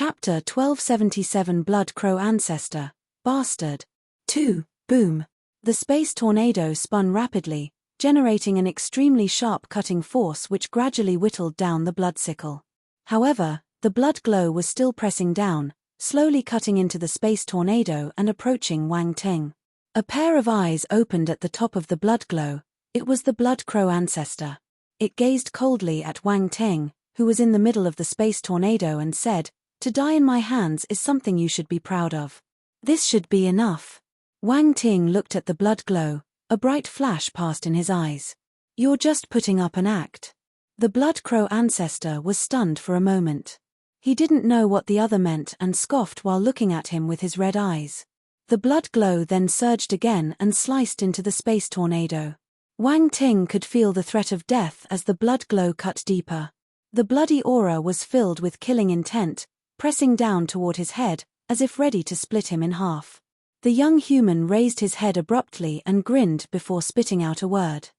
Chapter 1277 Blood Crow Ancestor, Bastard. 2. Boom. The space tornado spun rapidly, generating an extremely sharp cutting force which gradually whittled down the blood sickle. However, the blood glow was still pressing down, slowly cutting into the space tornado and approaching Wang Ting. A pair of eyes opened at the top of the blood glow. It was the blood crow ancestor. It gazed coldly at Wang Ting, who was in the middle of the space tornado, and said, "To die in my hands is something you should be proud of. This should be enough." Wang Ting looked at the blood glow. A bright flash passed in his eyes. "You're just putting up an act." The blood crow ancestor was stunned for a moment. He didn't know what the other meant and scoffed while looking at him with his red eyes. The blood glow then surged again and sliced into the space tornado. Wang Ting could feel the threat of death as the blood glow cut deeper. The bloody aura was filled with killing intent, pressing down toward his head, as if ready to split him in half. The young human raised his head abruptly and grinned before spitting out a word.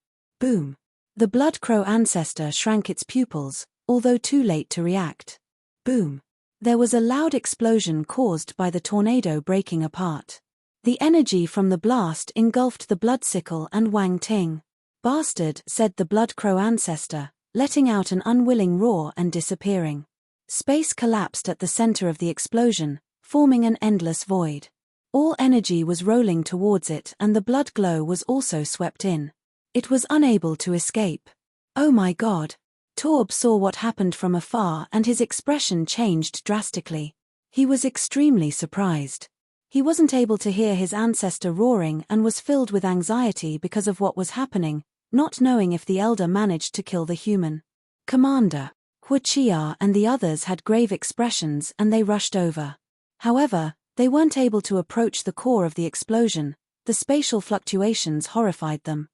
Boom. The blood crow ancestor shrank its pupils, although too late to react. Boom. There was a loud explosion caused by the tornado breaking apart. The energy from the blast engulfed the blood sickle and Wang Ting. "Bastard," said the blood crow ancestor, letting out an unwilling roar and disappearing. Space collapsed at the center of the explosion, forming an endless void. All energy was rolling towards it and the blood glow was also swept in. It was unable to escape. "Oh my God." Torb saw what happened from afar and his expression changed drastically. He was extremely surprised. He wasn't able to hear his ancestor roaring and was filled with anxiety because of what was happening, not knowing if the elder managed to kill the human. Commander Huichia and the others had grave expressions and they rushed over. However, they weren't able to approach the core of the explosion. The spatial fluctuations horrified them.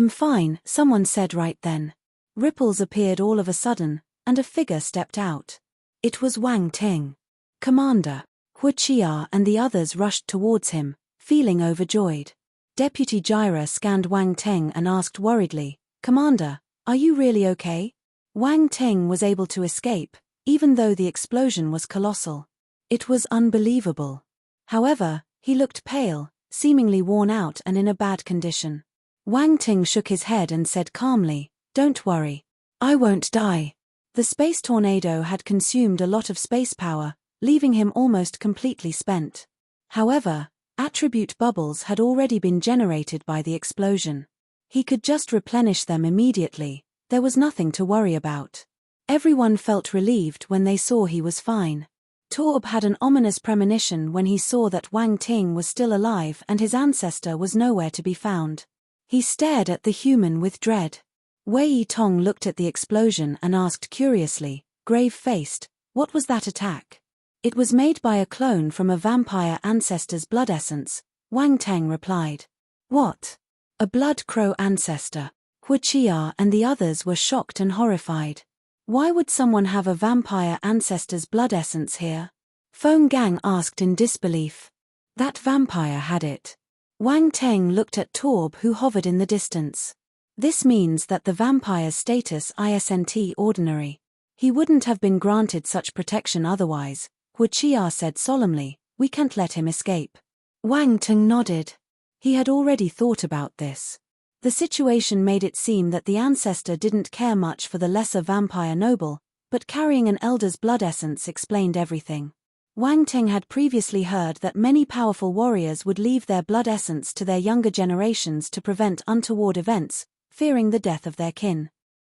Fine," someone said right then. Ripples appeared all of a sudden, and a figure stepped out. It was Wang Ting. Commander Huichia and the others rushed towards him, feeling overjoyed. Deputy Gyra scanned Wang Ting and asked worriedly, "Commander, are you really okay?" Wang Ting was able to escape, even though the explosion was colossal. It was unbelievable. However, he looked pale, seemingly worn out and in a bad condition. Wang Ting shook his head and said calmly, "Don't worry. I won't die." The space tornado had consumed a lot of space power, leaving him almost completely spent. However, attribute bubbles had already been generated by the explosion. He could just replenish them immediately. There was nothing to worry about. Everyone felt relieved when they saw he was fine. Torb had an ominous premonition when he saw that Wang Ting was still alive and his ancestor was nowhere to be found. He stared at the human with dread. Wei Tong looked at the explosion and asked curiously, grave-faced, "What was that attack?" "It was made by a clone from a vampire ancestor's blood essence," Wang Ting replied. "What? A blood crow ancestor?" Huichia and the others were shocked and horrified. Why would someone have a vampire ancestor's blood essence here? Feng Gang asked in disbelief. "That vampire had it." Wang Ting looked at Torb, who hovered in the distance. "This means that the vampire's status isn't ordinary. He wouldn't have been granted such protection otherwise," Huichia said solemnly. "We can't let him escape." Wang Ting nodded. He had already thought about this. The situation made it seem that the ancestor didn't care much for the lesser vampire noble, but carrying an elder's blood essence explained everything. Wang Ting had previously heard that many powerful warriors would leave their blood essence to their younger generations to prevent untoward events, fearing the death of their kin.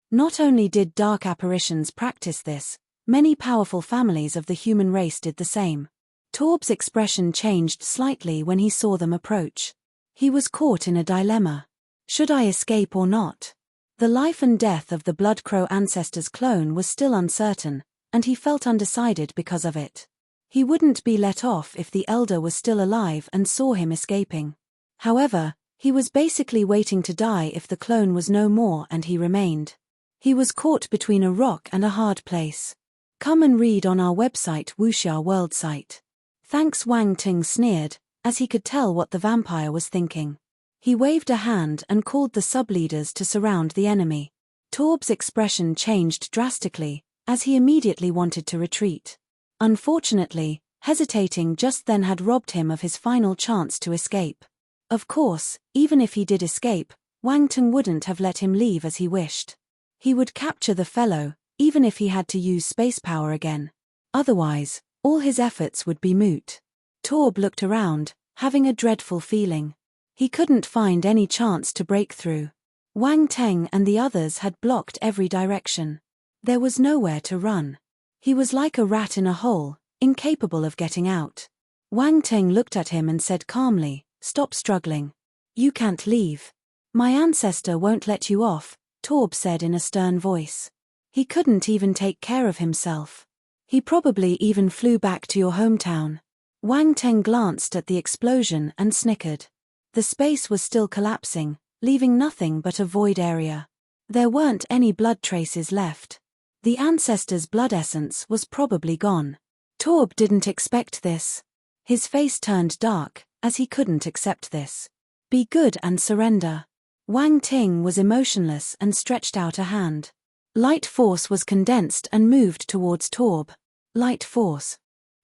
Not only did dark apparitions practice this, many powerful families of the human race did the same. Torb's expression changed slightly when he saw them approach. He was caught in a dilemma. Should I escape or not? The life and death of the blood crow ancestor's clone was still uncertain, and he felt undecided because of it. He wouldn't be let off if the elder was still alive and saw him escaping. However, he was basically waiting to die if the clone was no more and he remained. He was caught between a rock and a hard place. Come and read on our website Wuxia World site. Thanks, Wang Ting sneered, as he could tell what the vampire was thinking. He waved a hand and called the sub-leaders to surround the enemy. Torb's expression changed drastically, as he immediately wanted to retreat. Unfortunately, hesitating just then had robbed him of his final chance to escape. Of course, even if he did escape, Wang Teng wouldn't have let him leave as he wished. He would capture the fellow, even if he had to use space power again. Otherwise, all his efforts would be moot. Torb looked around, having a dreadful feeling. He couldn't find any chance to break through. Wang Teng and the others had blocked every direction. There was nowhere to run. He was like a rat in a hole, incapable of getting out. Wang Teng looked at him and said calmly, "Stop struggling. You can't leave. My ancestor won't let you off," Torb said in a stern voice. "He couldn't even take care of himself. He probably even flew back to your hometown." Wang Teng glanced at the explosion and snickered. The space was still collapsing, leaving nothing but a void area. There weren't any blood traces left. The ancestor's blood essence was probably gone. Torb didn't expect this. His face turned dark, as he couldn't accept this. "Be good and surrender." Wang Ting was emotionless and stretched out a hand. Light force was condensed and moved towards Torb. Light force.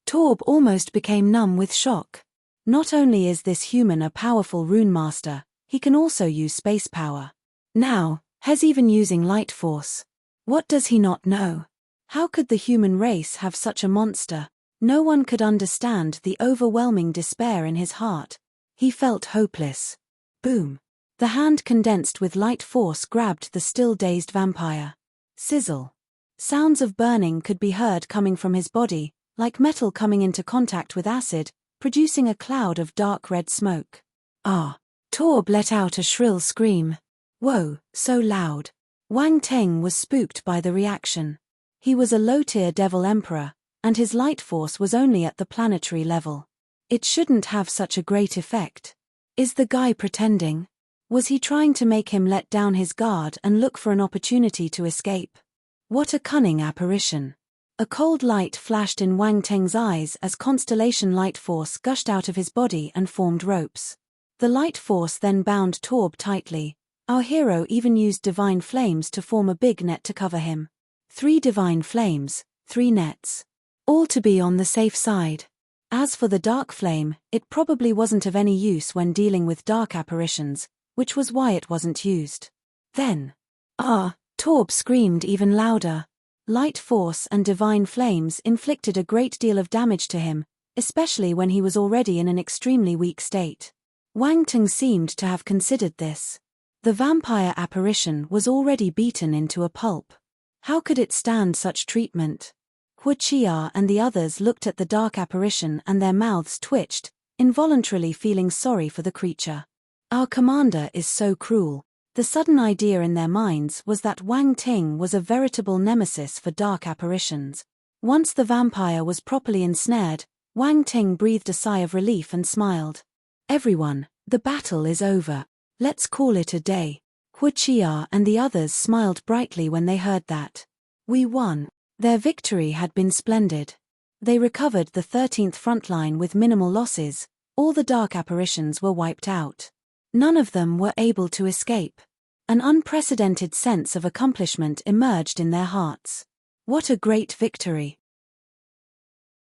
Torb almost became numb with shock. Not only is this human a powerful rune master, he can also use space power. Now, he's even using light force. What does he not know? How could the human race have such a monster? No one could understand the overwhelming despair in his heart. He felt hopeless. Boom. The hand condensed with light force grabbed the still dazed vampire. Sizzle. Sounds of burning could be heard coming from his body, like metal coming into contact with acid, producing a cloud of dark red smoke. Ah! Torb let out a shrill scream. Whoa, so loud. Wang Teng was spooked by the reaction. He was a low-tier devil emperor, and his light force was only at the planetary level. It shouldn't have such a great effect. Is the guy pretending? Was he trying to make him let down his guard and look for an opportunity to escape? What a cunning apparition. A cold light flashed in Wang Teng's eyes as constellation light force gushed out of his body and formed ropes. The light force then bound Torb tightly. Our hero even used divine flames to form a big net to cover him. 3 divine flames, 3 nets. All to be on the safe side. As for the dark flame, it probably wasn't of any use when dealing with dark apparitions, which was why it wasn't used. Then, Torb screamed even louder. Light force and divine flames inflicted a great deal of damage to him, especially when he was already in an extremely weak state. Wang Teng seemed to have considered this. The vampire apparition was already beaten into a pulp. How could it stand such treatment? Hu Qia and the others looked at the dark apparition and their mouths twitched, involuntarily feeling sorry for the creature. Our commander is so cruel. The sudden idea in their minds was that Wang Ting was a veritable nemesis for dark apparitions. Once the vampire was properly ensnared, Wang Ting breathed a sigh of relief and smiled. "Everyone, the battle is over. Let's call it a day." Hu Qia and the others smiled brightly when they heard that. We won. Their victory had been splendid. They recovered the 13th front line with minimal losses. All the dark apparitions were wiped out. None of them were able to escape. An unprecedented sense of accomplishment emerged in their hearts. What a great victory!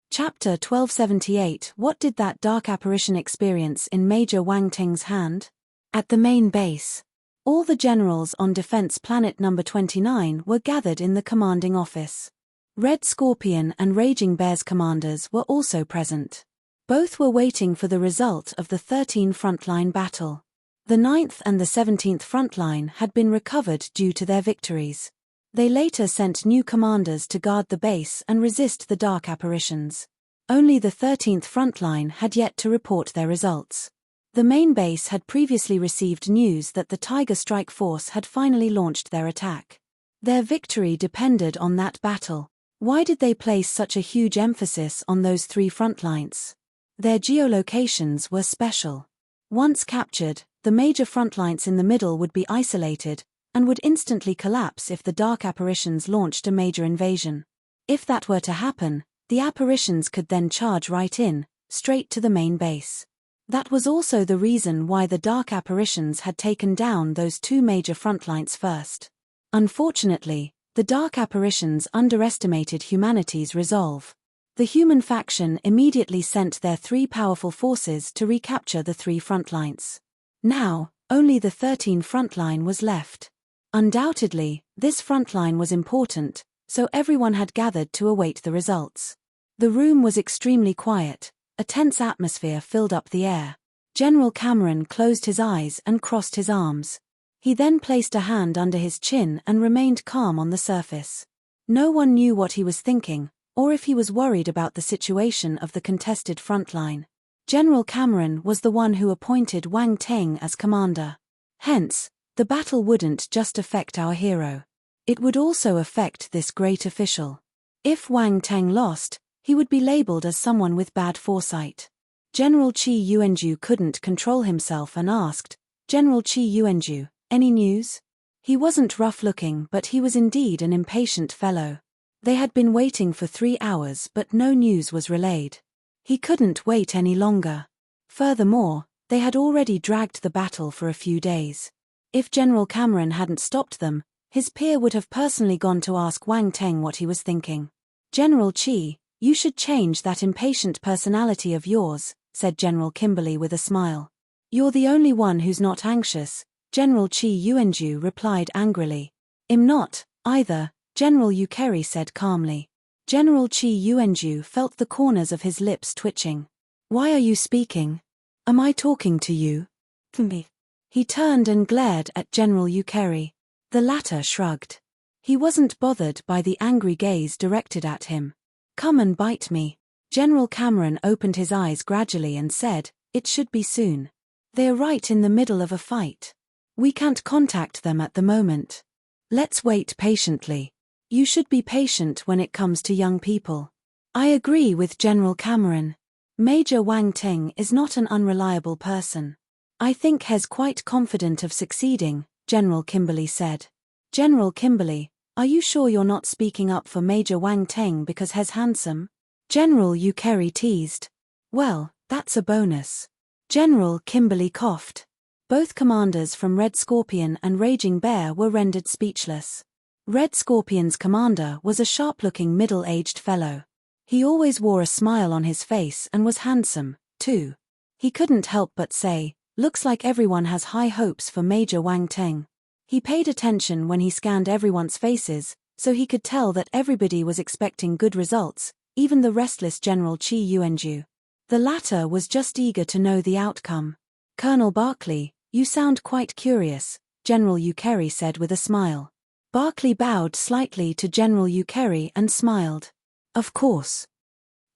Chapter 1278. What did that dark apparition experience in Major Wang Ting's hand? At the main base. All the generals on Defense Planet number 29 were gathered in the commanding office. Red Scorpion and Raging Bear's commanders were also present. Both were waiting for the result of the 13 frontline battle. The 9th and the 17th frontline had been recovered due to their victories. They later sent new commanders to guard the base and resist the dark apparitions. Only the 13th frontline had yet to report their results. The main base had previously received news that the Tiger Strike Force had finally launched their attack. Their victory depended on that battle. Why did they place such a huge emphasis on those 3 frontlines? Their geolocations were special. Once captured, the major frontlines in the middle would be isolated, and would instantly collapse if the dark apparitions launched a major invasion. If that were to happen, the apparitions could then charge right in, straight to the main base. That was also the reason why the dark apparitions had taken down those 2 major frontlines first. Unfortunately, the dark apparitions underestimated humanity's resolve. The human faction immediately sent their 3 powerful forces to recapture the 3 frontlines. Now, only the 13th frontline was left. Undoubtedly, this frontline was important, so everyone had gathered to await the results. The room was extremely quiet, a tense atmosphere filled up the air. General Cameron closed his eyes and crossed his arms. He then placed a hand under his chin and remained calm on the surface. No one knew what he was thinking, or if he was worried about the situation of the contested frontline. General Cameron was the one who appointed Wang Teng as commander. Hence, the battle wouldn't just affect our hero. It would also affect this great official. If Wang Teng lost, he would be labeled as someone with bad foresight. General Qi Yuanzhu couldn't control himself and asked, "General Qi Yuanzhu, any news?" He wasn't rough-looking, but he was indeed an impatient fellow. They had been waiting for 3 hours but no news was relayed. He couldn't wait any longer. Furthermore, they had already dragged the battle for a few days. If General Cameron hadn't stopped them, his peer would have personally gone to ask Wang Teng what he was thinking. "General Qi, you should change that impatient personality of yours," said General Kimberly with a smile. "You're the only one who's not anxious," General Qi Yuanzhu replied angrily. "I'm not, either," General Yukeri said calmly. General Qi Yuanzhu felt the corners of his lips twitching. "Why are you speaking? Am I talking to you?" "To me." He turned and glared at General Yukeri. The latter shrugged. He wasn't bothered by the angry gaze directed at him. "Come and bite me." General Cameron opened his eyes gradually and said, "It should be soon. They're right in the middle of a fight. We can't contact them at the moment. Let's wait patiently. You should be patient when it comes to young people." "I agree with General Cameron. Major Wang Teng is not an unreliable person. I think he's quite confident of succeeding," General Kimberly said. "General Kimberly, are you sure you're not speaking up for Major Wang Teng because he's handsome?" General Yukeri teased. "Well, that's a bonus." General Kimberly coughed. Both commanders from Red Scorpion and Raging Bear were rendered speechless. Red Scorpion's commander was a sharp-looking middle-aged fellow. He always wore a smile on his face and was handsome, too. He couldn't help but say, "Looks like everyone has high hopes for Major Wang Teng." He paid attention when he scanned everyone's faces, so he could tell that everybody was expecting good results, even the restless General Qi Yuanzhu. The latter was just eager to know the outcome. "Colonel Barclay, you sound quite curious," General Yukeri said with a smile. Barclay bowed slightly to General Yukeri and smiled. "Of course.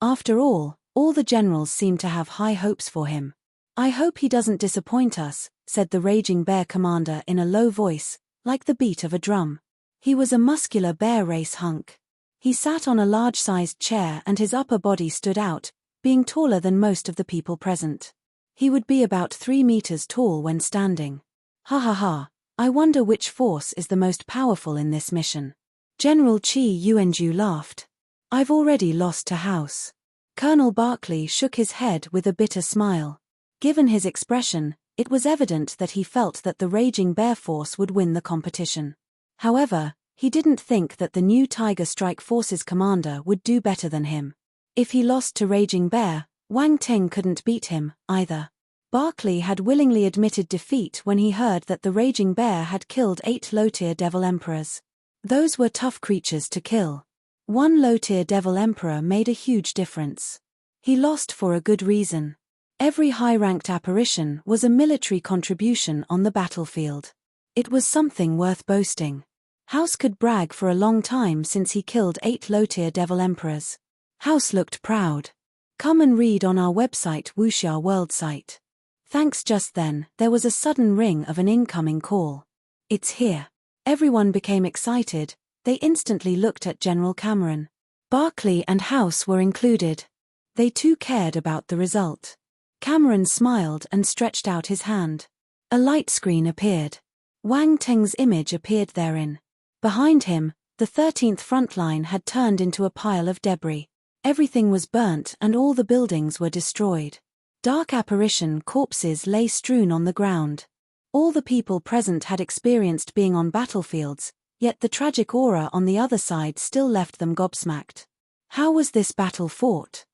After all the generals seem to have high hopes for him. I hope he doesn't disappoint us," said the Raging Bear commander in a low voice, like the beat of a drum. He was a muscular bear race hunk. He sat on a large-sized chair and his upper body stood out, being taller than most of the people present. He would be about 3 meters tall when standing. "Ha ha ha, I wonder which force is the most powerful in this mission." General Qi Yuanzhu laughed. "I've already lost to House." Colonel Barclay shook his head with a bitter smile. Given his expression, it was evident that he felt that the Raging Bear force would win the competition. However, he didn't think that the new Tiger Strike Force's commander would do better than him. If he lost to Raging Bear, Wang Teng couldn't beat him, either. Barclay had willingly admitted defeat when he heard that the Raging Bear had killed 8 low-tier Devil Emperors. Those were tough creatures to kill. 1 low-tier Devil Emperor made a huge difference. He lost for a good reason. Every high-ranked apparition was a military contribution on the battlefield. It was something worth boasting. House could brag for a long time since he killed 8 low-tier Devil Emperors. House looked proud. Come and read on our website Wuxia World site. Thanks. Just then, there was a sudden ring of an incoming call. "It's here." Everyone became excited. They instantly looked at General Cameron. Barclay and House were included. They too cared about the result. Cameron smiled and stretched out his hand. A light screen appeared. Wang Teng's image appeared therein. Behind him, the 13th front line had turned into a pile of debris. Everything was burnt and all the buildings were destroyed. Dark apparition corpses lay strewn on the ground. All the people present had experienced being on battlefields, yet the tragic aura on the other side still left them gobsmacked. How was this battle fought?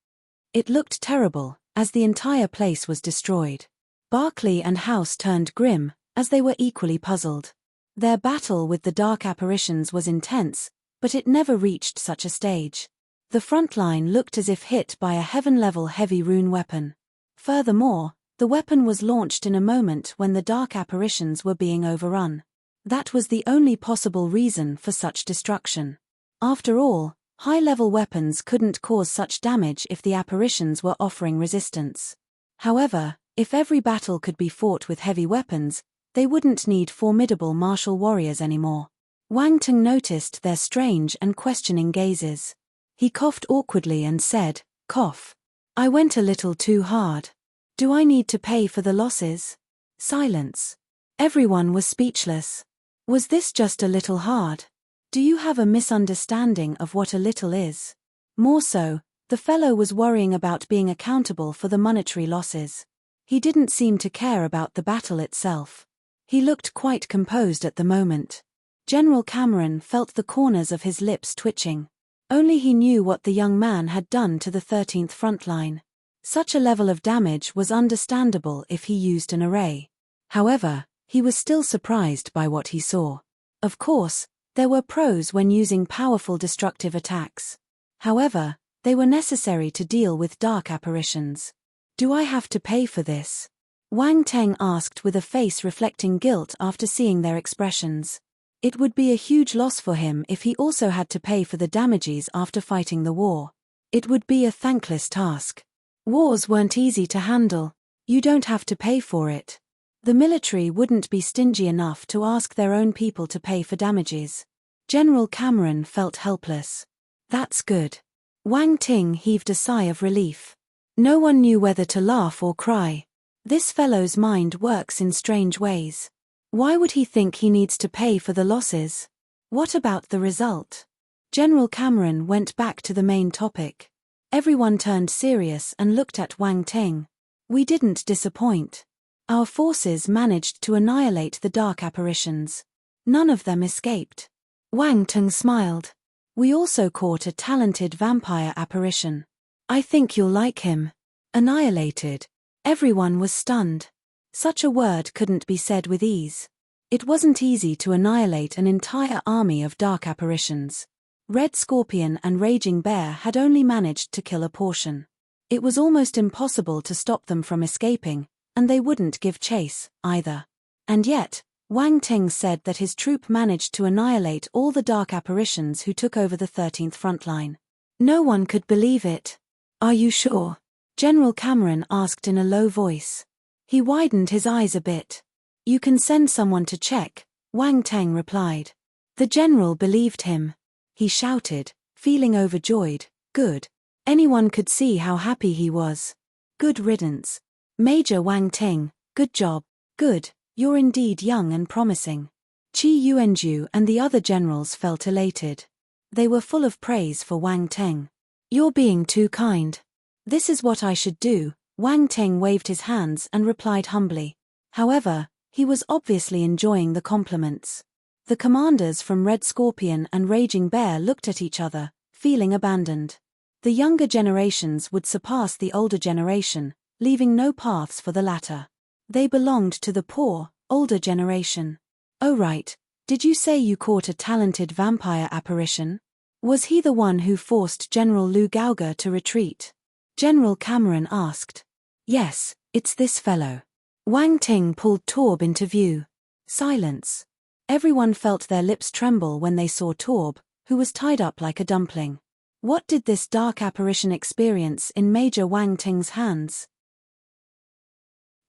It looked terrible, as the entire place was destroyed. Barclay and House turned grim, as they were equally puzzled. Their battle with the dark apparitions was intense, but it never reached such a stage. The front line looked as if hit by a heaven-level heavy rune weapon. Furthermore, the weapon was launched in a moment when the dark apparitions were being overrun. That was the only possible reason for such destruction. After all, high-level weapons couldn't cause such damage if the apparitions were offering resistance. However, if every battle could be fought with heavy weapons, they wouldn't need formidable martial warriors anymore. Wang Teng noticed their strange and questioning gazes. He coughed awkwardly and said, "Cough. I went a little too hard. Do I need to pay for the losses?" Silence. Everyone was speechless. Was this just a little hard? Do you have a misunderstanding of what a little is? More so, the fellow was worrying about being accountable for the monetary losses. He didn't seem to care about the battle itself. He looked quite composed at the moment. General Cameron felt the corners of his lips twitching. Only he knew what the young man had done to the 13th front line. Such a level of damage was understandable if he used an array. However, he was still surprised by what he saw. Of course, there were pros when using powerful destructive attacks. However, they were necessary to deal with dark apparitions. "Do I have to pay for this?" Wang Teng asked with a face reflecting guilt after seeing their expressions. It would be a huge loss for him if he also had to pay for the damages after fighting the war. It would be a thankless task. Wars weren't easy to handle. You don't have to pay for it. The military wouldn't be stingy enough to ask their own people to pay for damages. General Cameron felt helpless. That's good. Wang Ting heaved a sigh of relief. No one knew whether to laugh or cry. This fellow's mind works in strange ways. Why would he think he needs to pay for the losses? What about the result? General Cameron went back to the main topic. Everyone turned serious and looked at Wang Ting. "We didn't disappoint. Our forces managed to annihilate the dark apparitions. None of them escaped." Wang Ting smiled. "We also caught a talented vampire apparition. I think you'll like him." Annihilated. Everyone was stunned. Such a word couldn't be said with ease. It wasn't easy to annihilate an entire army of dark apparitions. Red Scorpion and Raging Bear had only managed to kill a portion. It was almost impossible to stop them from escaping, and they wouldn't give chase, either. And yet, Wang Ting said that his troop managed to annihilate all the dark apparitions who took over the 13th front line. No one could believe it. "Are you sure?" General Cameron asked in a low voice. He widened his eyes a bit. "You can send someone to check," Wang Teng replied. The general believed him. He shouted, feeling overjoyed, "Good." Anyone could see how happy he was. "Good riddance. Major Wang Ting, good job. Good, you're indeed young and promising." Qi Yuanju and the other generals felt elated. They were full of praise for Wang Teng. "You're being too kind. This is what I should do." Wang Teng waved his hands and replied humbly. However, he was obviously enjoying the compliments. The commanders from Red Scorpion and Raging Bear looked at each other, feeling abandoned. The younger generations would surpass the older generation, leaving no paths for the latter. They belonged to the poor, older generation. "Oh right, did you say you caught a talented vampire apparition? Was he the one who forced General Lu Gaoge to retreat?" General Cameron asked. "Yes, it's this fellow." Wang Ting pulled Torb into view. Silence. Everyone felt their lips tremble when they saw Torb, who was tied up like a dumpling. What did this dark apparition experience in Major Wang Ting's hands?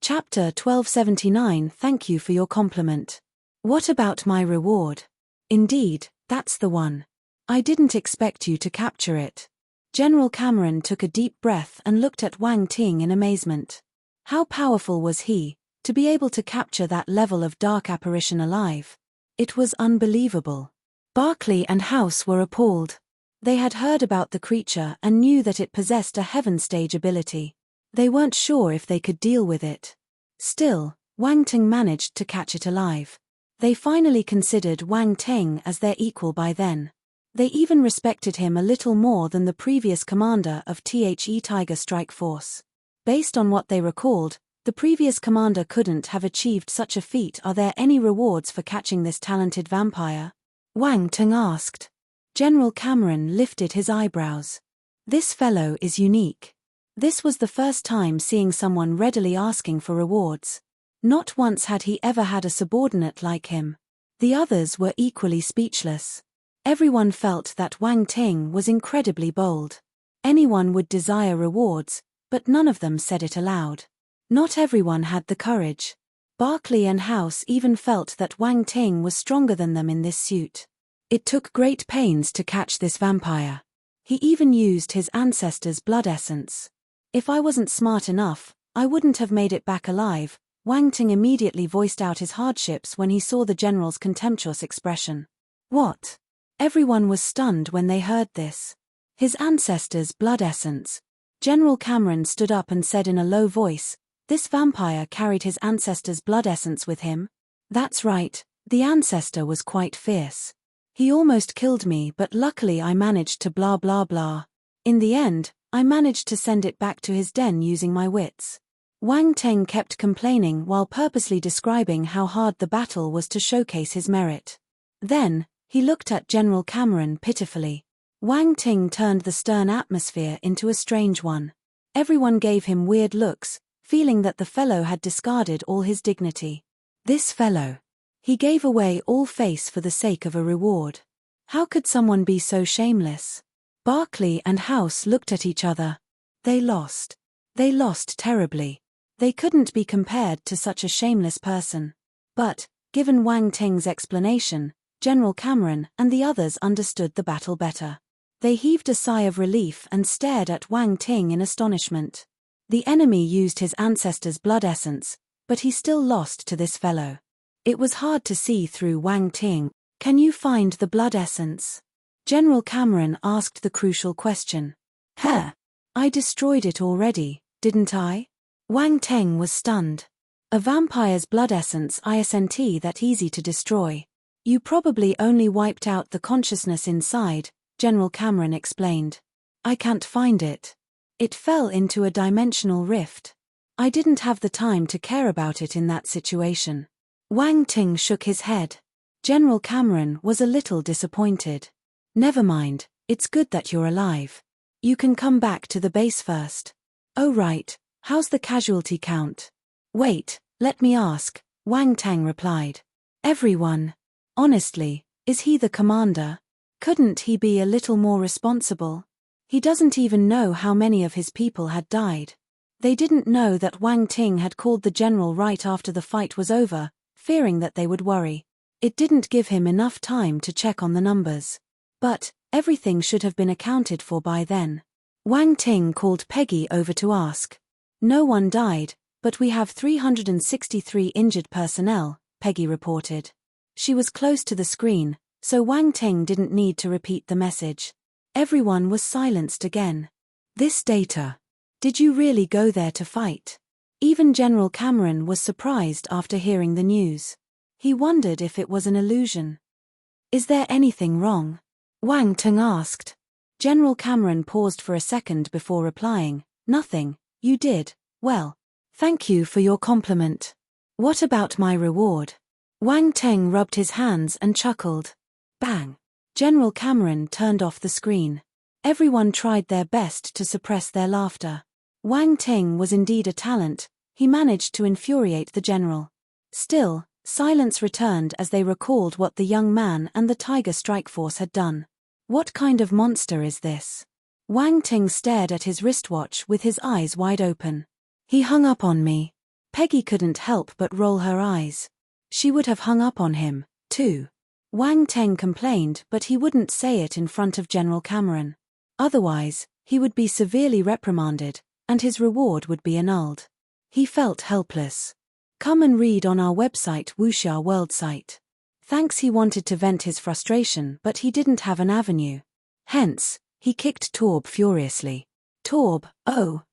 Chapter 1279. Thank you for your compliment. What about my reward? Indeed, that's the one. I didn't expect you to capture it. General Cameron took a deep breath and looked at Wang Ting in amazement. How powerful was he, to be able to capture that level of dark apparition alive? It was unbelievable. Barclay and House were appalled. They had heard about the creature and knew that it possessed a heaven stage ability. They weren't sure if they could deal with it. Still, Wang Ting managed to catch it alive. They finally considered Wang Ting as their equal by then. They even respected him a little more than the previous commander of the Tiger Strike Force. Based on what they recalled, the previous commander couldn't have achieved such a feat. Are there any rewards for catching this talented vampire? Wang Teng asked. General Cameron lifted his eyebrows. This fellow is unique. This was the first time seeing someone readily asking for rewards. Not once had he ever had a subordinate like him. The others were equally speechless. Everyone felt that Wang Ting was incredibly bold. Anyone would desire rewards, but none of them said it aloud. Not everyone had the courage. Barclay and House even felt that Wang Ting was stronger than them in this suit. It took great pains to catch this vampire. He even used his ancestors' blood essence. If I wasn't smart enough, I wouldn't have made it back alive. Wang Ting immediately voiced out his hardships when he saw the general's contemptuous expression. What? Everyone was stunned when they heard this. His ancestors' blood essence. General Cameron stood up and said in a low voice, "This vampire carried his ancestors' blood essence with him?" "That's right, the ancestor was quite fierce. He almost killed me, but luckily I managed to blah blah blah. In the end, I managed to send it back to his den using my wits." Wang Teng kept complaining while purposely describing how hard the battle was to showcase his merit. Then, he looked at General Cameron pitifully. Wang Ting turned the stern atmosphere into a strange one. Everyone gave him weird looks, feeling that the fellow had discarded all his dignity. This fellow. He gave away all face for the sake of a reward. How could someone be so shameless? Barclay and House looked at each other. They lost. They lost terribly. They couldn't be compared to such a shameless person. But, given Wang Ting's explanation, General Cameron and the others understood the battle better. They heaved a sigh of relief and stared at Wang Ting in astonishment. The enemy used his ancestors' blood essence, but he still lost to this fellow. It was hard to see through Wang Ting. "Can you find the blood essence?" General Cameron asked the crucial question. "Huh? I destroyed it already, didn't I?" Wang Ting was stunned. A vampire's blood essence isn't that easy to destroy. "You probably only wiped out the consciousness inside," General Cameron explained. "I can't find it. It fell into a dimensional rift. I didn't have the time to care about it in that situation." Wang Ting shook his head. General Cameron was a little disappointed. "Never mind, it's good that you're alive. You can come back to the base first." "Oh right, how's the casualty count?" "Wait, let me ask," Wang Tang replied. "Everyone. Honestly, is he the commander? Couldn't he be a little more responsible? He doesn't even know how many of his people had died." They didn't know that Wang Ting had called the general right after the fight was over, fearing that they would worry. It didn't give him enough time to check on the numbers. But, everything should have been accounted for by then. Wang Ting called Peggy over to ask. "No one died, but we have 363 injured personnel," Peggy reported. She was close to the screen, so Wang Ting didn't need to repeat the message. Everyone was silenced again. "This data. Did you really go there to fight?" Even General Cameron was surprised after hearing the news. He wondered if it was an illusion. "Is there anything wrong?" Wang Teng asked. General Cameron paused for a second before replying, "Nothing. You did well. Thank you for your compliment. What about my reward?" Wang Teng rubbed his hands and chuckled. Bang! General Cameron turned off the screen. Everyone tried their best to suppress their laughter. Wang Ting was indeed a talent. He managed to infuriate the general. Still, silence returned as they recalled what the young man and the Tiger Strike Force had done. What kind of monster is this? Wang Ting stared at his wristwatch with his eyes wide open. He hung up on me. Peggy couldn't help but roll her eyes. She would have hung up on him, too. Wang Teng complained, but he wouldn't say it in front of General Cameron. Otherwise, he would be severely reprimanded, and his reward would be annulled. He felt helpless. Come and read on our website Wuxia World site. Thanks. He wanted to vent his frustration, but he didn't have an avenue. Hence, he kicked Torb furiously. Torb, oh,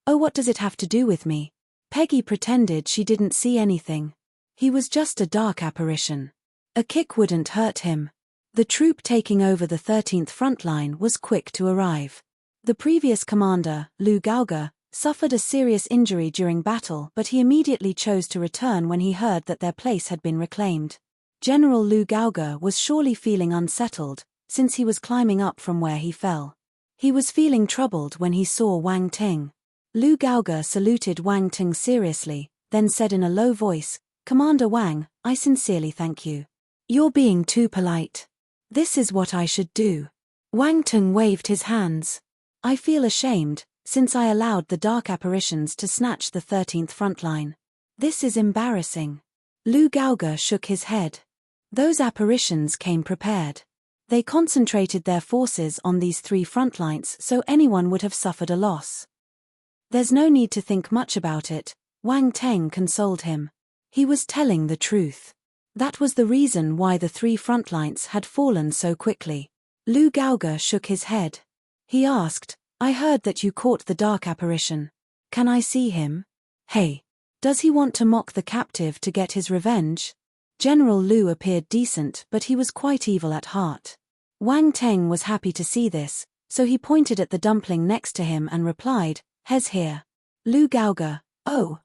what does it have to do with me? Peggy pretended she didn't see anything. He was just a dark apparition. A kick wouldn't hurt him. The troop taking over the 13th front line was quick to arrive. The previous commander, Lu Gaoge, suffered a serious injury during battle, but he immediately chose to return when he heard that their place had been reclaimed. General Lu Gaoge was surely feeling unsettled, since he was climbing up from where he fell. He was feeling troubled when he saw Wang Ting. Lu Gaoge saluted Wang Ting seriously, then said in a low voice, "Commander Wang, I sincerely thank you. You're being too polite. This is what I should do." Wang Ting waved his hands. "I feel ashamed, since I allowed the dark apparitions to snatch the 13th front line. This is embarrassing." Lu Gaoge shook his head. Those apparitions came prepared. They concentrated their forces on these 3 front lines, so anyone would have suffered a loss. "There's no need to think much about it," Wang Ting consoled him. He was telling the truth. That was the reason why the 3 front lines had fallen so quickly. Lu Gaoge shook his head. He asked, "I heard that you caught the dark apparition. Can I see him? Hey, does he want to mock the captive to get his revenge?" General Lu appeared decent, but he was quite evil at heart. Wang Ting was happy to see this, so he pointed at the dumpling next to him and replied, "Hes here." Lu Gaoge, oh,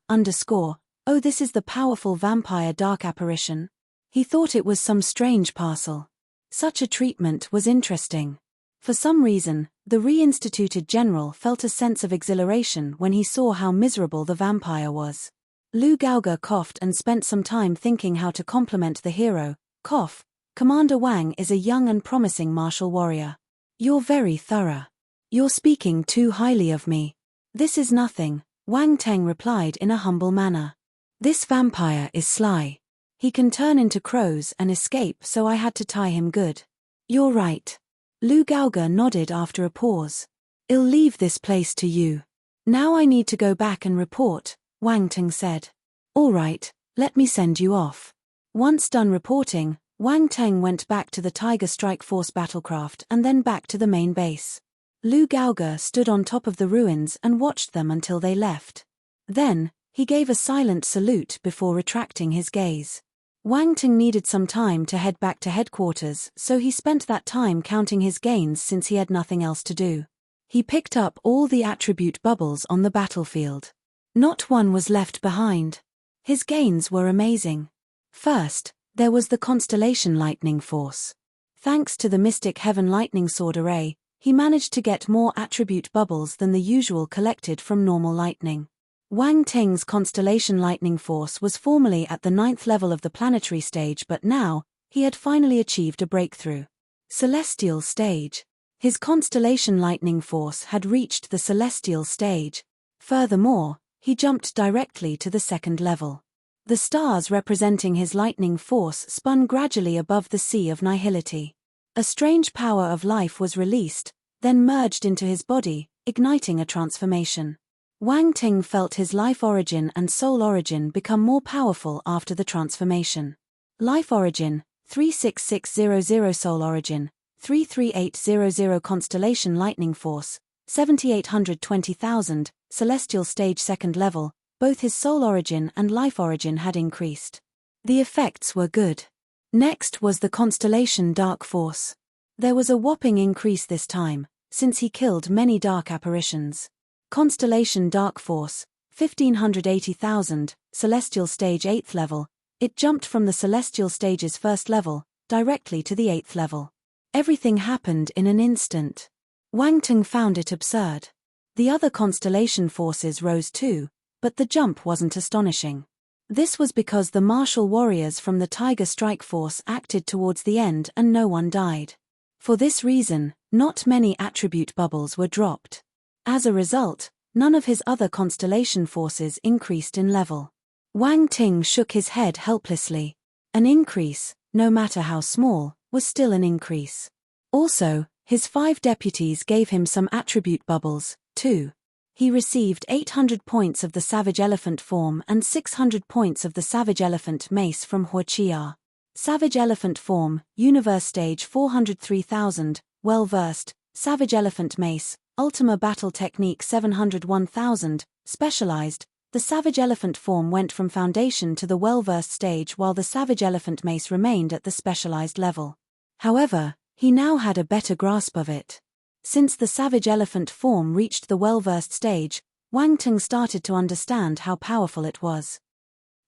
this is the powerful vampire dark apparition. He thought it was some strange parcel. Such a treatment was interesting. For some reason, the reinstituted general felt a sense of exhilaration when he saw how miserable the vampire was. Lu Gaoge coughed and spent some time thinking how to compliment the hero. Cough, "Commander Wang is a young and promising martial warrior. You're very thorough. You're speaking too highly of me." "This is nothing," Wang Ting replied in a humble manner. "This vampire is sly. He can turn into crows and escape, so I had to tie him good." "You're right." Lu Gaoge nodded after a pause. "I'll leave this place to you. Now I need to go back and report," Wang Ting said. "All right, let me send you off." Once done reporting, Wang Ting went back to the Tiger Strike Force battlecraft and then back to the main base. Lu Gaoge stood on top of the ruins and watched them until they left. Then, he gave a silent salute before retracting his gaze. Wang Ting needed some time to head back to headquarters, so he spent that time counting his gains since he had nothing else to do. He picked up all the attribute bubbles on the battlefield. Not one was left behind. His gains were amazing. First, there was the Constellation Lightning Force. Thanks to the Mystic Heaven Lightning Sword Array, he managed to get more attribute bubbles than the usual collected from normal lightning. Wang Ting's Constellation Lightning Force was formerly at the 9th level of the planetary stage, but now, he had finally achieved a breakthrough. Celestial stage. His Constellation Lightning Force had reached the Celestial stage. Furthermore, he jumped directly to the 2nd level. The stars representing his lightning force spun gradually above the sea of nihility. A strange power of life was released, then merged into his body, igniting a transformation. Wang Ting felt his life origin and soul origin become more powerful after the transformation. Life origin, 36600, soul origin, 33800, Constellation Lightning Force, 7820,000, Celestial Stage 2nd level, both his soul origin and life origin had increased. The effects were good. Next was the Constellation Dark Force. There was a whopping increase this time, since he killed many dark apparitions. Constellation Dark Force, 1580,000, Celestial Stage 8th level, it jumped from the Celestial Stage's 1st level, directly to the 8th level. Everything happened in an instant. Wang Ting found it absurd. The other constellation forces rose too, but the jump wasn't astonishing. This was because the martial warriors from the Tiger Strike Force acted towards the end and no one died. For this reason, not many attribute bubbles were dropped. As a result, none of his other constellation forces increased in level. Wang Ting shook his head helplessly. An increase, no matter how small, was still an increase. Also, his 5 deputies gave him some attribute bubbles, too. He received 800 points of the Savage Elephant form and 600 points of the Savage Elephant mace from Huoqiar. Savage Elephant form, Universe Stage 403,000, well-versed. Savage Elephant mace, Ultima Battle Technique 701,000, specialized. The Savage Elephant form went from Foundation to the well-versed stage while the Savage Elephant mace remained at the specialized level. However, he now had a better grasp of it. Since the savage elephant form reached the well-versed stage, Wang Teng started to understand how powerful it was.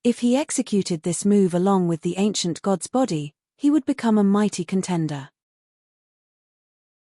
If he executed this move along with the ancient god's body, he would become a mighty contender.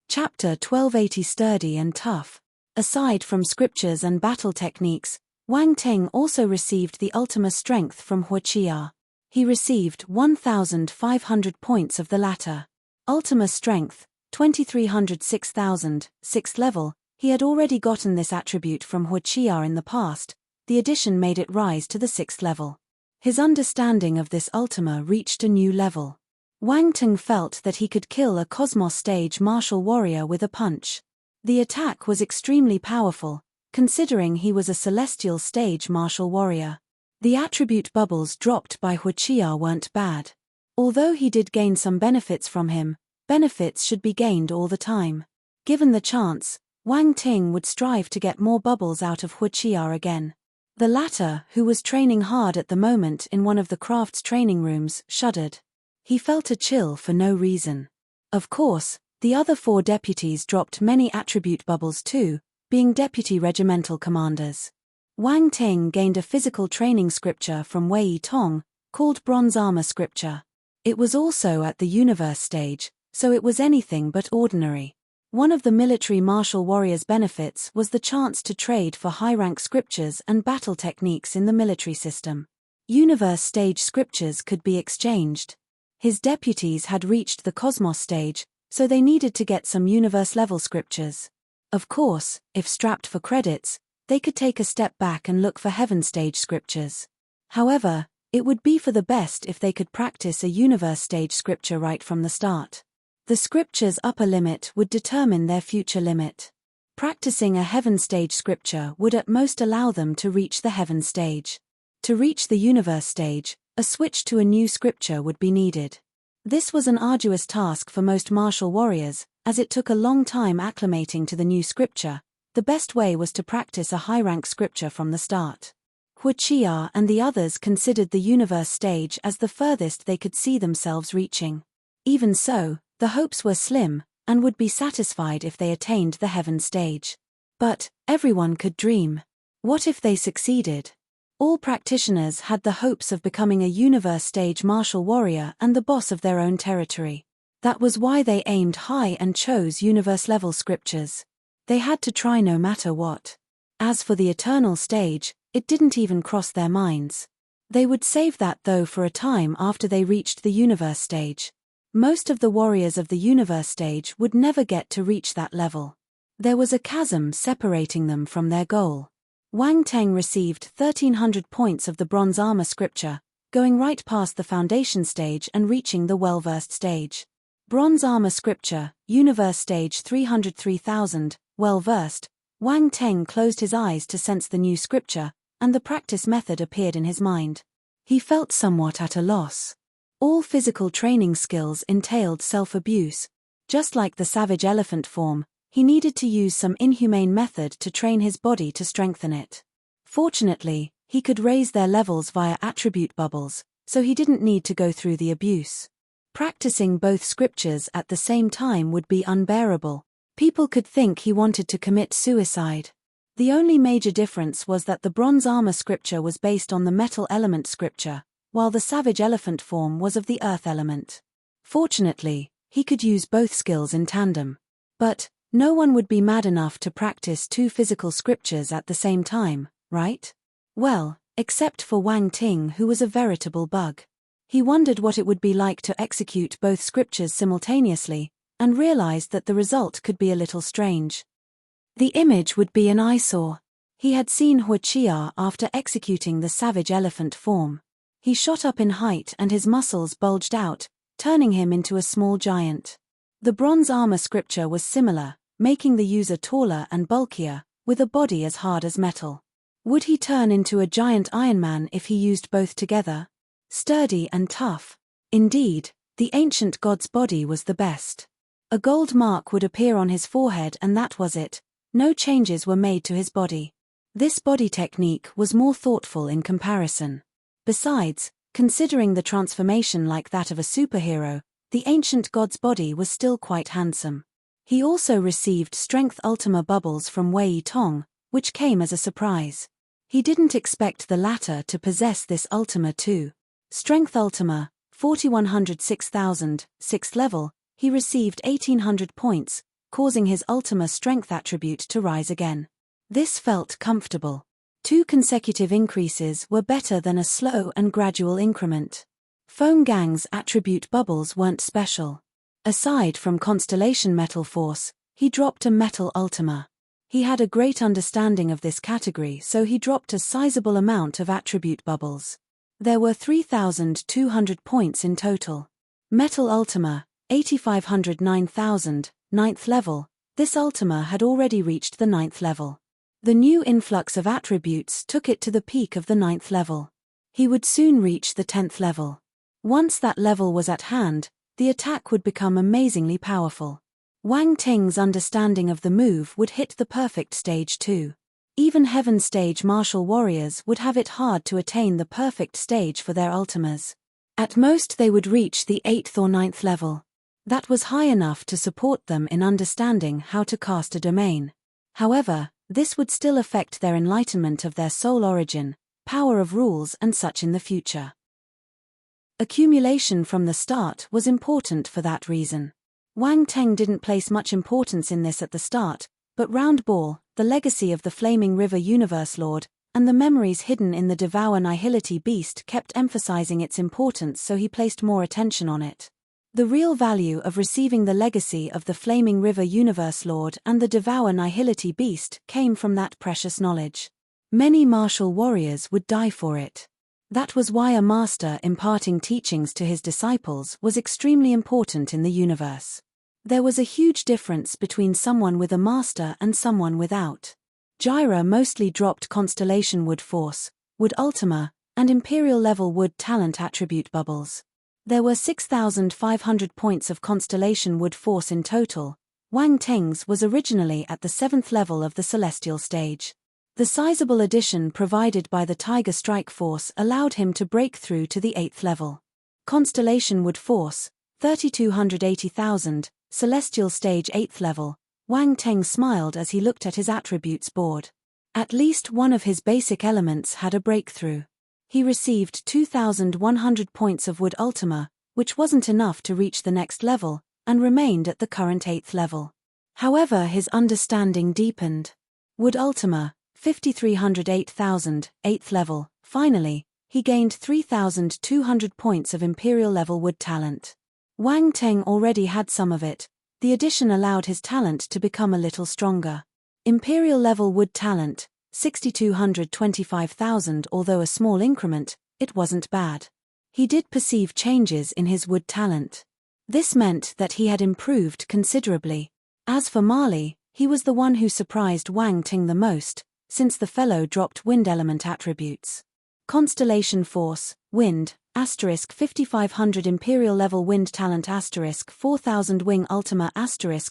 Chapter 1280 Sturdy and Tough. Aside from scriptures and battle techniques, Wang Teng also received the ultima strength from Huoqiya. He received 1,500 points of the latter. Ultima strength, 2306,000, 6th level. He had already gotten this attribute from Huoqiya in the past. The addition made it rise to the 6th level. His understanding of this ultima reached a new level. Wang Teng felt that he could kill a Cosmos stage martial warrior with a punch. The attack was extremely powerful, considering he was a celestial stage martial warrior. The attribute bubbles dropped by Huoqiya weren't bad. Although he did gain some benefits from him, benefits should be gained all the time. Given the chance, Wang Teng would strive to get more bubbles out of Huoqiya again. The latter, who was training hard at the moment in one of the craft's training rooms, shuddered. He felt a chill for no reason. Of course, the other 4 deputies dropped many attribute bubbles too, being deputy regimental commanders. Wang Teng gained a physical training scripture from Wei Tong, called Bronze Armor Scripture. It was also at the universe stage, so it was anything but ordinary. One of the military martial warrior's benefits was the chance to trade for high-rank scriptures and battle techniques in the military system. Universe stage scriptures could be exchanged. His deputies had reached the Cosmos stage, so they needed to get some universe-level scriptures. Of course, if strapped for credits, they could take a step back and look for heaven stage scriptures. However, it would be for the best if they could practice a universe stage scripture right from the start. The scripture's upper limit would determine their future limit. Practicing a heaven stage scripture would at most allow them to reach the heaven stage. To reach the universe stage, a switch to a new scripture would be needed. This was an arduous task for most martial warriors, as it took a long time acclimating to the new scripture. The best way was to practice a high-rank scripture from the start. Huoqiya and the others considered the universe stage as the furthest they could see themselves reaching. Even so, the hopes were slim, and would be satisfied if they attained the heaven stage. But everyone could dream. What if they succeeded? All practitioners had the hopes of becoming a universe stage martial warrior and the boss of their own territory. That was why they aimed high and chose universe-level scriptures. They had to try no matter what. As for the eternal stage, it didn't even cross their minds. They would save that though for a time after they reached the universe stage. Most of the warriors of the universe stage would never get to reach that level. There was a chasm separating them from their goal. Wang Teng received 1,300 points of the bronze armor scripture, going right past the foundation stage and reaching the well-versed stage. Bronze armor scripture, universe stage 303,000, well-versed. Wang Teng closed his eyes to sense the new scripture, and the practice method appeared in his mind. He felt somewhat at a loss. All physical training skills entailed self-abuse. Just like the savage elephant form, he needed to use some inhumane method to train his body to strengthen it. Fortunately, he could raise their levels via attribute bubbles, so he didn't need to go through the abuse. Practicing both scriptures at the same time would be unbearable. People could think he wanted to commit suicide. The only major difference was that the bronze armor scripture was based on the metal element scripture, while the savage elephant form was of the earth element. Fortunately, he could use both skills in tandem. But no one would be mad enough to practice 2 physical scriptures at the same time, right? Well, except for Wang Teng, who was a veritable bug. He wondered what it would be like to execute both scriptures simultaneously, and realized that the result could be a little strange. The image would be an eyesore. He had seen Huoqiya after executing the savage elephant form. He shot up in height and his muscles bulged out, turning him into a small giant. The bronze armor scripture was similar, making the user taller and bulkier, with a body as hard as metal. Would he turn into a giant Iron Man if he used both together? Sturdy and tough. Indeed, the ancient god's body was the best. A gold mark would appear on his forehead and that was it. No changes were made to his body. This body technique was more thoughtful in comparison. Besides, considering the transformation like that of a superhero, the ancient god's body was still quite handsome. He also received Strength Ultima bubbles from Wei Tong, which came as a surprise. He didn't expect the latter to possess this Ultima too. Strength Ultima, 4106,000, 6th level, he received 1800 points, causing his Ultima strength attribute to rise again. This felt comfortable. 2 consecutive increases were better than a slow and gradual increment. Feng Gang's attribute bubbles weren't special. Aside from Constellation Metal Force, he dropped a Metal Ultima. He had a great understanding of this category, so he dropped a sizable amount of attribute bubbles. There were 3,200 points in total. Metal Ultima, 8,509,000, 9th level. This Ultima had already reached the 9th level. The new influx of attributes took it to the peak of the 9th level. He would soon reach the 10th level. Once that level was at hand, the attack would become amazingly powerful. Wang Ting's understanding of the move would hit the perfect stage too. Even Heaven stage martial warriors would have it hard to attain the perfect stage for their ultimas. At most they would reach the 8th or 9th level. That was high enough to support them in understanding how to cast a domain. However, this would still affect their enlightenment of their soul origin, power of rules and such in the future. Accumulation from the start was important for that reason. Wang Teng didn't place much importance in this at the start, but Round Ball, the legacy of the Flaming River Universe Lord, and the memories hidden in the Devour Nihility Beast kept emphasizing its importance, so he placed more attention on it. The real value of receiving the legacy of the Flaming River Universe Lord and the Devour Nihility Beast came from that precious knowledge. Many martial warriors would die for it. That was why a master imparting teachings to his disciples was extremely important in the universe. There was a huge difference between someone with a master and someone without. Gyra mostly dropped Constellation Wood Force, Wood Ultima, and Imperial level Wood Talent attribute bubbles. There were 6,500 points of Constellation Wood Force in total. Wang Ting's was originally at the 7th level of the Celestial stage. The sizable addition provided by the Tiger Strike Force allowed him to break through to the 8th level. Constellation Wood Force, 3,280,000, Celestial stage 8th level. Wang Teng smiled as he looked at his attributes board. At least one of his basic elements had a breakthrough. He received 2,100 points of Wood Ultima, which wasn't enough to reach the next level, and remained at the current 8th level. However, his understanding deepened. Wood Ultima, 5,308,000, 8th level. Finally, he gained 3,200 points of Imperial level Wood Talent. Wang Teng already had some of it. The addition allowed his talent to become a little stronger. Imperial level Wood Talent, 6,225,000. Although a small increment, it wasn't bad. He did perceive changes in his Wood Talent. This meant that he had improved considerably. As for Marley, he was the one who surprised Wang Ting the most, since the fellow dropped wind element attributes. Constellation Force, Wind, * 5500 Imperial level Wind Talent * 4000 Wing Ultima *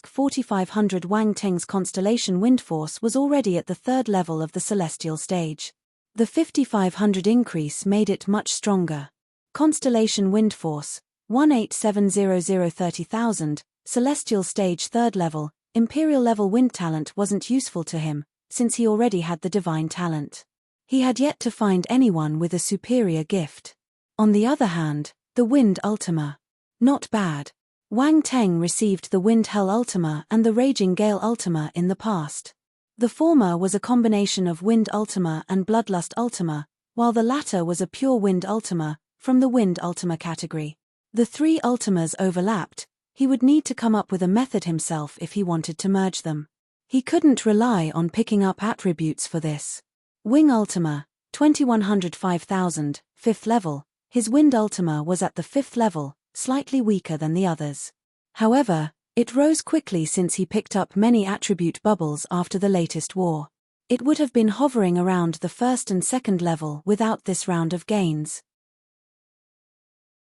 4500 Wang Teng's Constellation Wind Force was already at the 3rd level of the Celestial stage. The 5500 increase made it much stronger. Constellation Wind Force, 18700 Celestial stage 3rd level. Imperial level Wind Talent wasn't useful to him, since he already had the Divine Talent. He had yet to find anyone with a superior gift. On the other hand, the Wind Ultima. Not bad. Wang Teng received the Wind Hell Ultima and the Raging Gale Ultima in the past. The former was a combination of Wind Ultima and Bloodlust Ultima, while the latter was a pure Wind Ultima, from the Wind Ultima category. The 3 Ultimas overlapped. He would need to come up with a method himself if he wanted to merge them. He couldn't rely on picking up attributes for this. Wing Ultima, 2,105,000, 5th level. His Wind Ultima was at the 5th level, slightly weaker than the others. However, it rose quickly since he picked up many attribute bubbles after the latest war. It would have been hovering around the 1st and 2nd level without this round of gains.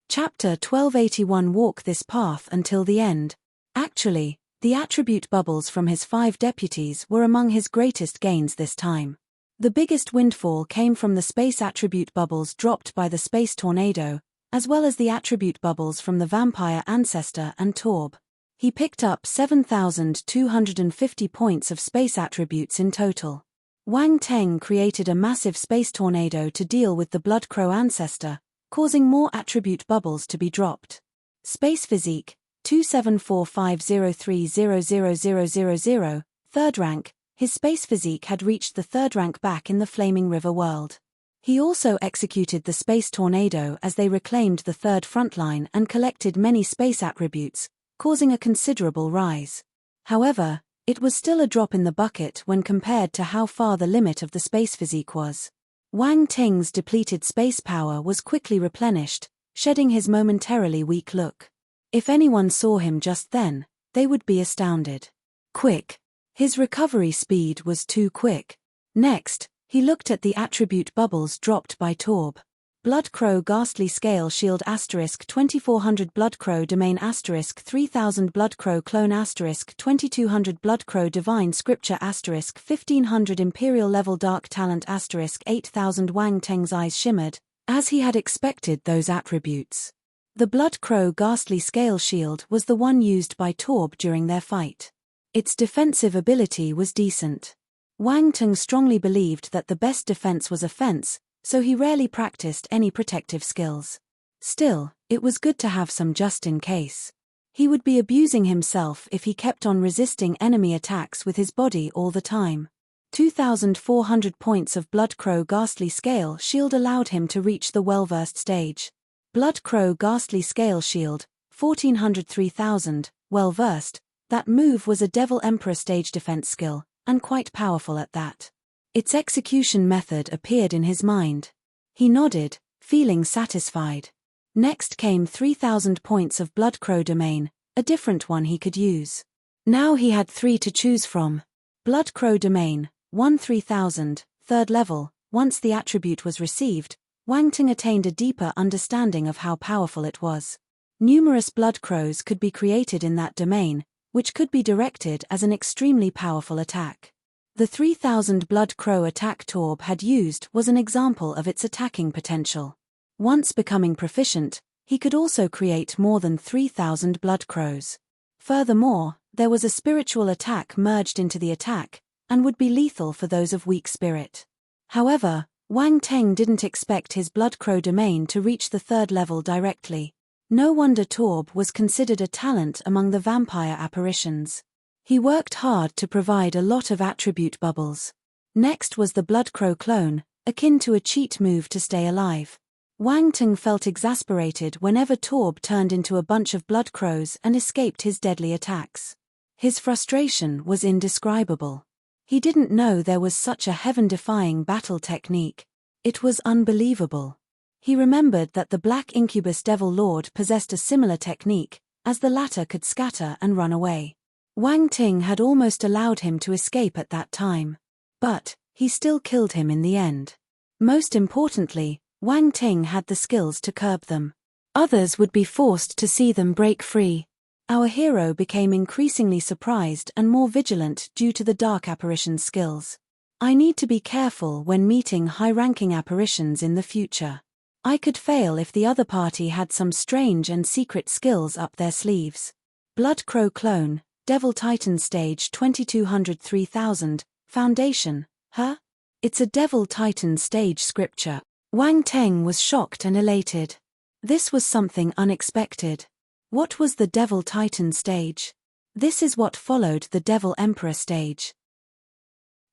Chapter 1281 Walk this path until the end. Actually, the attribute bubbles from his 5 deputies were among his greatest gains this time. The biggest windfall came from the space attribute bubbles dropped by the space tornado, as well as the attribute bubbles from the vampire ancestor and Torb. He picked up 7,250 points of space attributes in total. Wang Teng created a massive space tornado to deal with the Blood Crow ancestor, causing more attribute bubbles to be dropped. Space Physique, 27450300000, 3rd rank. His space physique had reached the 3rd rank back in the Flaming River world. He also executed the space tornado as they reclaimed the 3rd front line and collected many space attributes, causing a considerable rise. However, it was still a drop in the bucket when compared to how far the limit of the space physique was. Wang Ting's depleted space power was quickly replenished, shedding his momentarily weak look. If anyone saw him just then, they would be astounded. Quick. His recovery speed was too quick. Next, he looked at the attribute bubbles dropped by Torb. Blood Crow Ghastly Scale Shield * 2400 Blood Crow Domain * 3000 Blood Crow Clone * 2200 Blood Crow Divine Scripture * 1500 Imperial Level Dark Talent * 8000 Wang Teng's eyes shimmered, as he had expected those attributes. The Blood Crow Ghastly Scale Shield was the one used by Torb during their fight. Its defensive ability was decent. Wang Teng strongly believed that the best defense was offense, so he rarely practiced any protective skills. Still, it was good to have some just in case. He would be abusing himself if he kept on resisting enemy attacks with his body all the time. 2,400 points of Blood Crow Ghastly Scale Shield allowed him to reach the well-versed stage. Blood Crow Ghastly Scale Shield, 1400 3000, well-versed. That move was a Devil Emperor stage defense skill, and quite powerful at that. Its execution method appeared in his mind. He nodded, feeling satisfied. Next came 3,000 points of Blood Crow Domain, a different one he could use. Now he had 3 to choose from. Blood Crow Domain, 3000, 3rd level. Once the attribute was received, Wang Ting attained a deeper understanding of how powerful it was. Numerous Blood Crows could be created in that domain, which could be directed as an extremely powerful attack. The 3000 Blood Crow attack Torb had used was an example of its attacking potential. Once becoming proficient, he could also create more than 3000 Blood Crows. Furthermore, there was a spiritual attack merged into the attack, and would be lethal for those of weak spirit. However, Wang Teng didn't expect his Blood Crow domain to reach the 3rd level directly. No wonder Torb was considered a talent among the vampire apparitions. He worked hard to provide a lot of attribute bubbles. Next was the Blood Crow clone, akin to a cheat move to stay alive. Wang Teng felt exasperated whenever Torb turned into a bunch of Blood Crows and escaped his deadly attacks. His frustration was indescribable. He didn't know there was such a heaven-defying battle technique. It was unbelievable. He remembered that the Black Incubus Devil Lord possessed a similar technique, as the latter could scatter and run away. Wang Ting had almost allowed him to escape at that time. But, he still killed him in the end. Most importantly, Wang Ting had the skills to curb them. Others would be forced to see them break free. Our hero became increasingly surprised and more vigilant due to the dark apparition skills. I need to be careful when meeting high-ranking apparitions in the future. I could fail if the other party had some strange and secret skills up their sleeves. Blood Crow Clone, Devil Titan Stage 2200 3000, Foundation, huh? It's a Devil Titan stage scripture. Wang Teng was shocked and elated. This was something unexpected. What was the Devil Titan stage? This is what followed the Devil Emperor stage.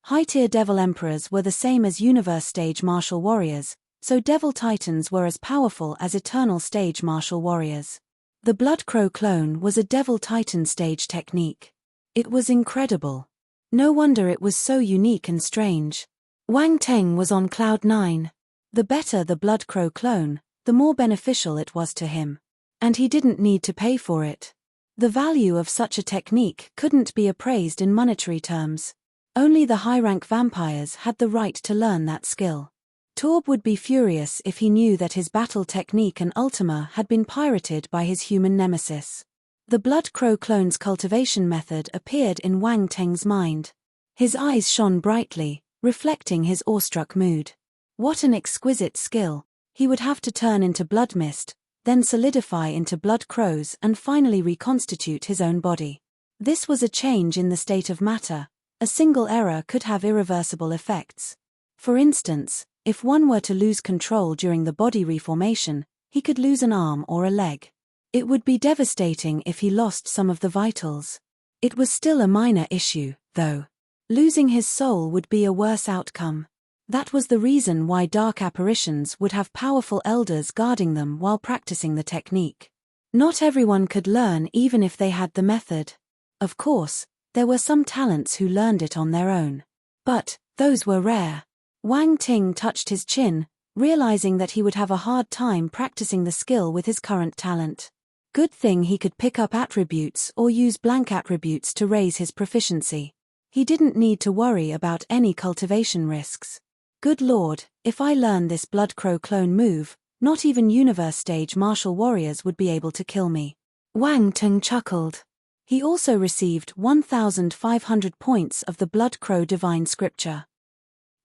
High-tier Devil Emperors were the same as Universe stage martial warriors, so Devil Titans were as powerful as Eternal stage martial warriors. The Blood Crow clone was a Devil Titan stage technique. It was incredible. No wonder it was so unique and strange. Wang Teng was on cloud 9. The better the Blood Crow clone, the more beneficial it was to him. And he didn't need to pay for it. The value of such a technique couldn't be appraised in monetary terms. Only the high-rank vampires had the right to learn that skill. Torb would be furious if he knew that his battle technique and Ultima had been pirated by his human nemesis. The Blood Crow clone's cultivation method appeared in Wang Teng's mind. His eyes shone brightly, reflecting his awestruck mood. What an exquisite skill. He would have to turn into blood mist, then solidify into blood crows and finally reconstitute his own body. This was a change in the state of matter. A single error could have irreversible effects. For instance, if one were to lose control during the body reformation, he could lose an arm or a leg. It would be devastating if he lost some of the vitals. It was still a minor issue, though. Losing his soul would be a worse outcome. That was the reason why dark apparitions would have powerful elders guarding them while practicing the technique. Not everyone could learn even if they had the method. Of course, there were some talents who learned it on their own. But those were rare. Wang Ting touched his chin, realizing that he would have a hard time practicing the skill with his current talent. Good thing he could pick up attributes or use blank attributes to raise his proficiency. He didn't need to worry about any cultivation risks. Good lord, if I learn this blood crow clone move, not even universe stage martial warriors would be able to kill me. Wang Ting chuckled. He also received 1,500 points of the Blood Crow Divine Scripture.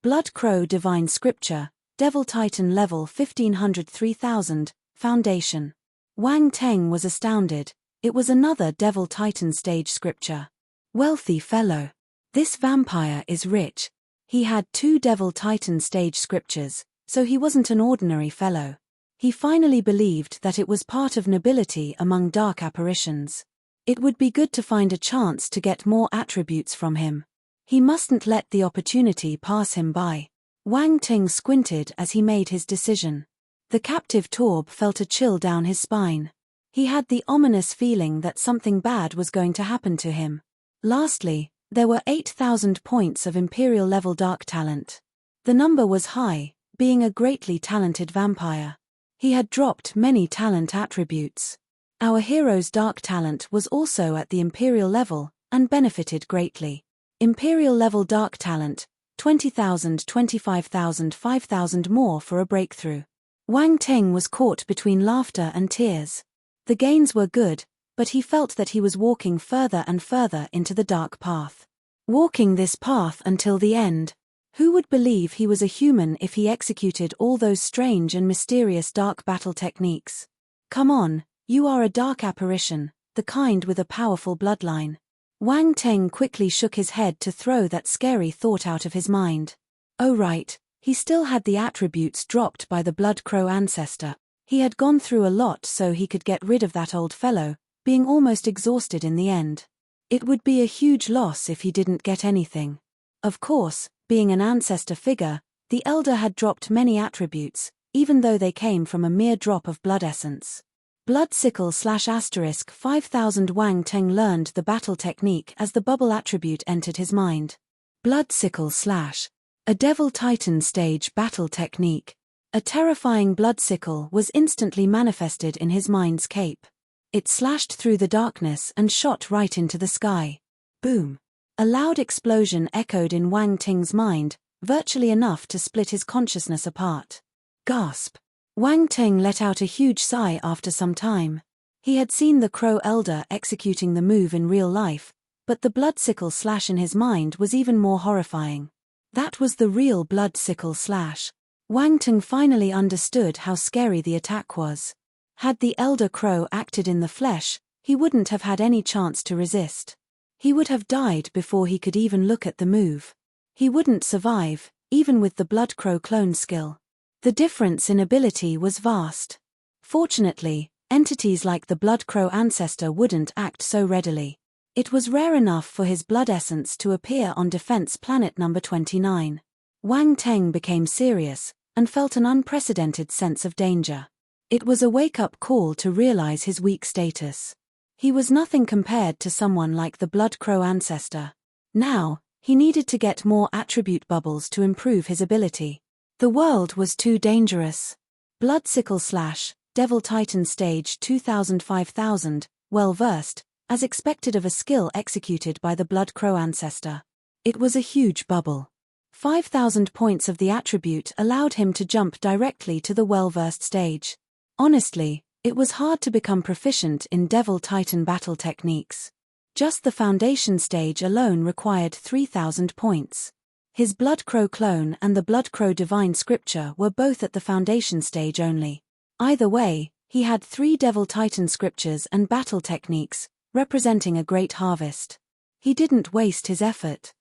Blood Crow Divine Scripture, Devil Titan level 1500-3000, Foundation. Wang Teng was astounded. It was another Devil Titan stage scripture. Wealthy fellow. This vampire is rich. He had 2 Devil Titan stage scriptures, so he wasn't an ordinary fellow. He finally believed that it was part of nobility among dark apparitions. It would be good to find a chance to get more attributes from him. He mustn't let the opportunity pass him by. Wang Ting squinted as he made his decision. The captive Torb felt a chill down his spine. He had the ominous feeling that something bad was going to happen to him. Lastly, there were 8,000 points of Imperial level dark talent. The number was high, being a greatly talented vampire. He had dropped many talent attributes. Our hero's dark talent was also at the Imperial level, and benefited greatly. Imperial level dark talent, 20,000, 25,000, 5,000 more for a breakthrough. Wang Teng was caught between laughter and tears. The gains were good, but he felt that he was walking further and further into the dark path. Walking this path until the end. Who would believe he was a human if he executed all those strange and mysterious dark battle techniques? Come on, you are a dark apparition, the kind with a powerful bloodline. Wang Teng quickly shook his head to throw that scary thought out of his mind. Oh right, he still had the attributes dropped by the Blood Crow ancestor. He had gone through a lot so he could get rid of that old fellow, being almost exhausted in the end. It would be a huge loss if he didn't get anything. Of course, being an ancestor figure, the elder had dropped many attributes, even though they came from a mere drop of blood essence. Blood sickle / 5000 Wang Teng learned the battle technique as the bubble attribute entered his mind. Blood sickle / a Devil Titan stage battle technique. A terrifying blood sickle was instantly manifested in his mind's cape. It slashed through the darkness and shot right into the sky. Boom! A loud explosion echoed in Wang Ting's mind, virtually enough to split his consciousness apart. Gasp! Wang Ting let out a huge sigh after some time. He had seen the Crow Elder executing the move in real life, but the blood sickle slash in his mind was even more horrifying. That was the real blood sickle slash. Wang Ting finally understood how scary the attack was. Had the Elder Crow acted in the flesh, he wouldn't have had any chance to resist. He would have died before he could even look at the move. He wouldn't survive, even with the Blood Crow clone skill. The difference in ability was vast. Fortunately, entities like the Blood Crow ancestor wouldn't act so readily. It was rare enough for his blood essence to appear on Defense Planet number 29. Wang Teng became serious, and felt an unprecedented sense of danger. It was a wake-up call to realize his weak status. He was nothing compared to someone like the Blood Crow ancestor. Now, he needed to get more attribute bubbles to improve his ability. The world was too dangerous. Blood sickle / Devil Titan stage 2000-5000, well versed, as expected of a skill executed by the Blood Crow ancestor. It was a huge bubble. 5,000 points of the attribute allowed him to jump directly to the well-versed stage. Honestly, it was hard to become proficient in Devil Titan battle techniques. Just the foundation stage alone required 3,000 points. His Blood Crow clone and the Blood Crow Divine Scripture were both at the foundation stage only. Either way, He had 3 Devil Titan scriptures and battle techniques, representing a great harvest. He didn't waste his effort.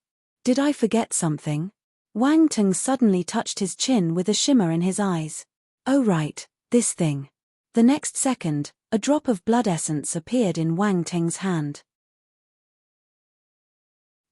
Did I forget something? Wang Teng suddenly touched his chin with a shimmer in his eyes. Oh right, this thing. The next second, a drop of blood essence appeared in Wang Teng's hand.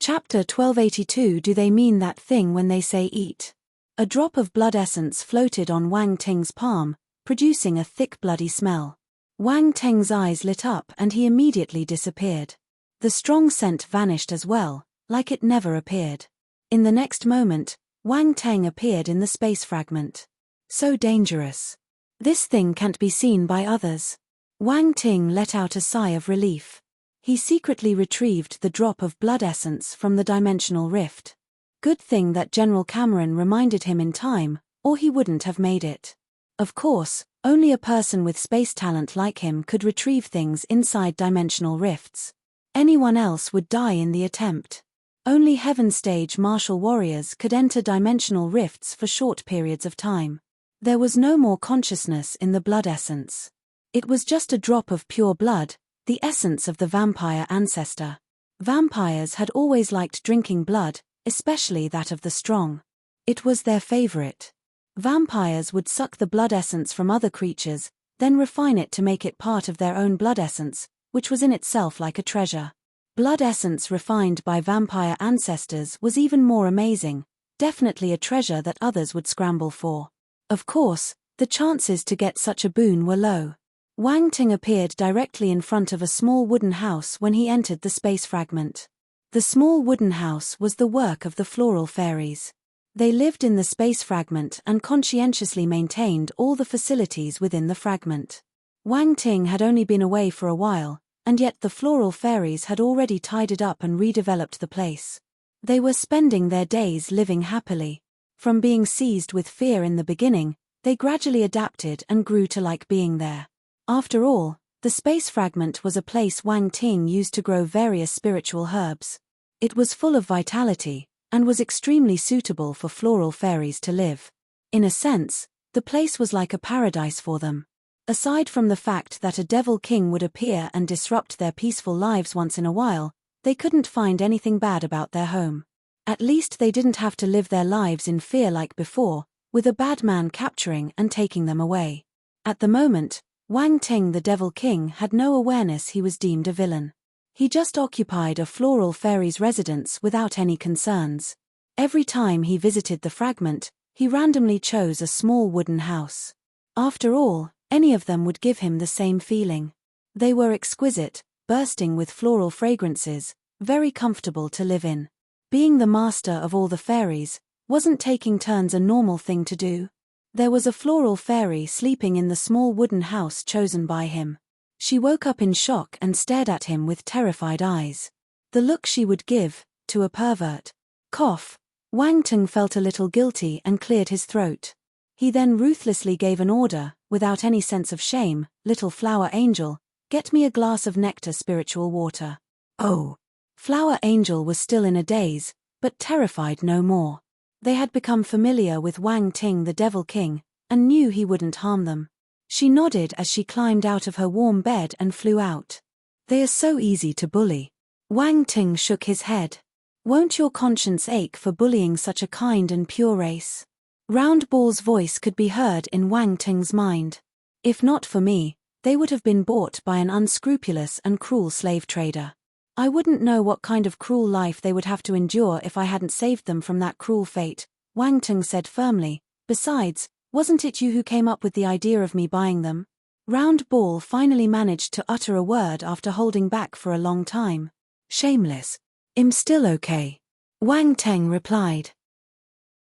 Chapter 1282. Do they mean that thing when they say eat? A drop of blood essence floated on Wang Teng's palm, producing a thick bloody smell. Wang Teng's eyes lit up and he immediately disappeared. The strong scent vanished as well, like it never appeared. In the next moment, Wang Teng appeared in the space fragment. So dangerous. This thing can't be seen by others. Wang Teng let out a sigh of relief. He secretly retrieved the drop of blood essence from the dimensional rift. Good thing that General Cameron reminded him in time, or he wouldn't have made it. Of course, only a person with space talent like him could retrieve things inside dimensional rifts. Anyone else would die in the attempt. Only Heaven Stage martial warriors could enter dimensional rifts for short periods of time. There was no more consciousness in the blood essence. It was just a drop of pure blood, the essence of the vampire ancestor. Vampires had always liked drinking blood, especially that of the strong. It was their favorite. Vampires would suck the blood essence from other creatures, then refine it to make it part of their own blood essence, which was in itself like a treasure. Blood essence refined by vampire ancestors was even more amazing, definitely a treasure that others would scramble for. Of course, the chances to get such a boon were low. Wang Teng appeared directly in front of a small wooden house when he entered the space fragment. The small wooden house was the work of the floral fairies. They lived in the space fragment and conscientiously maintained all the facilities within the fragment. Wang Teng had only been away for a while, and yet the floral fairies had already tidied up and redeveloped the place. They were spending their days living happily. From being seized with fear in the beginning, they gradually adapted and grew to like being there. After all, the space fragment was a place Wang Teng used to grow various spiritual herbs. It was full of vitality, and was extremely suitable for floral fairies to live. In a sense, the place was like a paradise for them. Aside from the fact that a devil king would appear and disrupt their peaceful lives once in a while, they couldn't find anything bad about their home. At least they didn't have to live their lives in fear like before, with a bad man capturing and taking them away. At the moment, Wang Teng the Devil King had no awareness he was deemed a villain. He just occupied a floral fairy's residence without any concerns. Every time he visited the fragment, he randomly chose a small wooden house. After all, any of them would give him the same feeling. They were exquisite, bursting with floral fragrances, very comfortable to live in. Being the master of all the fairies, wasn't taking turns a normal thing to do? There was a floral fairy sleeping in the small wooden house chosen by him. She woke up in shock and stared at him with terrified eyes. The look she would give to a pervert. Cough. Wang Teng felt a little guilty and cleared his throat. He then ruthlessly gave an order, without any sense of shame, "Little flower angel, get me a glass of nectar spiritual water." Oh! Flower angel was still in a daze, but terrified no more. They had become familiar with Wang Teng the Devil King, and knew he wouldn't harm them. She nodded as she climbed out of her warm bed and flew out. They are so easy to bully. Wang Teng shook his head. Won't your conscience ache for bullying such a kind and pure race? Round Ball's voice could be heard in Wang Teng's mind. If not for me, they would have been bought by an unscrupulous and cruel slave trader. I wouldn't know what kind of cruel life they would have to endure if I hadn't saved them from that cruel fate, Wang Teng said firmly. Besides, wasn't it you who came up with the idea of me buying them? Round Ball finally managed to utter a word after holding back for a long time. Shameless. I'm still okay. Wang Teng replied.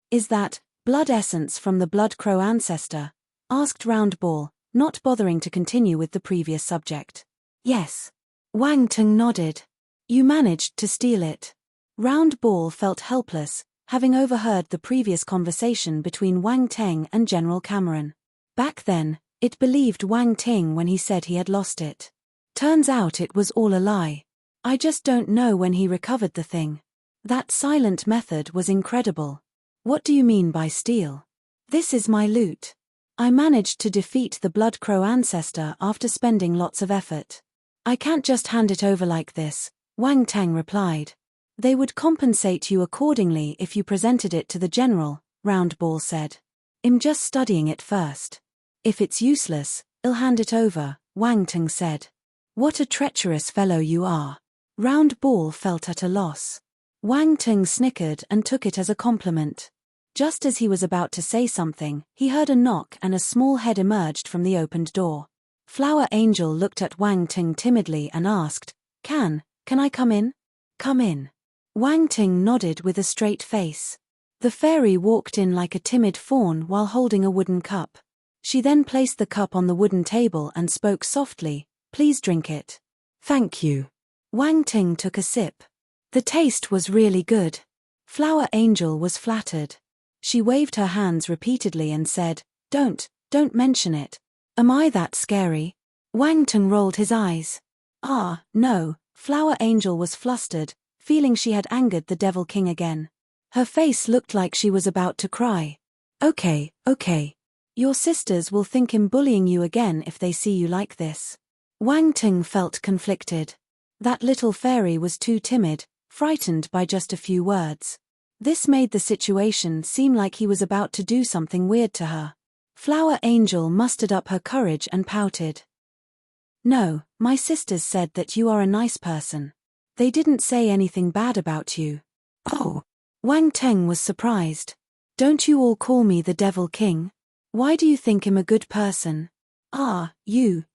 Is that blood essence from the Blood Crow ancestor? Asked Round Ball, not bothering to continue with the previous subject. Yes. Wang Teng nodded. You managed to steal it. Round Ball felt helpless, having overheard the previous conversation between Wang Teng and General Cameron. Back then, it believed Wang Teng when he said he had lost it. Turns out it was all a lie. I just don't know when he recovered the thing. That silent method was incredible. What do you mean by steal? This is my loot. I managed to defeat the Blood Crow ancestor after spending lots of effort. I can't just hand it over like this, Wang Teng replied. They would compensate you accordingly if you presented it to the general, Round Ball said. I'm just studying it first. If it's useless, I'll hand it over, Wang Teng said. What a treacherous fellow you are. Round Ball felt at a loss. Wang Teng snickered and took it as a compliment. Just as he was about to say something, he heard a knock and a small head emerged from the opened door. Flower Angel looked at Wang Teng timidly and asked, Can I come in? Come in. Wang Teng nodded with a straight face. The fairy walked in like a timid fawn while holding a wooden cup. She then placed the cup on the wooden table and spoke softly, Please drink it. Thank you. Wang Teng took a sip. The taste was really good. Flower Angel was flattered. She waved her hands repeatedly and said, Don't mention it. Am I that scary? Wang Teng rolled his eyes. Ah, no, Flower Angel was flustered, feeling she had angered the Devil King again. Her face looked like she was about to cry. Okay. Your sisters will think I'm bullying you again if they see you like this. Wang Teng felt conflicted. That little fairy was too timid, frightened by just a few words. This made the situation seem like he was about to do something weird to her. Flower Angel mustered up her courage and pouted. No, my sisters said that you are a nice person. They didn't say anything bad about you. Oh. Wang Teng was surprised. Don't you all call me the Devil King? Why do you think I'm a good person? Ah, you.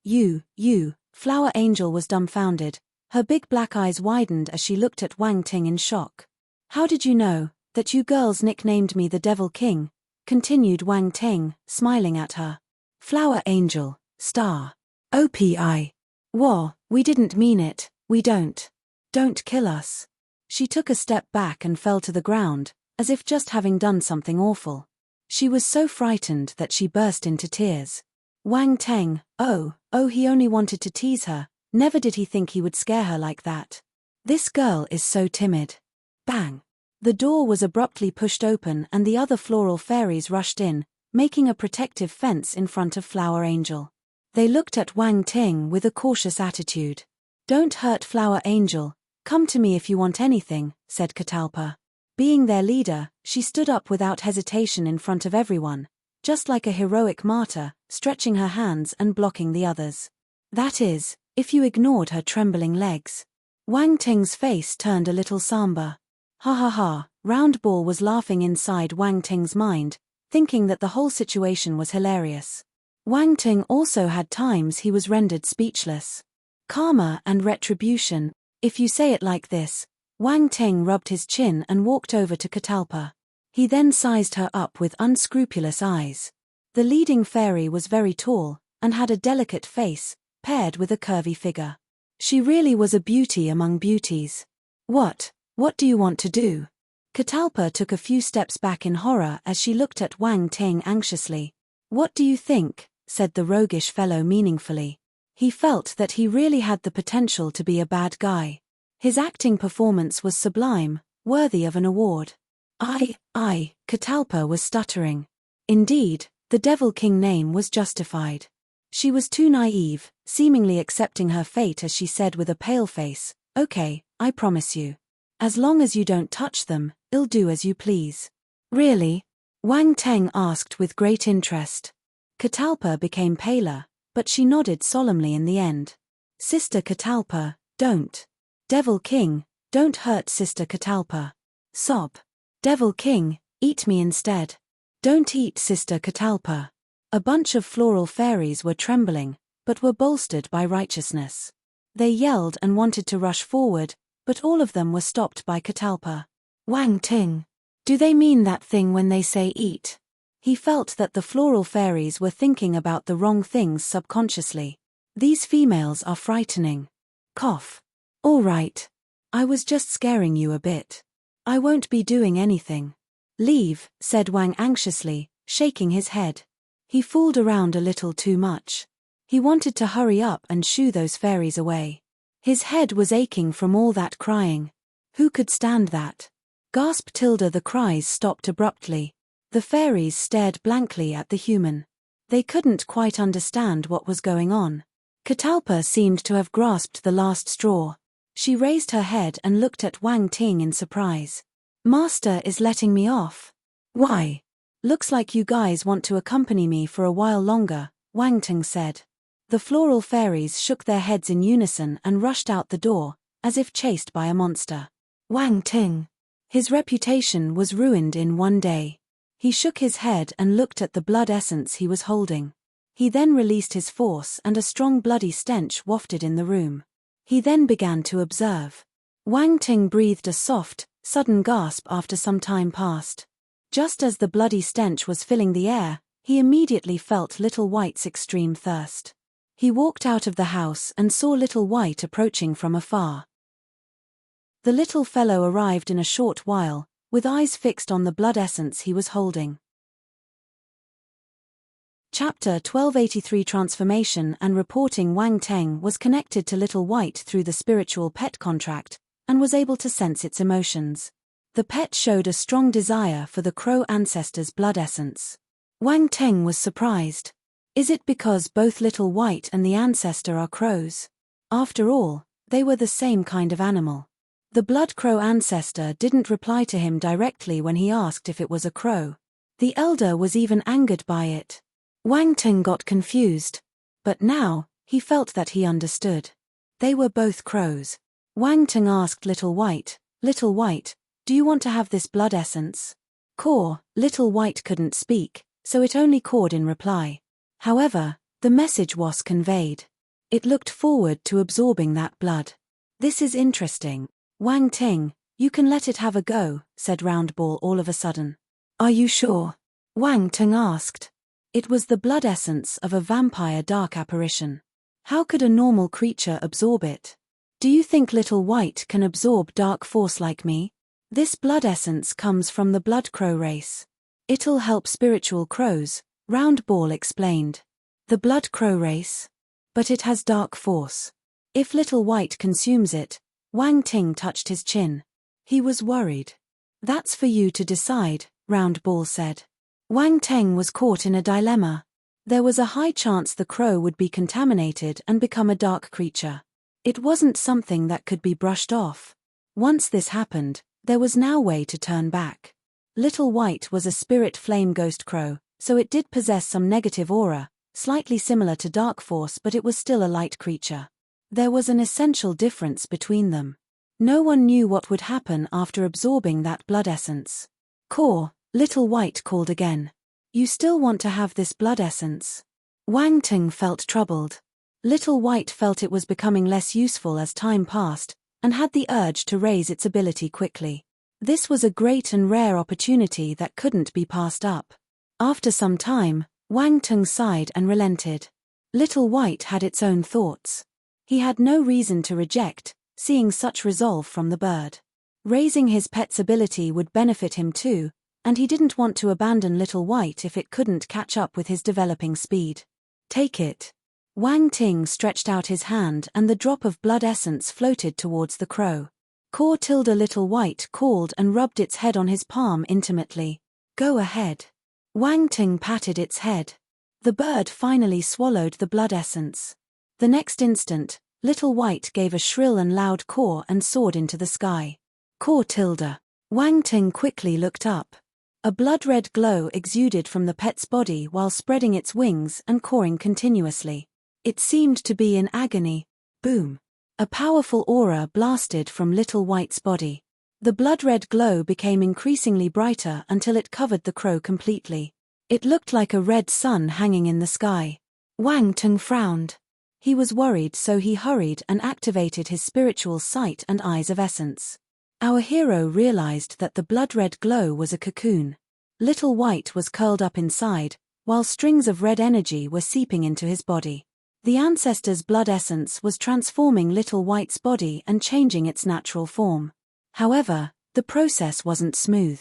Flower Angel was dumbfounded. Her big black eyes widened as she looked at Wang Teng in shock. How did you know that you girls nicknamed me the Devil King? Continued Wang Teng, smiling at her. Flower Angel, star. OPI. Wah, we didn't mean it, we don't. Don't kill us. She took a step back and fell to the ground, as if just having done something awful. She was so frightened that she burst into tears. Wang Teng, oh, he only wanted to tease her, never did he think he would scare her like that. This girl is so timid. Bang! The door was abruptly pushed open and the other floral fairies rushed in, making a protective fence in front of Flower Angel. They looked at Wang Teng with a cautious attitude. Don't hurt Flower Angel, come to me if you want anything, said Catalpa. Being their leader, she stood up without hesitation in front of everyone, just like a heroic martyr, stretching her hands and blocking the others. That is, if you ignored her trembling legs. Wang Teng's face turned a little somber. Ha ha ha, Round Ball was laughing inside Wang Teng's mind, thinking that the whole situation was hilarious. Wang Teng also had times he was rendered speechless. Karma and retribution, if you say it like this. Wang Teng rubbed his chin and walked over to Catalpa. He then sized her up with unscrupulous eyes. The leading fairy was very tall, and had a delicate face, paired with a curvy figure. She really was a beauty among beauties. What do you want to do? Catalpa took a few steps back in horror as she looked at Wang Teng anxiously. What do you think? Said the roguish fellow meaningfully. He felt that he really had the potential to be a bad guy. His acting performance was sublime, worthy of an award. Catalpa was stuttering. Indeed, the Devil King name was justified. She was too naive, seemingly accepting her fate as she said with a pale face, Okay, I promise you. As long as you don't touch them, I'll do as you please. Really? Wang Teng asked with great interest. Catalpa became paler, but she nodded solemnly in the end. Sister Catalpa, don't. Devil King, don't hurt Sister Catalpa. Sob. Devil King, eat me instead. Don't eat Sister Catalpa. A bunch of floral fairies were trembling, but were bolstered by righteousness. They yelled and wanted to rush forward, but all of them were stopped by Catalpa. Wang Teng. Do they mean that thing when they say eat? He felt that the floral fairies were thinking about the wrong things subconsciously. These females are frightening. Cough. All right. I was just scaring you a bit. I won't be doing anything. Leave, said Wang anxiously, shaking his head. He fooled around a little too much. He wanted to hurry up and shoo those fairies away. His head was aching from all that crying. Who could stand that? Gasped Tilda. The cries stopped abruptly. The fairies stared blankly at the human. They couldn't quite understand what was going on. Catalpa seemed to have grasped the last straw. She raised her head and looked at Wang Ting in surprise. Master is letting me off. Why? Looks like you guys want to accompany me for a while longer, Wang Ting said. The floral fairies shook their heads in unison and rushed out the door, as if chased by a monster. Wang Ting. His reputation was ruined in one day. He shook his head and looked at the blood essence he was holding. He then released his force and a strong bloody stench wafted in the room. He then began to observe. Wang Ting breathed a soft, sudden gasp after some time passed. Just as the bloody stench was filling the air, he immediately felt Little White's extreme thirst. He walked out of the house and saw Little White approaching from afar. The little fellow arrived in a short while, with eyes fixed on the blood essence he was holding. Chapter 1283 Transformation and Reporting. Wang Ting was connected to Little White through the spiritual pet contract, and was able to sense its emotions. The pet showed a strong desire for the crow ancestor's blood essence. Wang Ting was surprised. Is it because both Little White and the ancestor are crows? After all, they were the same kind of animal. The blood crow ancestor didn't reply to him directly when he asked if it was a crow. The elder was even angered by it. Wang Ting got confused. But now, he felt that he understood. They were both crows. Wang Ting asked Little White, do you want to have this blood essence? Caw. Little White couldn't speak, so it only cawed in reply. However, the message was conveyed. It looked forward to absorbing that blood. This is interesting. Wang Ting, you can let it have a go, said Roundball all of a sudden. Are you sure? Wang Ting asked. It was the blood essence of a vampire dark apparition. How could a normal creature absorb it? Do you think Little White can absorb dark force like me? This blood essence comes from the blood crow race. It'll help spiritual crows, Roundball explained. The blood crow race? But it has dark force. If Little White consumes it, Wang Ting touched his chin. He was worried. That's for you to decide, Roundball said. Wang Ting was caught in a dilemma. There was a high chance the crow would be contaminated and become a dark creature. It wasn't something that could be brushed off. Once this happened, there was no way to turn back. Little White was a spirit flame ghost crow, so it did possess some negative aura, slightly similar to dark force, but it was still a light creature. There was an essential difference between them. No one knew what would happen after absorbing that blood essence. Caw, Little White called again. You still want to have this blood essence? Wang Ting felt troubled. Little White felt it was becoming less useful as time passed, and had the urge to raise its ability quickly. This was a great and rare opportunity that couldn't be passed up. After some time, Wang Ting sighed and relented. Little White had its own thoughts. He had no reason to reject, seeing such resolve from the bird. Raising his pet's ability would benefit him too, and he didn't want to abandon Little White if it couldn't catch up with his developing speed. Take it. Wang Ting stretched out his hand and the drop of blood essence floated towards the crow. Caw. Little White called and rubbed its head on his palm intimately. Go ahead. Wang Ting patted its head. The bird finally swallowed the blood essence. The next instant, Little White gave a shrill and loud caw and soared into the sky. Caw. Wang Ting quickly looked up. A blood-red glow exuded from the pet's body while spreading its wings and cawing continuously. It seemed to be in agony. Boom. A powerful aura blasted from Little White's body. The blood-red glow became increasingly brighter until it covered the crow completely. It looked like a red sun hanging in the sky. Wang Ting frowned. He was worried, so he hurried and activated his spiritual sight and eyes of essence. Our hero realized that the blood-red glow was a cocoon. Little White was curled up inside, while strings of red energy were seeping into his body. The ancestor's blood essence was transforming Little White's body and changing its natural form. However, the process wasn't smooth.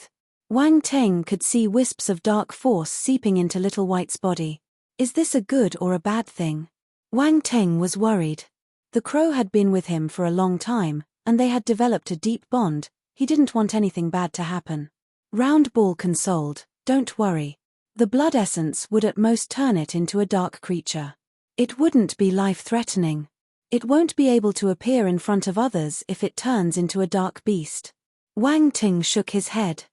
Wang Ting could see wisps of dark force seeping into Little White's body. Is this a good or a bad thing? Wang Ting was worried. The crow had been with him for a long time, and they had developed a deep bond. He didn't want anything bad to happen. Roundball consoled, don't worry. The blood essence would at most turn it into a dark creature. It wouldn't be life-threatening. It won't be able to appear in front of others if it turns into a dark beast. Wang Ting shook his head.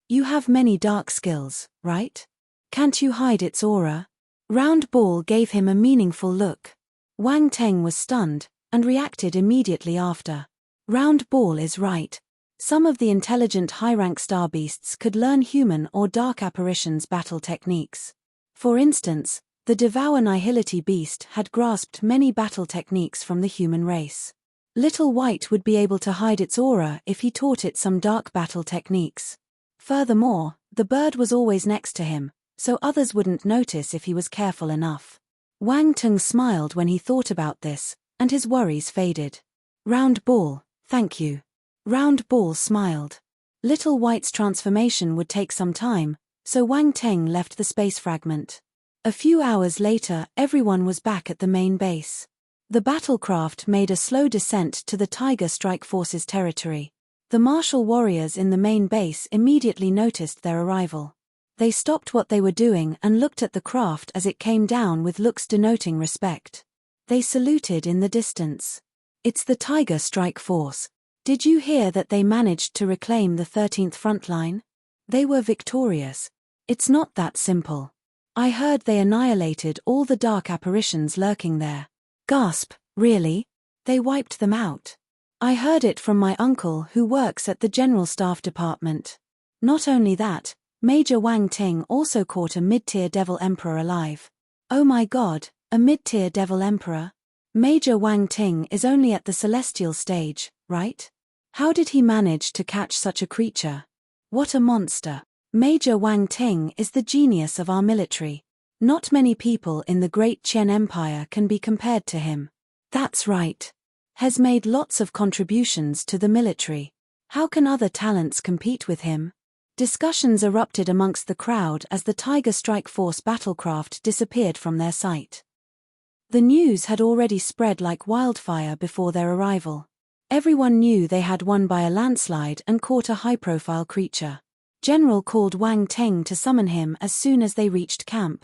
You have many dark skills, right? Can't you hide its aura? Round Ball gave him a meaningful look. Wang Ting was stunned, and reacted immediately after. Round Ball is right. Some of the intelligent high-rank star beasts could learn human or dark apparitions' battle techniques. For instance, the Devour Nihility beast had grasped many battle techniques from the human race. Little White would be able to hide its aura if he taught it some dark battle techniques. Furthermore, the bird was always next to him, so others wouldn't notice if he was careful enough. Wang Tung smiled when he thought about this, and his worries faded. Round Ball, thank you. Round Ball smiled. Little White's transformation would take some time, so Wang Teng left the space fragment. A few hours later, everyone was back at the main base. The battlecraft made a slow descent to the Tiger Strike Force's territory. The martial warriors in the main base immediately noticed their arrival. They stopped what they were doing and looked at the craft as it came down with looks denoting respect. They saluted in the distance. It's the Tiger Strike Force. Did you hear that they managed to reclaim the 13th front line? They were victorious. It's not that simple. I heard they annihilated all the dark apparitions lurking there. Gasp, really? They wiped them out. I heard it from my uncle who works at the General Staff Department. Not only that, Major Wang Ting also caught a mid-tier Devil Emperor alive. Oh my god, a mid-tier Devil Emperor? Major Wang Ting is only at the celestial stage, right? How did he manage to catch such a creature? What a monster. Major Wang Ting is the genius of our military. Not many people in the Great Qian Empire can be compared to him. That's right. Has made lots of contributions to the military. How can other talents compete with him? Discussions erupted amongst the crowd as the Tiger Strike Force battlecraft disappeared from their sight. The news had already spread like wildfire before their arrival. Everyone knew they had won by a landslide and caught a high-profile creature. General called Wang Teng to summon him as soon as they reached camp.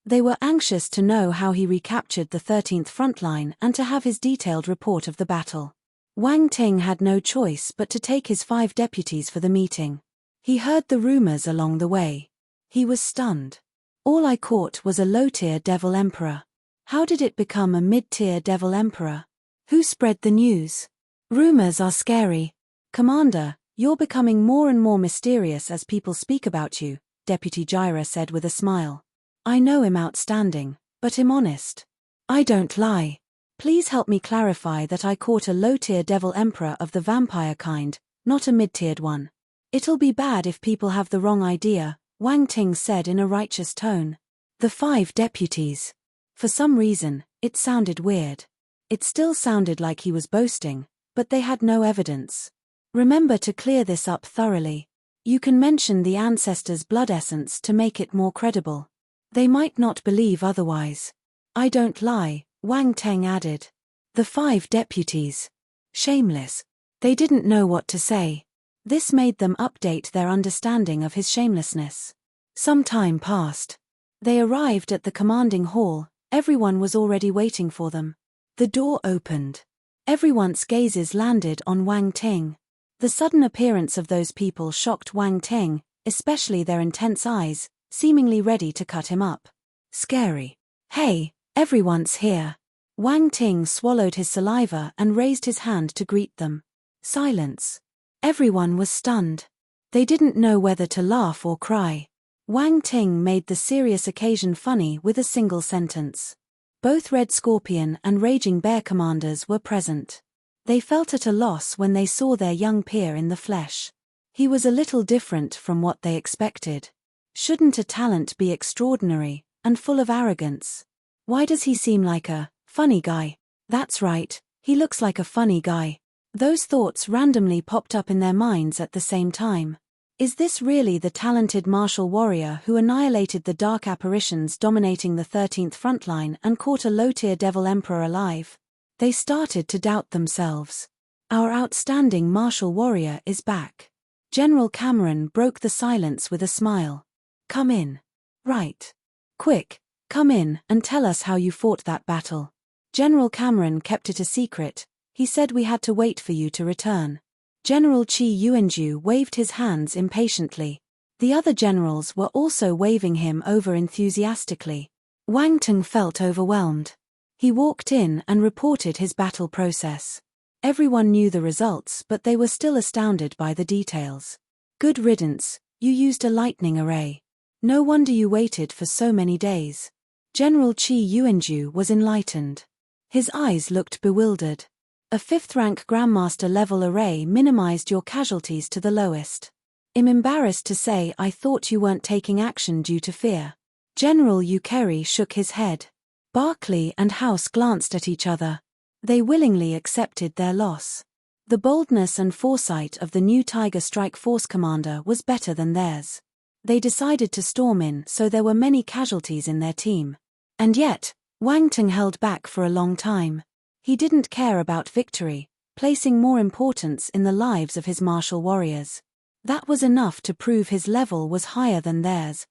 They were anxious to know how he recaptured the 13th front line and to have his detailed report of the battle. Wang Teng had no choice but to take his 5 deputies for the meeting. He heard the rumors along the way. He was stunned. All I caught was a low-tier Devil Emperor. How did it become a mid-tier Devil Emperor? Who spread the news? Rumors are scary. Commander, you're becoming more and more mysterious as people speak about you, Deputy Gyra said with a smile. I know him outstanding, but him honest. I don't lie. Please help me clarify that I caught a low-tier Devil Emperor of the vampire kind, not a mid-tiered one. It'll be bad if people have the wrong idea, Wang Ting said in a righteous tone. The 5 deputies. For some reason, it sounded weird. It still sounded like he was boasting, but they had no evidence. Remember to clear this up thoroughly. You can mention the ancestors' blood essence to make it more credible. They might not believe otherwise. I don't lie, Wang Teng added. The 5 deputies. Shameless. They didn't know what to say. This made them update their understanding of his shamelessness. Some time passed. They arrived at the commanding hall. Everyone was already waiting for them. The door opened. Everyone's gazes landed on Wang Ting. The sudden appearance of those people shocked Wang Ting, especially their intense eyes, seemingly ready to cut him up. Scary. Hey, everyone's here. Wang Ting swallowed his saliva and raised his hand to greet them. Silence. Everyone was stunned. They didn't know whether to laugh or cry. Wang Ting made the serious occasion funny with a single sentence. Both Red Scorpion and Raging Bear commanders were present. They felt at a loss when they saw their young peer in the flesh. He was a little different from what they expected. Shouldn't a talent be extraordinary and full of arrogance? Why does he seem like a funny guy? That's right, he looks like a funny guy. Those thoughts randomly popped up in their minds at the same time. Is this really the talented martial warrior who annihilated the dark apparitions dominating the 13th frontline and caught a low-tier Devil Emperor alive? They started to doubt themselves. Our outstanding martial warrior is back. General Cameron broke the silence with a smile. Come in. Right. Quick, come in and tell us how you fought that battle. General Cameron kept it a secret. He said we had to wait for you to return. General Chi Yuanju waved his hands impatiently. The other generals were also waving him over enthusiastically. Wang Teng felt overwhelmed. He walked in and reported his battle process. Everyone knew the results, but they were still astounded by the details. Good riddance, you used a lightning array. No wonder you waited for so many days. General Chi Yuanju was enlightened. His eyes looked bewildered. A 5th-rank Grandmaster level array minimized your casualties to the lowest. I'm embarrassed to say I thought you weren't taking action due to fear. General Ukeri shook his head. Barclay and House glanced at each other. They willingly accepted their loss. The boldness and foresight of the new Tiger Strike Force commander was better than theirs. They decided to storm in, so there were many casualties in their team. And yet, Wang Teng held back for a long time. He didn't care about victory, placing more importance in the lives of his martial warriors. That was enough to prove his level was higher than theirs.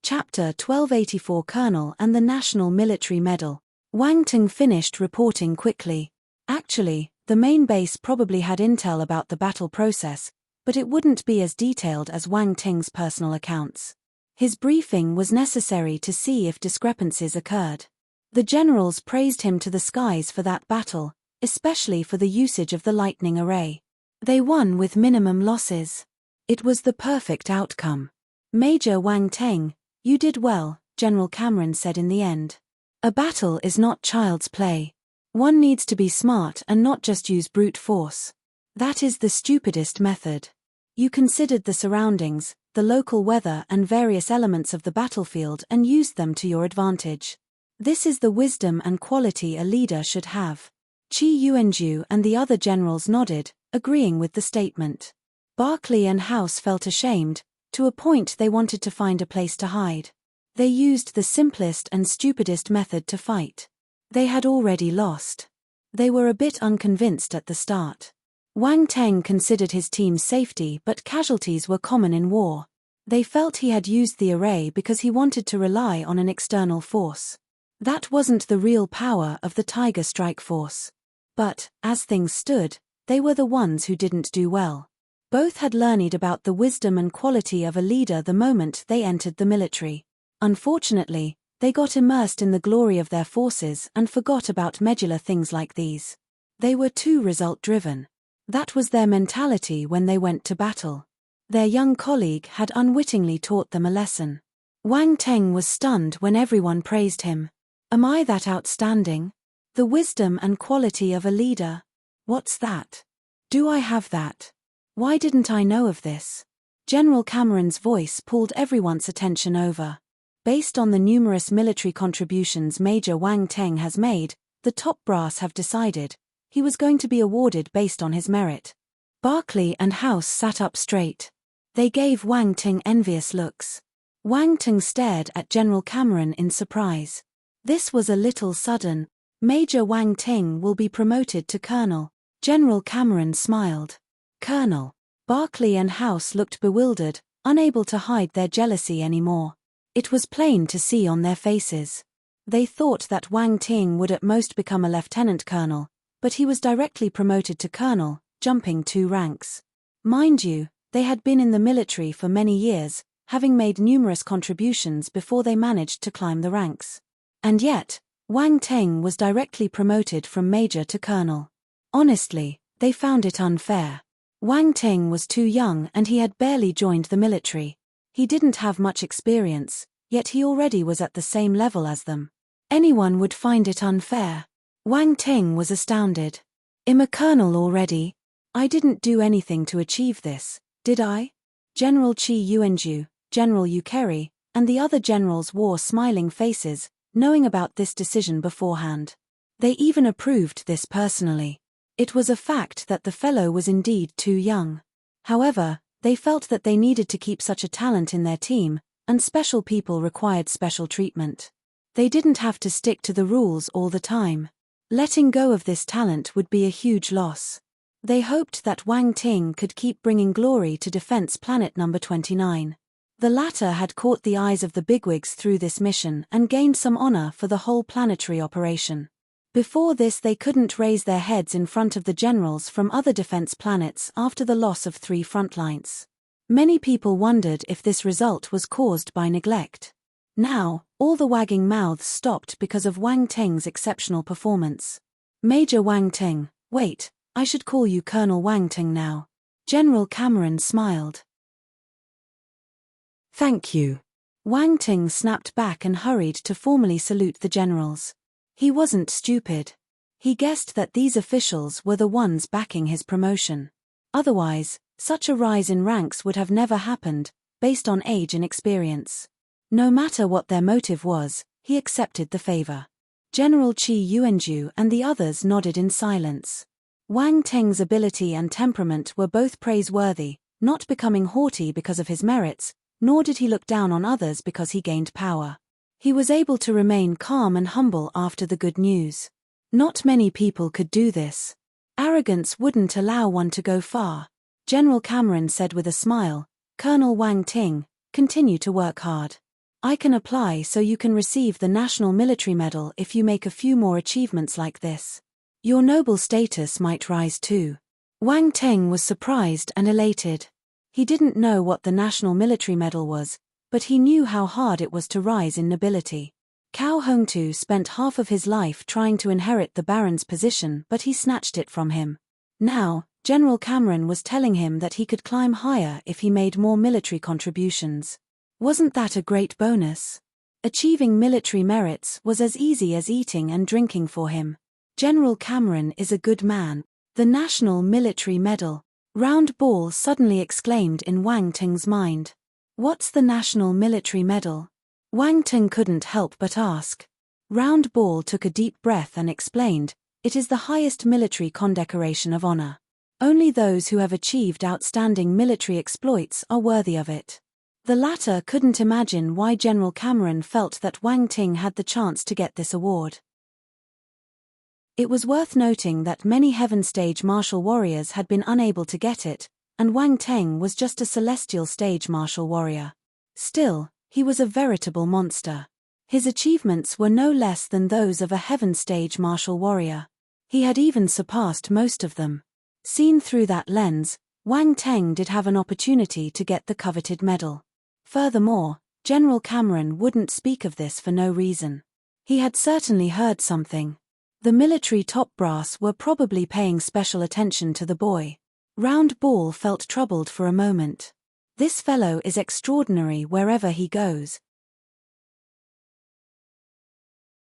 Chapter 1284 Colonel and the National Military Medal. Wang Teng finished reporting quickly. Actually, the main base probably had intel about the battle process, but it wouldn't be as detailed as Wang Teng's personal accounts. His briefing was necessary to see if discrepancies occurred. The generals praised him to the skies for that battle, especially for the usage of the lightning array. They won with minimum losses. It was the perfect outcome. Major Wang Teng, you did well, General Cameron said in the end. A battle is not child's play. One needs to be smart and not just use brute force. That is the stupidest method. You considered the surroundings, the local weather and various elements of the battlefield and used them to your advantage. This is the wisdom and quality a leader should have. Chi Yuanju and the other generals nodded, agreeing with the statement. Barclay and House felt ashamed, to a point they wanted to find a place to hide. They used the simplest and stupidest method to fight. They had already lost. They were a bit unconvinced at the start. Wang Teng considered his team's safety, but casualties were common in war. They felt he had used the array because he wanted to rely on an external force. That wasn't the real power of the Tiger Strike Force. But, as things stood, they were the ones who didn't do well. Both had learned about the wisdom and quality of a leader the moment they entered the military. Unfortunately, they got immersed in the glory of their forces and forgot about medular things like these. They were too result-driven. That was their mentality when they went to battle. Their young colleague had unwittingly taught them a lesson. Wang Teng was stunned when everyone praised him. Am I that outstanding? The wisdom and quality of a leader? What's that? Do I have that? Why didn't I know of this? General Cameron's voice pulled everyone's attention over. Based on the numerous military contributions Major Wang Teng has made, the top brass have decided he was going to be awarded based on his merit. Barclay and House sat up straight. They gave Wang Teng envious looks. Wang Teng stared at General Cameron in surprise. This was a little sudden. Major Wang Teng will be promoted to colonel. General Cameron smiled. Colonel. Barclay and House looked bewildered, unable to hide their jealousy anymore. It was plain to see on their faces. They thought that Wang Teng would at most become a lieutenant colonel, but he was directly promoted to colonel, jumping 2 ranks. Mind you, they had been in the military for many years, having made numerous contributions before they managed to climb the ranks. And yet, Wang Teng was directly promoted from major to colonel. Honestly, they found it unfair. Wang Teng was too young and he had barely joined the military. He didn't have much experience, yet he already was at the same level as them. Anyone would find it unfair. Wang Teng was astounded. I'm a colonel already. I didn't do anything to achieve this, did I? General Chi Yuanju, General Ukeri, and the other generals wore smiling faces, knowing about this decision beforehand. They even approved this personally. It was a fact that the fellow was indeed too young. However, they felt that they needed to keep such a talent in their team, and special people required special treatment. They didn't have to stick to the rules all the time. Letting go of this talent would be a huge loss. They hoped that Wang Ting could keep bringing glory to Defense Planet number 29. The latter had caught the eyes of the bigwigs through this mission and gained some honor for the whole planetary operation. Before this, they couldn't raise their heads in front of the generals from other defense planets after the loss of 3 frontlines. Many people wondered if this result was caused by neglect. Now, all the wagging mouths stopped because of Wang Ting's exceptional performance. Major Wang Ting, wait, I should call you Colonel Wang Ting now. General Cameron smiled. Thank you. Wang Ting snapped back and hurried to formally salute the generals. He wasn't stupid. He guessed that these officials were the ones backing his promotion. Otherwise, such a rise in ranks would have never happened, based on age and experience. No matter what their motive was, he accepted the favor. General Qi Yuanju and the others nodded in silence. Wang Ting's ability and temperament were both praiseworthy, not becoming haughty because of his merits, nor did he look down on others because he gained power. He was able to remain calm and humble after the good news. Not many people could do this. Arrogance wouldn't allow one to go far. General Cameron said with a smile, Colonel Wang Ting, continue to work hard. I can apply so you can receive the National Military Medal if you make a few more achievements like this. Your noble status might rise too. Wang Ting was surprised and elated. He didn't know what the National Military Medal was, but he knew how hard it was to rise in nobility. Cao Hongtu spent half of his life trying to inherit the Baron's position, but he snatched it from him. Now, General Cameron was telling him that he could climb higher if he made more military contributions. Wasn't that a great bonus? Achieving military merits was as easy as eating and drinking for him. General Cameron is a good man. The National Military Medal. Round Ball suddenly exclaimed in Wang Ting's mind. What's the National Military Medal? Wang Ting couldn't help but ask. Round Ball took a deep breath and explained, it is the highest military condecoration of honor. Only those who have achieved outstanding military exploits are worthy of it. The latter couldn't imagine why General Cameron felt that Wang Ting had the chance to get this award. It was worth noting that many Heaven Stage martial warriors had been unable to get it, and Wang Ting was just a Celestial Stage martial warrior. Still, he was a veritable monster. His achievements were no less than those of a Heaven Stage martial warrior. He had even surpassed most of them. Seen through that lens, Wang Ting did have an opportunity to get the coveted medal. Furthermore, General Cameron wouldn't speak of this for no reason. He had certainly heard something. The military top brass were probably paying special attention to the boy. Round Ball felt troubled for a moment. This fellow is extraordinary wherever he goes.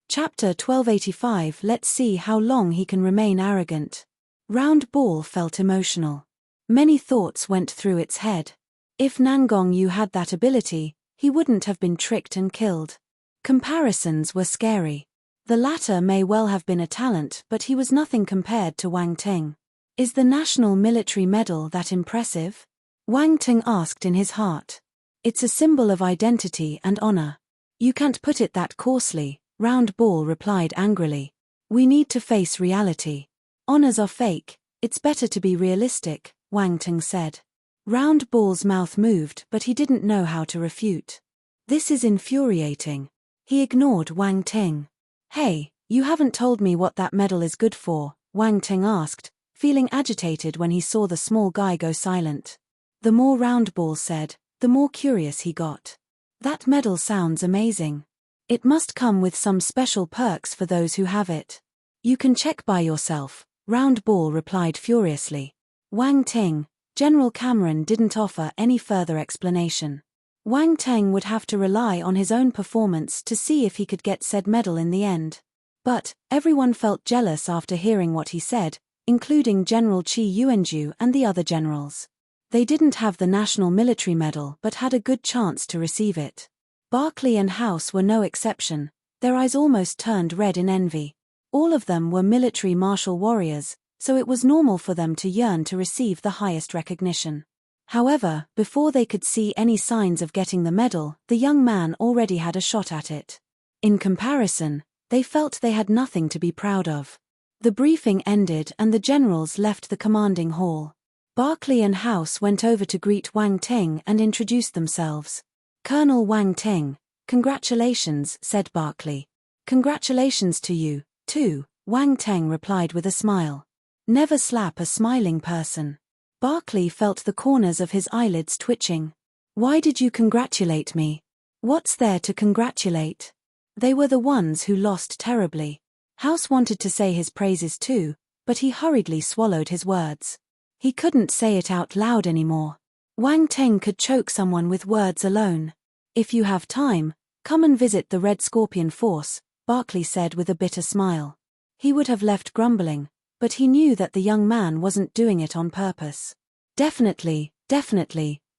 Chapter 1285. Let's see how long he can remain arrogant. Round Ball felt emotional. Many thoughts went through its head. If Nangong Yu had that ability, he wouldn't have been tricked and killed. Comparisons were scary. The latter may well have been a talent, but he was nothing compared to Wang Ting. Is the National Military Medal that impressive? Wang Ting asked in his heart. It's a symbol of identity and honor. You can't put it that coarsely, Round Ball replied angrily. We need to face reality. Honors are fake, it's better to be realistic, Wang Ting said. Round Ball's mouth moved, but he didn't know how to refute. This is infuriating. He ignored Wang Ting. Hey, you haven't told me what that medal is good for, Wang Ting asked, feeling agitated when he saw the small guy go silent. The more Round Ball said, the more curious he got. That medal sounds amazing. It must come with some special perks for those who have it. You can check by yourself, Round Ball replied furiously. Wang Ting, General Cameron didn't offer any further explanation. Wang Ting would have to rely on his own performance to see if he could get said medal in the end. But, everyone felt jealous after hearing what he said, including General Qi Yuanju and the other generals. They didn't have the National Military Medal but had a good chance to receive it. Barclay and House were no exception, their eyes almost turned red in envy. All of them were military martial warriors, so it was normal for them to yearn to receive the highest recognition. However, before they could see any signs of getting the medal, the young man already had a shot at it. In comparison, they felt they had nothing to be proud of. The briefing ended and the generals left the commanding hall. Barclay and House went over to greet Wang Ting and introduced themselves. Colonel Wang Ting, congratulations, said Barclay. Congratulations to you, too, Wang Ting replied with a smile. Never slap a smiling person. Barclay felt the corners of his eyelids twitching. Why did you congratulate me? What's there to congratulate? They were the ones who lost terribly. House wanted to say his praises too, but he hurriedly swallowed his words. He couldn't say it out loud anymore. Wang Ting could choke someone with words alone. If you have time, come and visit the Red Scorpion Force, Barclay said with a bitter smile. He would have left grumbling, but he knew that the young man wasn't doing it on purpose. Definitely,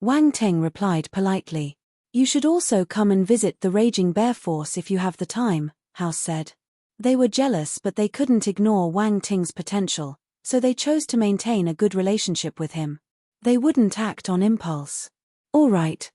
Wang Ting replied politely. You should also come and visit the Raging Bear Force if you have the time, House said. They were jealous but they couldn't ignore Wang Ting's potential, so they chose to maintain a good relationship with him. They wouldn't act on impulse. All right.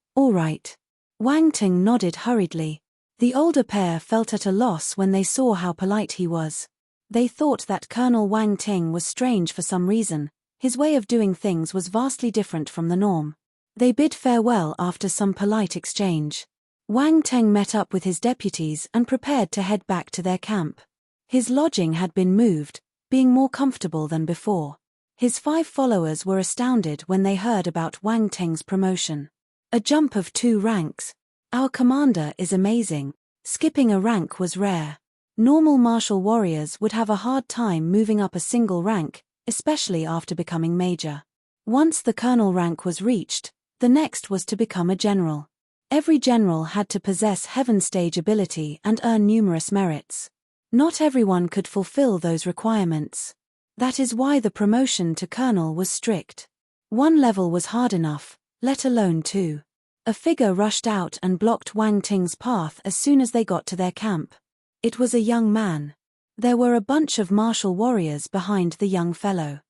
Wang Ting nodded hurriedly. The older pair felt at a loss when they saw how polite he was. They thought that Colonel Wang Ting was strange for some reason. His way of doing things was vastly different from the norm. They bid farewell after some polite exchange. Wang Ting met up with his deputies and prepared to head back to their camp. His lodging had been moved, being more comfortable than before. His 5 followers were astounded when they heard about Wang Ting's promotion. A jump of 2 ranks. Our commander is amazing. Skipping a rank was rare. Normal martial warriors would have a hard time moving up a single rank, especially after becoming major. Once the colonel rank was reached, the next was to become a general. Every general had to possess heaven stage ability and earn numerous merits. Not everyone could fulfill those requirements. That is why the promotion to colonel was strict. 1 level was hard enough, let alone 2. A figure rushed out and blocked Wang Ting's path as soon as they got to their camp. It was a young man. There were a bunch of martial warriors behind the young fellow.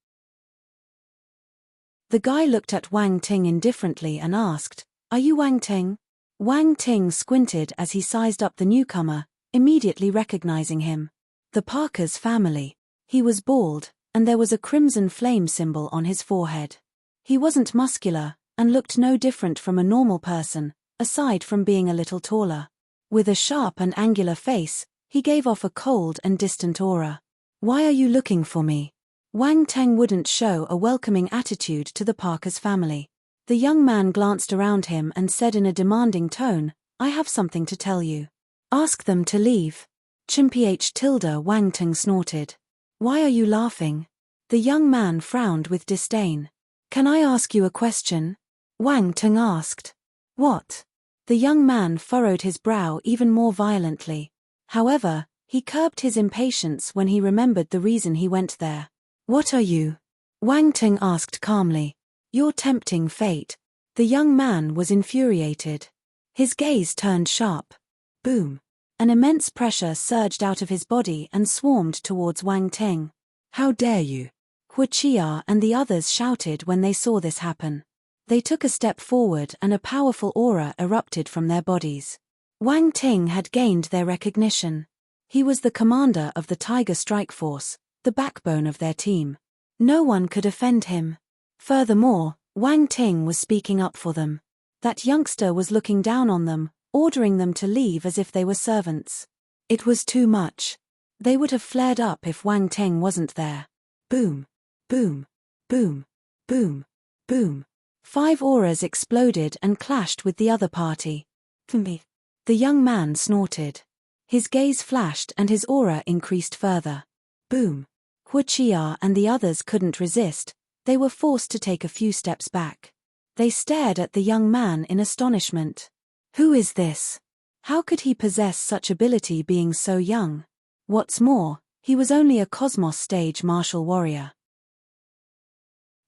The guy looked at Wang Ting indifferently and asked, "Are you Wang Ting?" Wang Ting squinted as he sized up the newcomer, immediately recognizing him. The Parker's family. He was bald, and there was a crimson flame symbol on his forehead. He wasn't muscular, and looked no different from a normal person, aside from being a little taller. With a sharp and angular face, he gave off a cold and distant aura. "Why are you looking for me?" Wang Ting wouldn't show a welcoming attitude to the Parker's family. The young man glanced around him and said in a demanding tone, "I have something to tell you." "Ask them to leave." Wang Ting snorted. "Why are you laughing?" The young man frowned with disdain. "Can I ask you a question?" Wang Ting asked. "What?" The young man furrowed his brow even more violently. However, he curbed his impatience when he remembered the reason he went there. "What are you?" Wang Ting asked calmly. "You're tempting fate." The young man was infuriated. His gaze turned sharp. Boom. An immense pressure surged out of his body and swarmed towards Wang Ting. "How dare you!" Chia and the others shouted when they saw this happen. They took a step forward and a powerful aura erupted from their bodies. Wang Ting had gained their recognition. He was the commander of the Tiger Strike Force, the backbone of their team. No one could offend him. Furthermore, Wang Ting was speaking up for them. That youngster was looking down on them, ordering them to leave as if they were servants. It was too much. They would have flared up if Wang Ting wasn't there. Boom. Boom. Boom. Boom. Boom. 5 auras exploded and clashed with the other party. "Me." The young man snorted. His gaze flashed and his aura increased further. Boom. Chia and the others couldn't resist. They were forced to take a few steps back. They stared at the young man in astonishment. Who is this? How could he possess such ability being so young? What's more, he was only a Cosmos stage martial warrior.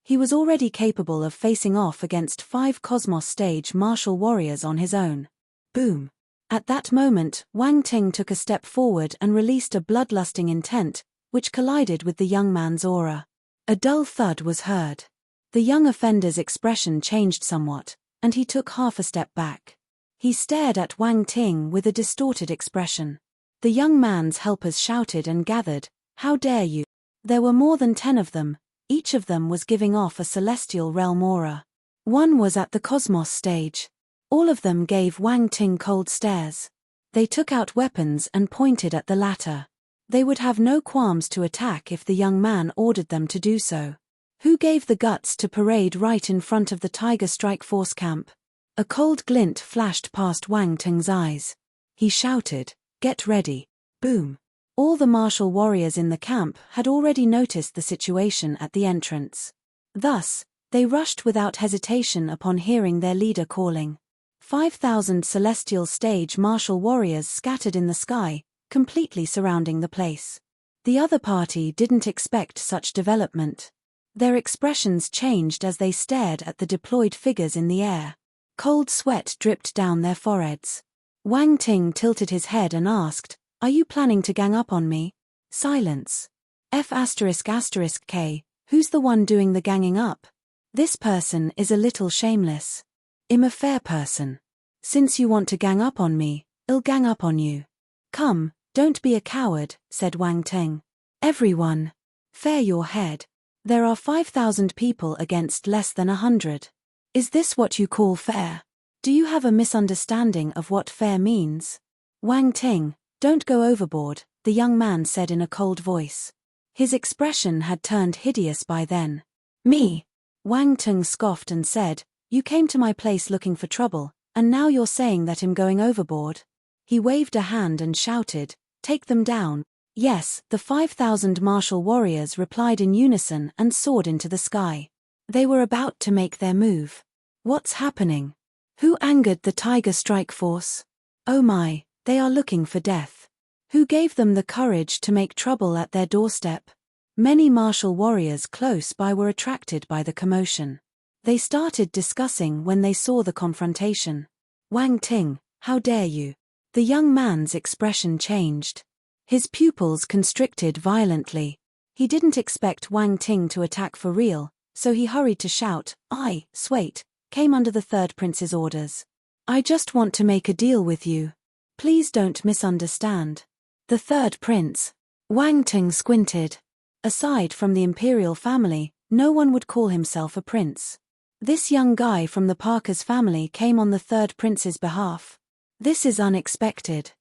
He was already capable of facing off against 5 Cosmos stage martial warriors on his own. Boom. At that moment, Wang Ting took a step forward and released a bloodlusting intent, which collided with the young man's aura. A dull thud was heard. The young offender's expression changed somewhat, and he took half a step back. He stared at Wang Ting with a distorted expression. The young man's helpers shouted and gathered, "How dare you!" There were more than 10 of them, each of them was giving off a celestial realm aura. One was at the cosmos stage. All of them gave Wang Ting cold stares. They took out weapons and pointed at the latter. They would have no qualms to attack if the young man ordered them to do so. Who gave the guts to parade right in front of the Tiger Strike Force camp? A cold glint flashed past Wang Ting's eyes. He shouted, "Get ready." Boom. All the martial warriors in the camp had already noticed the situation at the entrance. Thus, they rushed without hesitation upon hearing their leader calling. 5,000 celestial stage martial warriors scattered in the sky, completely surrounding the place. The other party didn't expect such development. Their expressions changed as they stared at the deployed figures in the air. Cold sweat dripped down their foreheads. Wang Ting tilted his head and asked, "Are you planning to gang up on me?" Silence. F***K, who's the one doing the ganging up? This person is a little shameless. I'm a fair person. Since you want to gang up on me, I'll gang up on you. Come, don't be a coward, said Wang Ting. Everyone. Fair your head. There are 5,000 people against less than 100. Is this what you call fair? Do you have a misunderstanding of what fair means? Wang Ting, don't go overboard, the young man said in a cold voice. His expression had turned hideous by then. Me? Wang Ting scoffed and said, you came to my place looking for trouble, and now you're saying that I'm going overboard? He waved a hand and shouted, take them down. Yes, the 5,000 martial warriors replied in unison and soared into the sky. They were about to make their move. What's happening? Who angered the Tiger Strike Force? Oh my, they are looking for death. Who gave them the courage to make trouble at their doorstep? Many martial warriors close by were attracted by the commotion. They started discussing when they saw the confrontation. Wang Ting, how dare you? The young man's expression changed. His pupils constricted violently. He didn't expect Wang Ting to attack for real, so he hurried to shout, I, Swait, came under the third prince's orders. I just want to make a deal with you. Please don't misunderstand. The third prince. Wang Ting squinted. Aside from the imperial family, no one would call himself a prince. This young guy from the Parker's family came on the third prince's behalf. This is unexpected.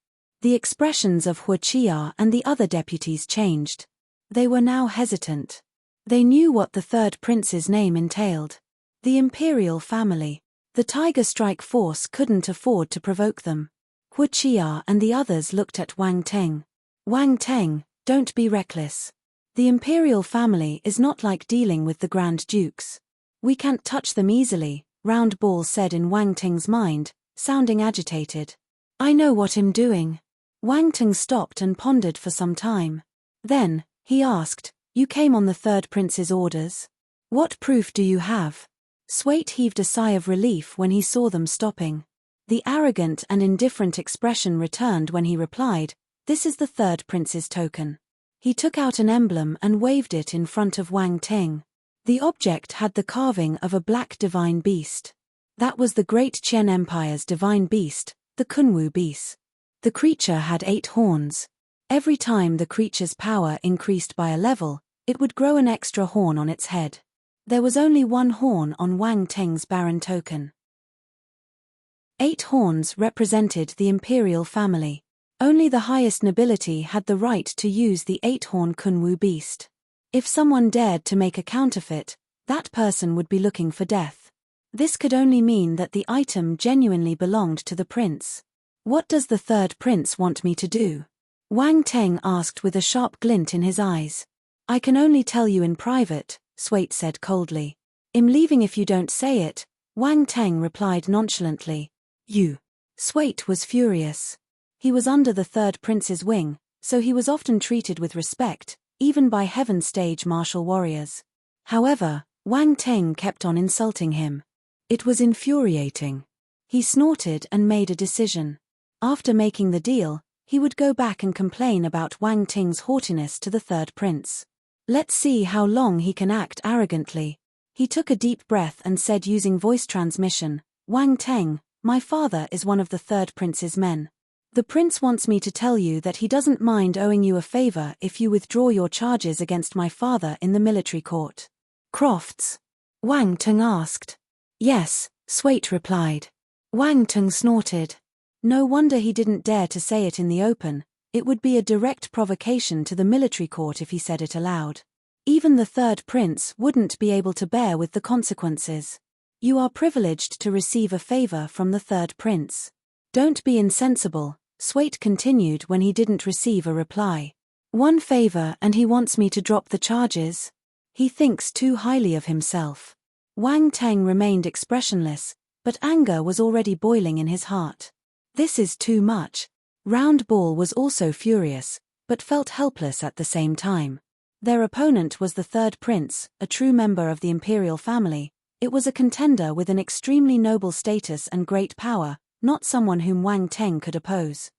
The expressions of Hua Qia and the other deputies changed. They were now hesitant. They knew what the third prince's name entailed. The imperial family. The Tiger Strike Force couldn't afford to provoke them. Hua Qia and the others looked at Wang Ting. Wang Ting, don't be reckless. The imperial family is not like dealing with the Grand Dukes. We can't touch them easily, Round Ball said in Wang Ting's mind, sounding agitated. I know what I'm doing. Wang Ting stopped and pondered for some time. Then, he asked, you came on the third prince's orders? What proof do you have? Swait heaved a sigh of relief when he saw them stopping. The arrogant and indifferent expression returned when he replied, this is the third prince's token. He took out an emblem and waved it in front of Wang Ting. The object had the carving of a black divine beast. That was the Great Qian Empire's divine beast, the Kunwu beast. The creature had 8 horns. Every time the creature's power increased by a level, it would grow an extra horn on its head. There was only 1 horn on Wang Ting's Baron token. 8 horns represented the imperial family. Only the highest nobility had the right to use the 8-horn Kunwu beast. If someone dared to make a counterfeit, that person would be looking for death. This could only mean that the item genuinely belonged to the prince. What does the third prince want me to do? Wang Ting asked with a sharp glint in his eyes. I can only tell you in private, Swait said coldly. I'm leaving if you don't say it, Wang Ting replied nonchalantly. You. Swait was furious. He was under the third prince's wing, so he was often treated with respect, even by heaven stage martial warriors. However, Wang Ting kept on insulting him. It was infuriating. He snorted and made a decision. After making the deal, he would go back and complain about Wang Ting's haughtiness to the third prince. Let's see how long he can act arrogantly. He took a deep breath and said using voice transmission, Wang Ting, my father is one of the third prince's men. The prince wants me to tell you that he doesn't mind owing you a favor if you withdraw your charges against my father in the military court. Crofts? Wang Tung asked. Yes, Swait replied. Wang Tung snorted. No wonder he didn't dare to say it in the open. It would be a direct provocation to the military court if he said it aloud. Even the third prince wouldn't be able to bear with the consequences. You are privileged to receive a favor from the third prince. Don't be insensible, Swait continued when he didn't receive a reply. One favor and he wants me to drop the charges? He thinks too highly of himself. Wang Teng remained expressionless, but anger was already boiling in his heart. This is too much. Round Ball was also furious, but felt helpless at the same time. Their opponent was the third prince, a true member of the imperial family. It was a contender with an extremely noble status and great power, not someone whom Wang Teng could oppose.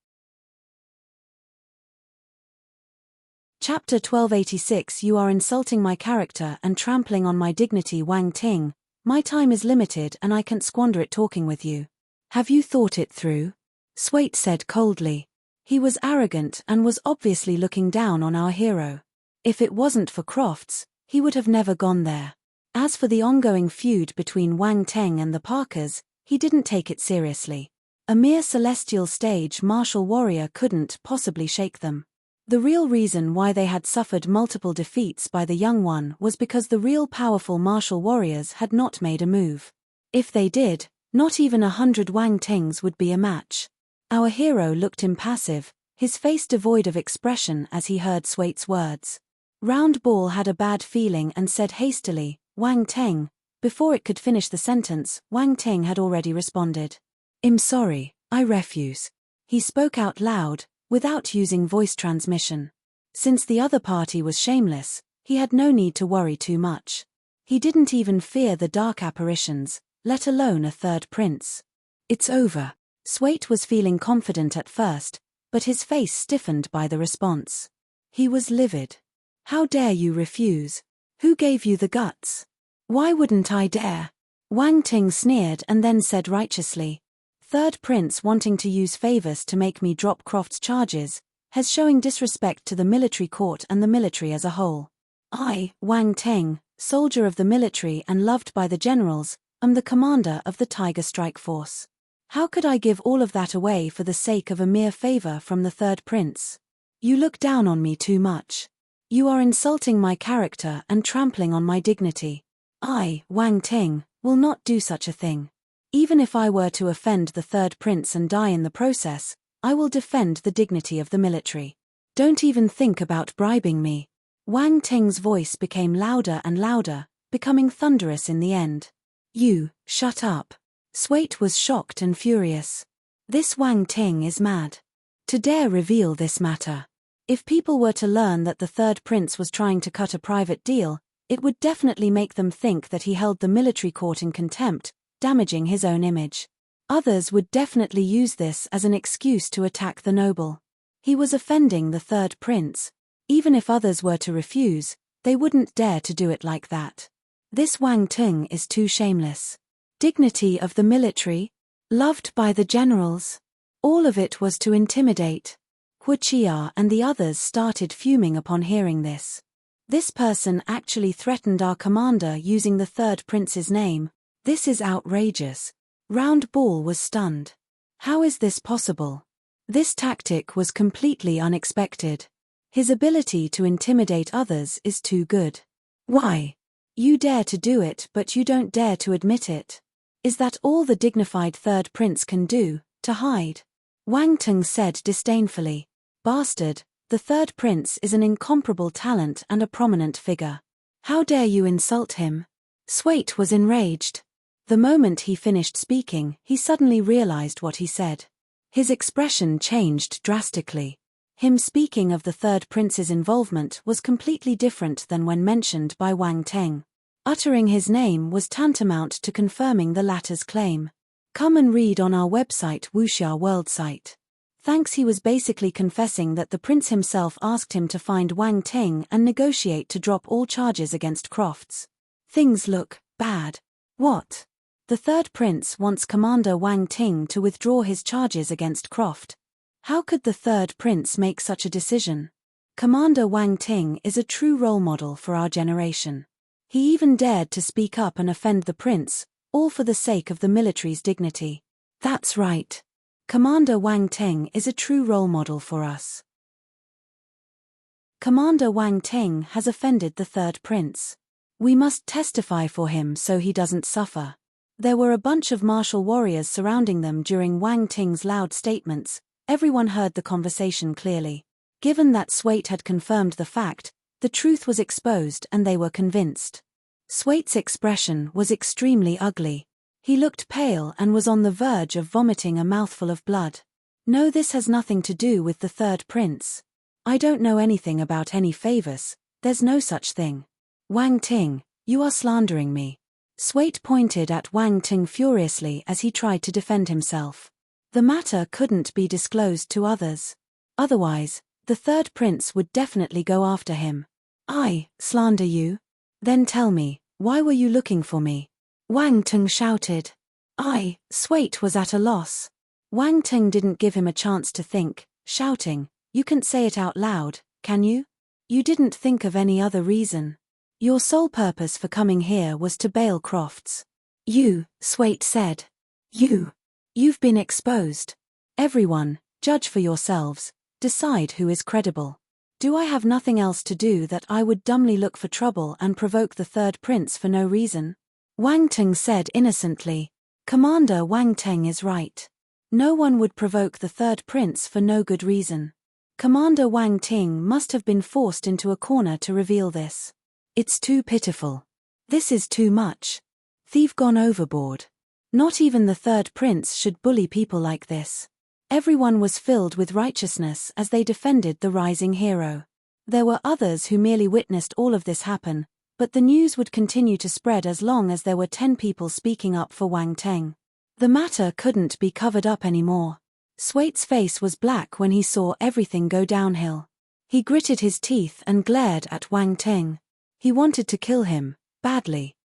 Chapter 1286 You are insulting my character and trampling on my dignity. Wang Ting, my time is limited and I can't squander it talking with you. Have you thought it through? Swait said coldly. He was arrogant and was obviously looking down on our hero. If it wasn't for Crofts, he would have never gone there. As for the ongoing feud between Wang Teng and the Parkers, he didn't take it seriously. A mere celestial stage martial warrior couldn't possibly shake them. The real reason why they had suffered multiple defeats by the young one was because the real powerful martial warriors had not made a move. If they did, not even 100 Wang Tings would be a match. Our hero looked impassive, his face devoid of expression as he heard Swait's words. Round Ball had a bad feeling and said hastily, Wang Teng. Before it could finish the sentence, Wang Teng had already responded. I'm sorry, I refuse. He spoke out loud, without using voice transmission. Since the other party was shameless, he had no need to worry too much. He didn't even fear the dark apparitions, let alone a third prince. It's over. Swait was feeling confident at first, but his face stiffened by the response. He was livid. How dare you refuse? Who gave you the guts? Why wouldn't I dare? Wang Ting sneered and then said righteously. Third prince wanting to use favors to make me drop Croft's charges, has showing disrespect to the military court and the military as a whole. I, Wang Teng, soldier of the military and loved by the generals, am the commander of the Tiger Strike Force. How could I give all of that away for the sake of a mere favor from the third prince? You look down on me too much. You are insulting my character and trampling on my dignity. I, Wang Ting, will not do such a thing. Even if I were to offend the third prince and die in the process, I will defend the dignity of the military. Don't even think about bribing me. Wang Ting's voice became louder and louder, becoming thunderous in the end. You, shut up. Swait was shocked and furious. This Wang Ting is mad. To dare reveal this matter. If people were to learn that the third prince was trying to cut a private deal, it would definitely make them think that he held the military court in contempt, damaging his own image. Others would definitely use this as an excuse to attack the noble. He was offending the third prince. Even if others were to refuse, they wouldn't dare to do it like that. This Wang Tung is too shameless. Dignity of the military? Loved by the generals? All of it was to intimidate. Hu Chia and the others started fuming upon hearing this. This person actually threatened our commander using the third prince's name. This is outrageous. Round Ball was stunned. How is this possible? This tactic was completely unexpected. His ability to intimidate others is too good. Why? You dare to do it but you don't dare to admit it. Is that all the dignified third prince can do, to hide? Wang Tung said disdainfully. Bastard, the third prince is an incomparable talent and a prominent figure. How dare you insult him? Swait was enraged. The moment he finished speaking, he suddenly realized what he said. His expression changed drastically. Him speaking of the third prince's involvement was completely different than when mentioned by Wang Teng. Uttering his name was tantamount to confirming the latter's claim. Come and read on our website Wuxia World site. Thanks, he was basically confessing that the prince himself asked him to find Wang Teng and negotiate to drop all charges against Crofts. Things look bad. What? The third prince wants Commander Wang Ting to withdraw his charges against Croft. How could the third prince make such a decision? Commander Wang Ting is a true role model for our generation. He even dared to speak up and offend the prince, all for the sake of the military's dignity. That's right. Commander Wang Ting is a true role model for us. Commander Wang Ting has offended the third prince. We must testify for him so he doesn't suffer. There were a bunch of martial warriors surrounding them during Wang Ting's loud statements. Everyone heard the conversation clearly. Given that Swait had confirmed the fact, the truth was exposed and they were convinced. Swait's expression was extremely ugly. He looked pale and was on the verge of vomiting a mouthful of blood. No, this has nothing to do with the third prince. I don't know anything about any favors, there's no such thing. Wang Ting, you are slandering me. Swait pointed at Wang Ting furiously as he tried to defend himself. The matter couldn't be disclosed to others. Otherwise, the third prince would definitely go after him. I slander you? Then tell me, why were you looking for me? Wang Ting shouted. Swait was at a loss. Wang Ting didn't give him a chance to think, shouting, you can't say it out loud, can you? You didn't think of any other reason. Your sole purpose for coming here was to bail Crofts. You, Swait said. You've been exposed. Everyone, judge for yourselves, decide who is credible. Do I have nothing else to do that I would dumbly look for trouble and provoke the third prince for no reason? Wang Ting said innocently. Commander Wang Ting is right. No one would provoke the third prince for no good reason. Commander Wang Ting must have been forced into a corner to reveal this. It's too pitiful. This is too much. They've gone overboard. Not even the third prince should bully people like this. Everyone was filled with righteousness as they defended the rising hero. There were others who merely witnessed all of this happen, but the news would continue to spread as long as there were 10 people speaking up for Wang Ting. The matter couldn't be covered up anymore. Swait's face was black when he saw everything go downhill. He gritted his teeth and glared at Wang Ting. He wanted to kill him, badly.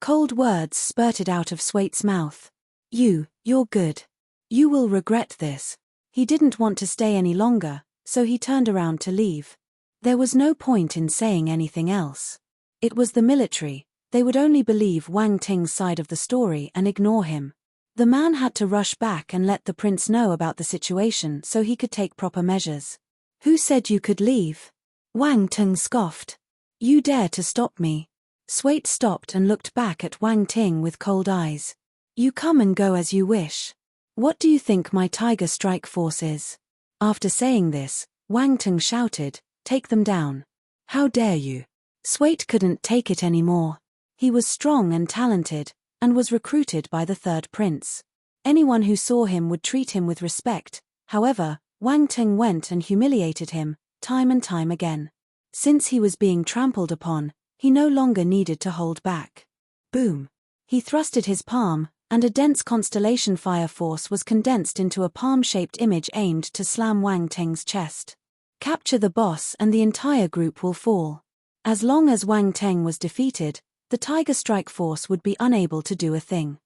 Cold words spurted out of Swait's mouth. You're good. You will regret this. He didn't want to stay any longer, so he turned around to leave. There was no point in saying anything else. It was the military, they would only believe Wang Ting's side of the story and ignore him. The man had to rush back and let the prince know about the situation so he could take proper measures. Who said you could leave? Wang Ting scoffed. You dare to stop me? Swait stopped and looked back at Wang Ting with cold eyes. You come and go as you wish. What do you think my Tiger Strike Force is? After saying this, Wang Ting shouted, take them down. How dare you? Swait couldn't take it anymore. He was strong and talented, and was recruited by the third prince. Anyone who saw him would treat him with respect. However, Wang Ting went and humiliated him, time and time again. Since he was being trampled upon, he no longer needed to hold back. Boom! He thrusted his palm, and a dense constellation fire force was condensed into a palm-shaped image aimed to slam Wang Ting's chest. Capture the boss and the entire group will fall. As long as Wang Ting was defeated, the Tiger Strike Force would be unable to do a thing.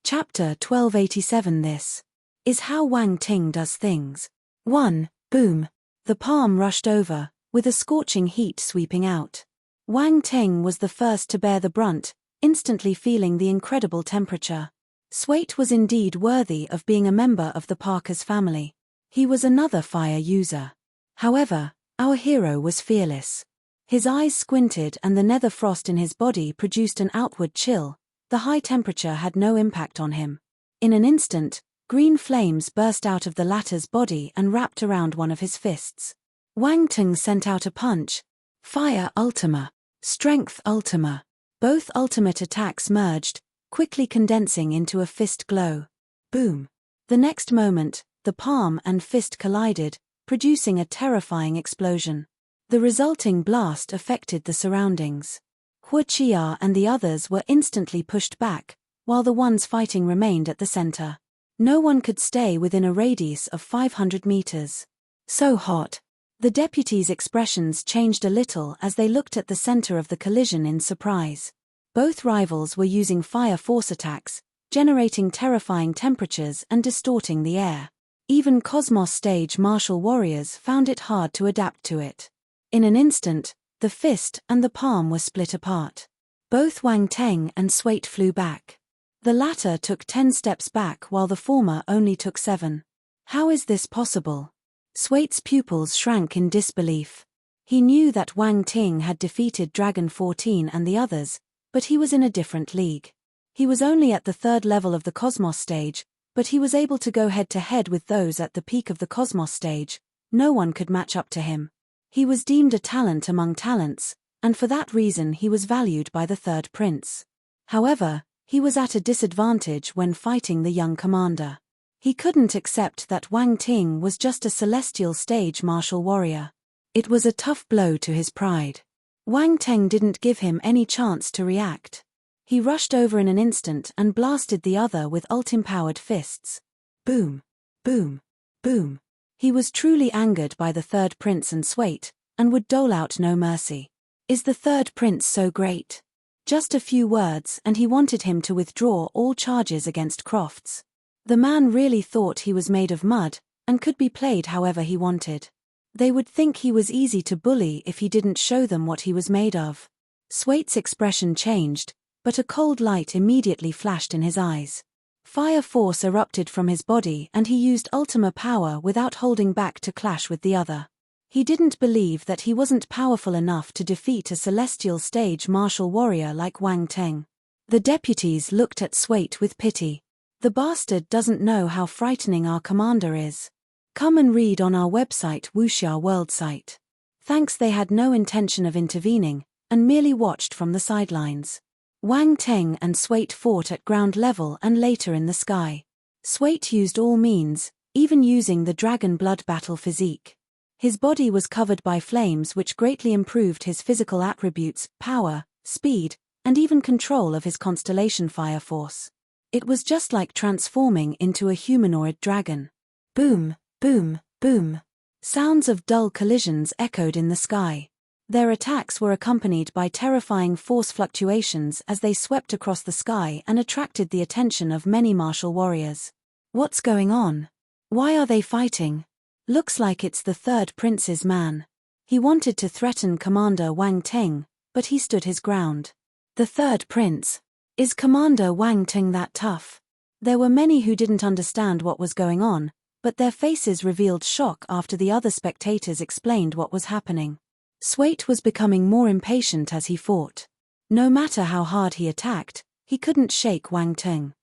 Chapter 1287. This is how Wang Ting does things. 1. Boom! The palm rushed over, with a scorching heat sweeping out. Wang Ting was the first to bear the brunt, instantly feeling the incredible temperature. Swait was indeed worthy of being a member of the Parker's family. He was another fire user. However, our hero was fearless. His eyes squinted and the nether frost in his body produced an outward chill. The high temperature had no impact on him. In an instant, green flames burst out of the latter's body and wrapped around one of his fists. Wang Ting sent out a punch. Fire Ultima. Strength Ultima. Both ultimate attacks merged, quickly condensing into a fist glow. Boom! The next moment, the palm and fist collided, producing a terrifying explosion. The resulting blast affected the surroundings. Hua Chia and the others were instantly pushed back, while the ones fighting remained at the center. No one could stay within a radius of 500 meters. So hot. The deputies' expressions changed a little as they looked at the center of the collision in surprise. Both rivals were using fire force attacks, generating terrifying temperatures and distorting the air. Even Cosmos stage martial warriors found it hard to adapt to it. In an instant, the fist and the palm were split apart. Both Wang Teng and Swait flew back. The latter took 10 steps back while the former only took 7. How is this possible? Swait's pupils shrank in disbelief. He knew that Wang Ting had defeated Dragon 14 and the others, but he was in a different league. He was only at the 3rd level of the Cosmos stage, but he was able to go head-to-head with those at the peak of the Cosmos stage. No one could match up to him. He was deemed a talent among talents, and for that reason he was valued by the 3rd prince. However, he was at a disadvantage when fighting the young commander. He couldn't accept that Wang Ting was just a celestial stage martial warrior. It was a tough blow to his pride. Wang Teng didn't give him any chance to react. He rushed over in an instant and blasted the other with ult-empowered fists. Boom, boom, boom. He was truly angered by the 3rd prince and Swait, and would dole out no mercy. Is the 3rd prince so great? Just a few words and he wanted him to withdraw all charges against Crofts. The man really thought he was made of mud, and could be played however he wanted. They would think he was easy to bully if he didn't show them what he was made of. Swait's expression changed, but a cold light immediately flashed in his eyes. Fire force erupted from his body and he used Ultima power without holding back to clash with the other. He didn't believe that he wasn't powerful enough to defeat a celestial stage martial warrior like Wang Teng. The deputies looked at Swait with pity. The bastard doesn't know how frightening our commander is. Come and read on our website Wuxia World site. Thanks, they had no intention of intervening, and merely watched from the sidelines. Wang Teng and Swait fought at ground level and later in the sky. Swait used all means, even using the dragon blood battle physique. His body was covered by flames which greatly improved his physical attributes, power, speed, and even control of his constellation fire force. It was just like transforming into a humanoid dragon. Boom, boom, boom. Sounds of dull collisions echoed in the sky. Their attacks were accompanied by terrifying force fluctuations as they swept across the sky and attracted the attention of many martial warriors. What's going on? Why are they fighting? Looks like it's the 3rd prince's man. He wanted to threaten Commander Wang Teng, but he stood his ground. The 3rd prince? Is Commander Wang Teng that tough? There were many who didn't understand what was going on, but their faces revealed shock after the other spectators explained what was happening. Swait was becoming more impatient as he fought. No matter how hard he attacked, he couldn't shake Wang Teng.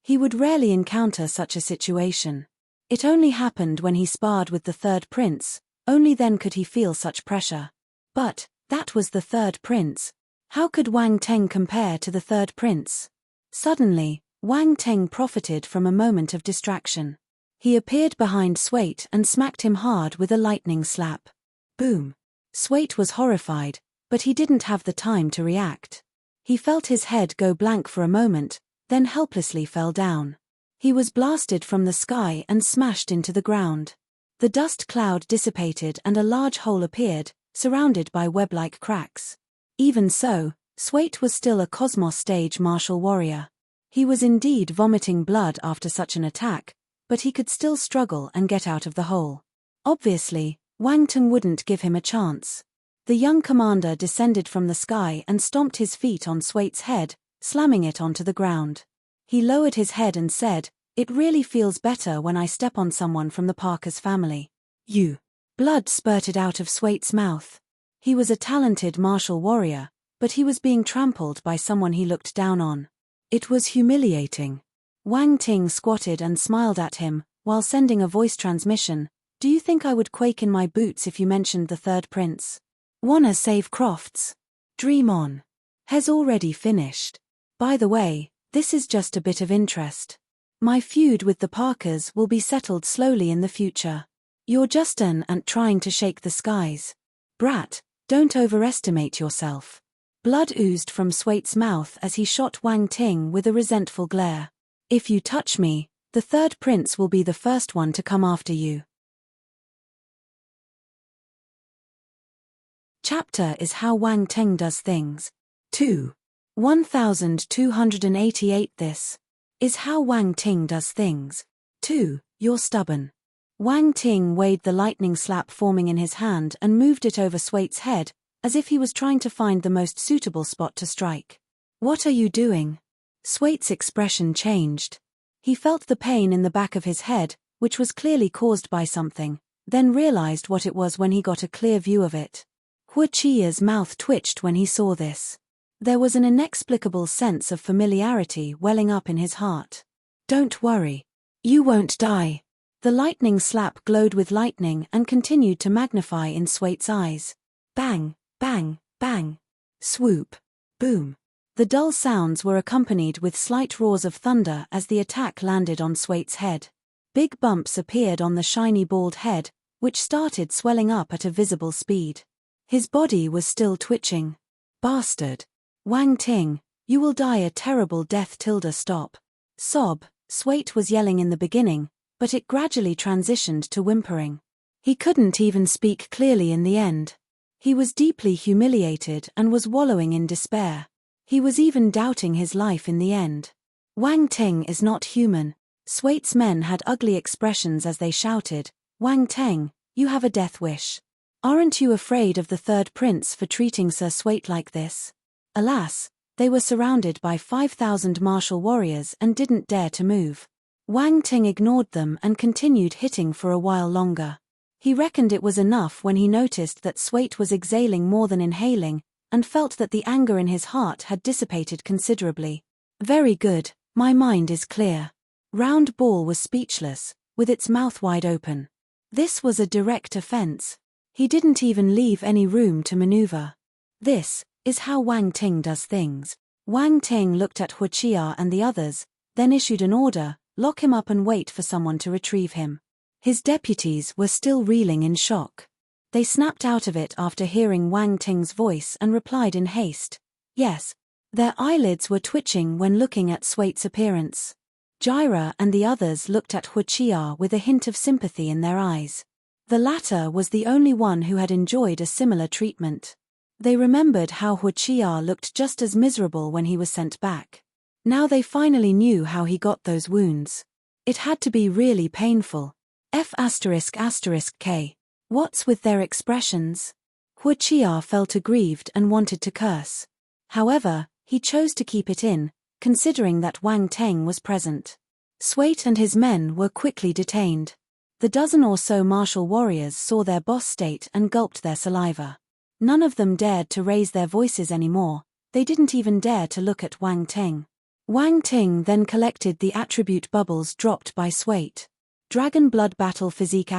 He would rarely encounter such a situation. It only happened when he sparred with the 3rd prince, only then could he feel such pressure. But that was the 3rd prince. How could Wang Teng compare to the 3rd prince? Suddenly, Wang Teng profited from a moment of distraction. He appeared behind Swait and smacked him hard with a lightning slap. Boom. Swait was horrified, but he didn't have the time to react. He felt his head go blank for a moment, then helplessly fell down. He was blasted from the sky and smashed into the ground. The dust cloud dissipated and a large hole appeared, surrounded by web-like cracks. Even so, Swait was still a Cosmos stage martial warrior. He was indeed vomiting blood after such an attack, but he could still struggle and get out of the hole. Obviously, Wang Teng wouldn't give him a chance. The young commander descended from the sky and stomped his feet on Swait's head, slamming it onto the ground. He lowered his head and said, "It really feels better when I step on someone from the Parker's family." You. Blood spurted out of Swait's mouth. He was a talented martial warrior, but he was being trampled by someone he looked down on. It was humiliating. Wang Ting squatted and smiled at him, while sending a voice transmission. "Do you think I would quake in my boots if you mentioned the 3rd prince? Wanna save Crofts? Dream on. Has already finished. By the way, this is just a bit of interest. My feud with the Parkers will be settled slowly in the future. You're just an ant trying to shake the skies. Brat, don't overestimate yourself." Blood oozed from Swait's mouth as he shot Wang Ting with a resentful glare. "If you touch me, the 3rd prince will be the first one to come after you." Chapter is how Wang Teng does things. 2. 1288 This is how Wang Ting does things. 2. You're stubborn. Wang Ting weighed the lightning slap forming in his hand and moved it over Swait's head, as if he was trying to find the most suitable spot to strike. What are you doing? Swait's expression changed. He felt the pain in the back of his head, which was clearly caused by something, then realized what it was when he got a clear view of it. Hua Chia's mouth twitched when he saw this. There was an inexplicable sense of familiarity welling up in his heart. Don't worry. You won't die. The lightning slap glowed with lightning and continued to magnify in Swait's eyes. Bang, bang, bang. Swoop. Boom. The dull sounds were accompanied with slight roars of thunder as the attack landed on Swait's head. Big bumps appeared on the shiny bald head, which started swelling up at a visible speed. His body was still twitching. Bastard. Wang Ting, you will die a terrible death. Stop. Sob, Swait was yelling in the beginning, but it gradually transitioned to whimpering. He couldn't even speak clearly in the end. He was deeply humiliated and was wallowing in despair. He was even doubting his life in the end. Wang Ting is not human. Swait's men had ugly expressions as they shouted, Wang Ting, you have a death wish. Aren't you afraid of the third prince for treating Sir Swait like this? Alas, they were surrounded by 5,000 martial warriors and didn't dare to move. Wang Ting ignored them and continued hitting for a while longer. He reckoned it was enough when he noticed that Swait was exhaling more than inhaling, and felt that the anger in his heart had dissipated considerably. Very good, my mind is clear. Round Ball was speechless, with its mouth wide open. This was a direct offense. He didn't even leave any room to maneuver. This is how Wang Ting does things. Wang Ting looked at Hua Chia and the others, then issued an order, lock him up and wait for someone to retrieve him. His deputies were still reeling in shock. They snapped out of it after hearing Wang Ting's voice and replied in haste. Yes. Their eyelids were twitching when looking at Swait's appearance. Jaira and the others looked at Hua Chia with a hint of sympathy in their eyes. The latter was the only one who had enjoyed a similar treatment. They remembered how Hua Chia looked just as miserable when he was sent back. Now they finally knew how he got those wounds. It had to be really painful. F***K. What's with their expressions? Hua Chia felt aggrieved and wanted to curse. However, he chose to keep it in, considering that Wang Ting was present. Swait and his men were quickly detained. The dozen or so martial warriors saw their boss state and gulped their saliva. None of them dared to raise their voices anymore, they didn't even dare to look at Wang Ting. Wang Ting then collected the attribute bubbles dropped by Swait. Dragon Blood Battle Physique *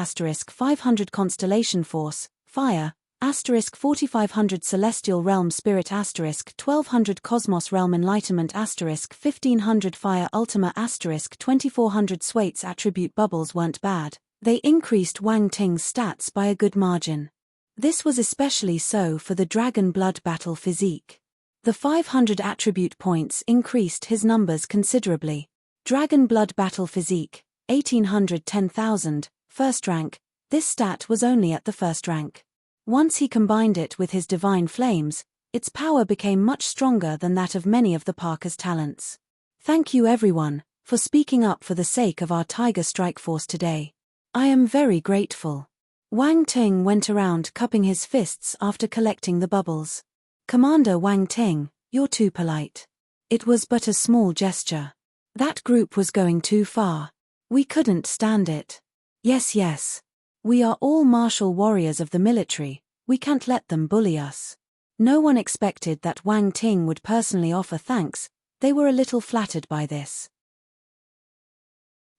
500 Constellation Force, Fire, * 4500 Celestial Realm Spirit * 1200 Cosmos Realm Enlightenment * 1500 Fire Ultima * 2400 Swait's attribute bubbles weren't bad, they increased Wang Ting's stats by a good margin. This was especially so for the Dragon Blood Battle Physique. The 500 attribute points increased his numbers considerably. Dragon Blood Battle Physique, 1800 10,000, first rank, this stat was only at the first rank. Once he combined it with his divine flames, its power became much stronger than that of many of the Parker's talents. Thank you everyone, for speaking up for the sake of our Tiger Strike Force today. I am very grateful. Wang Ting went around cupping his fists after collecting the bubbles. Commander Wang Ting, you're too polite. It was but a small gesture. That group was going too far. We couldn't stand it. Yes. We are all martial warriors of the military, we can't let them bully us. No one expected that Wang Ting would personally offer thanks, they were a little flattered by this.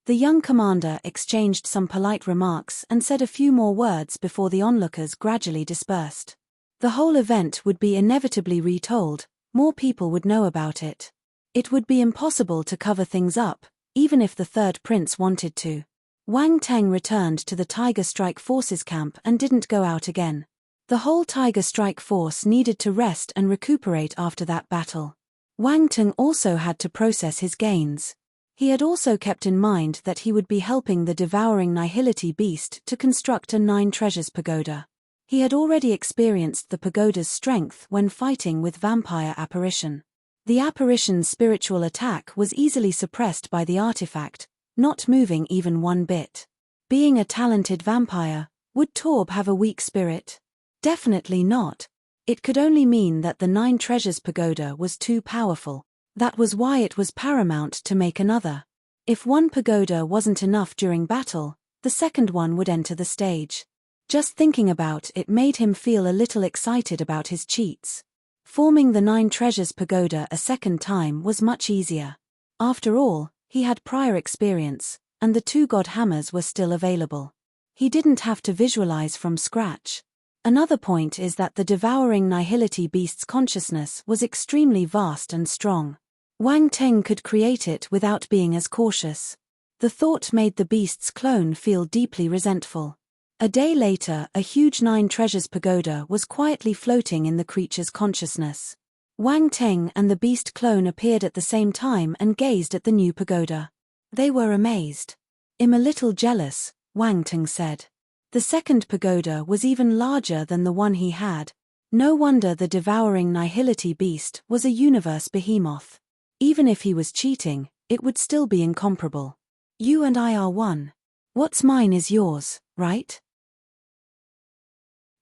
The young commander exchanged some polite remarks and said a few more words before the onlookers gradually dispersed. The whole event would be inevitably retold, more people would know about it. It would be impossible to cover things up, even if the third prince wanted to. Wang Ting returned to the Tiger Strike Forces camp and didn't go out again. The whole Tiger Strike Force needed to rest and recuperate after that battle. Wang Ting also had to process his gains. He had also kept in mind that he would be helping the devouring Nihility beast to construct a 9 treasures pagoda. He had already experienced the pagoda's strength when fighting with vampire apparition. The apparition's spiritual attack was easily suppressed by the artifact, not moving even one bit. Being a talented vampire, would Torb have a weak spirit? Definitely not. It could only mean that the 9 Treasures Pagoda was too powerful. That was why it was paramount to make another. If one pagoda wasn't enough during battle, the second one would enter the stage. Just thinking about it made him feel a little excited about his cheats. Forming the 9 Treasures Pagoda a second time was much easier. After all, he had prior experience, and the 2 god hammers were still available. He didn't have to visualize from scratch. Another point is that the devouring nihility beast's consciousness was extremely vast and strong. Wang Teng could create it without being as cautious. The thought made the beast's clone feel deeply resentful. A day later, a huge 9 Treasures Pagoda was quietly floating in the creature's consciousness. Wang Teng and the beast clone appeared at the same time and gazed at the new pagoda. They were amazed. "I'm a little jealous," Wang Teng said. The second pagoda was even larger than the one he had. No wonder the devouring nihility beast was a universe behemoth. Even if he was cheating, it would still be incomparable. "You and I are one. What's mine is yours, right?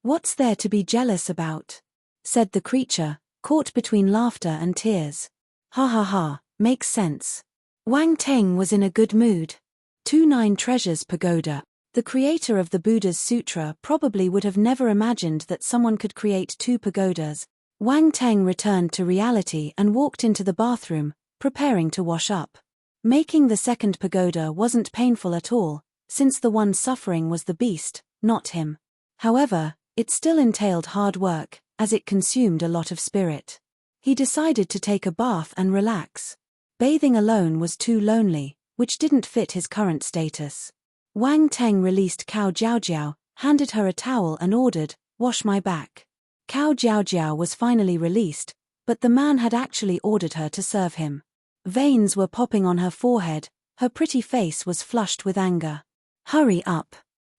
What's there to be jealous about?" said the creature, caught between laughter and tears. "Ha ha ha, makes sense." Wang Teng was in a good mood. 2 9 Treasures Pagoda. The creator of the Buddha's Sutra probably would have never imagined that someone could create 2 pagodas. Wang Teng returned to reality and walked into the bathroom, preparing to wash up. Making the second pagoda wasn't painful at all, since the one suffering was the beast, not him. However, it still entailed hard work, as it consumed a lot of spirit. He decided to take a bath and relax. Bathing alone was too lonely, which didn't fit his current status. Wang Teng released Cao Jiaojiao, handed her a towel and ordered, "Wash my back." Cao Jiaojiao was finally released, but the man had actually ordered her to serve him. Veins were popping on her forehead, her pretty face was flushed with anger. "Hurry up.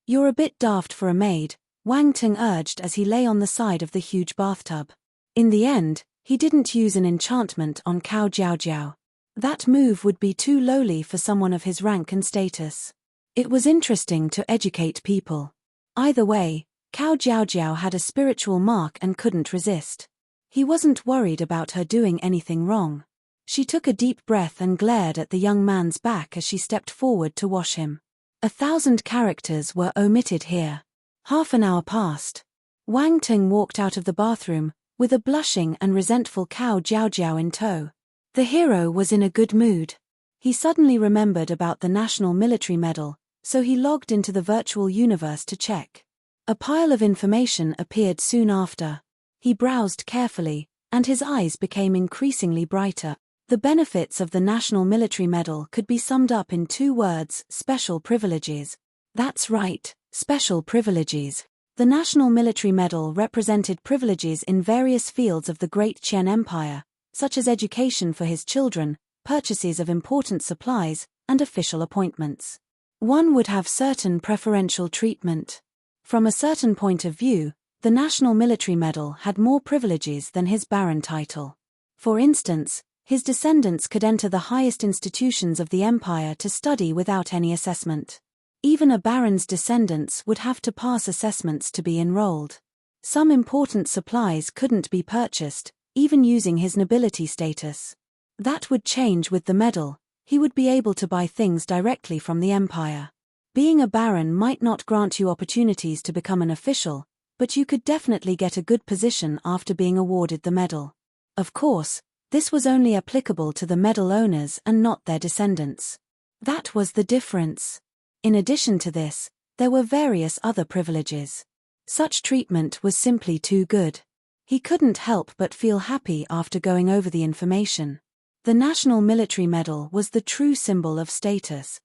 You're a bit daft for a maid," Wang Teng urged as he lay on the side of the huge bathtub. In the end, he didn't use an enchantment on Cao Jiaojiao. That move would be too lowly for someone of his rank and status. It was interesting to educate people. Either way, Cao Jiaojiao had a spiritual mark and couldn't resist. He wasn't worried about her doing anything wrong. She took a deep breath and glared at the young man's back as she stepped forward to wash him. 1,000 characters were omitted here. Half an hour passed. Wang Teng walked out of the bathroom, with a blushing and resentful Cao Jiaojiao in tow. The hero was in a good mood. He suddenly remembered about the National Military Medal, so he logged into the virtual universe to check. A pile of information appeared soon after. He browsed carefully, and his eyes became increasingly brighter. The benefits of the National Military Medal could be summed up in 2 words: special privileges. That's right, special privileges. The National Military Medal represented privileges in various fields of the Great Qian Empire, such as education for his children, purchases of important supplies, and official appointments. One would have certain preferential treatment. From a certain point of view, the National Military Medal had more privileges than his baron title. For instance, his descendants could enter the highest institutions of the empire to study without any assessment. Even a baron's descendants would have to pass assessments to be enrolled. Some important supplies couldn't be purchased, even using his nobility status. That would change with the medal. He would be able to buy things directly from the empire. Being a baron might not grant you opportunities to become an official, but you could definitely get a good position after being awarded the medal. Of course, this was only applicable to the medal owners and not their descendants. That was the difference. In addition to this, there were various other privileges. Such treatment was simply too good. He couldn't help but feel happy after going over the information. The National Military Medal was the true symbol of status.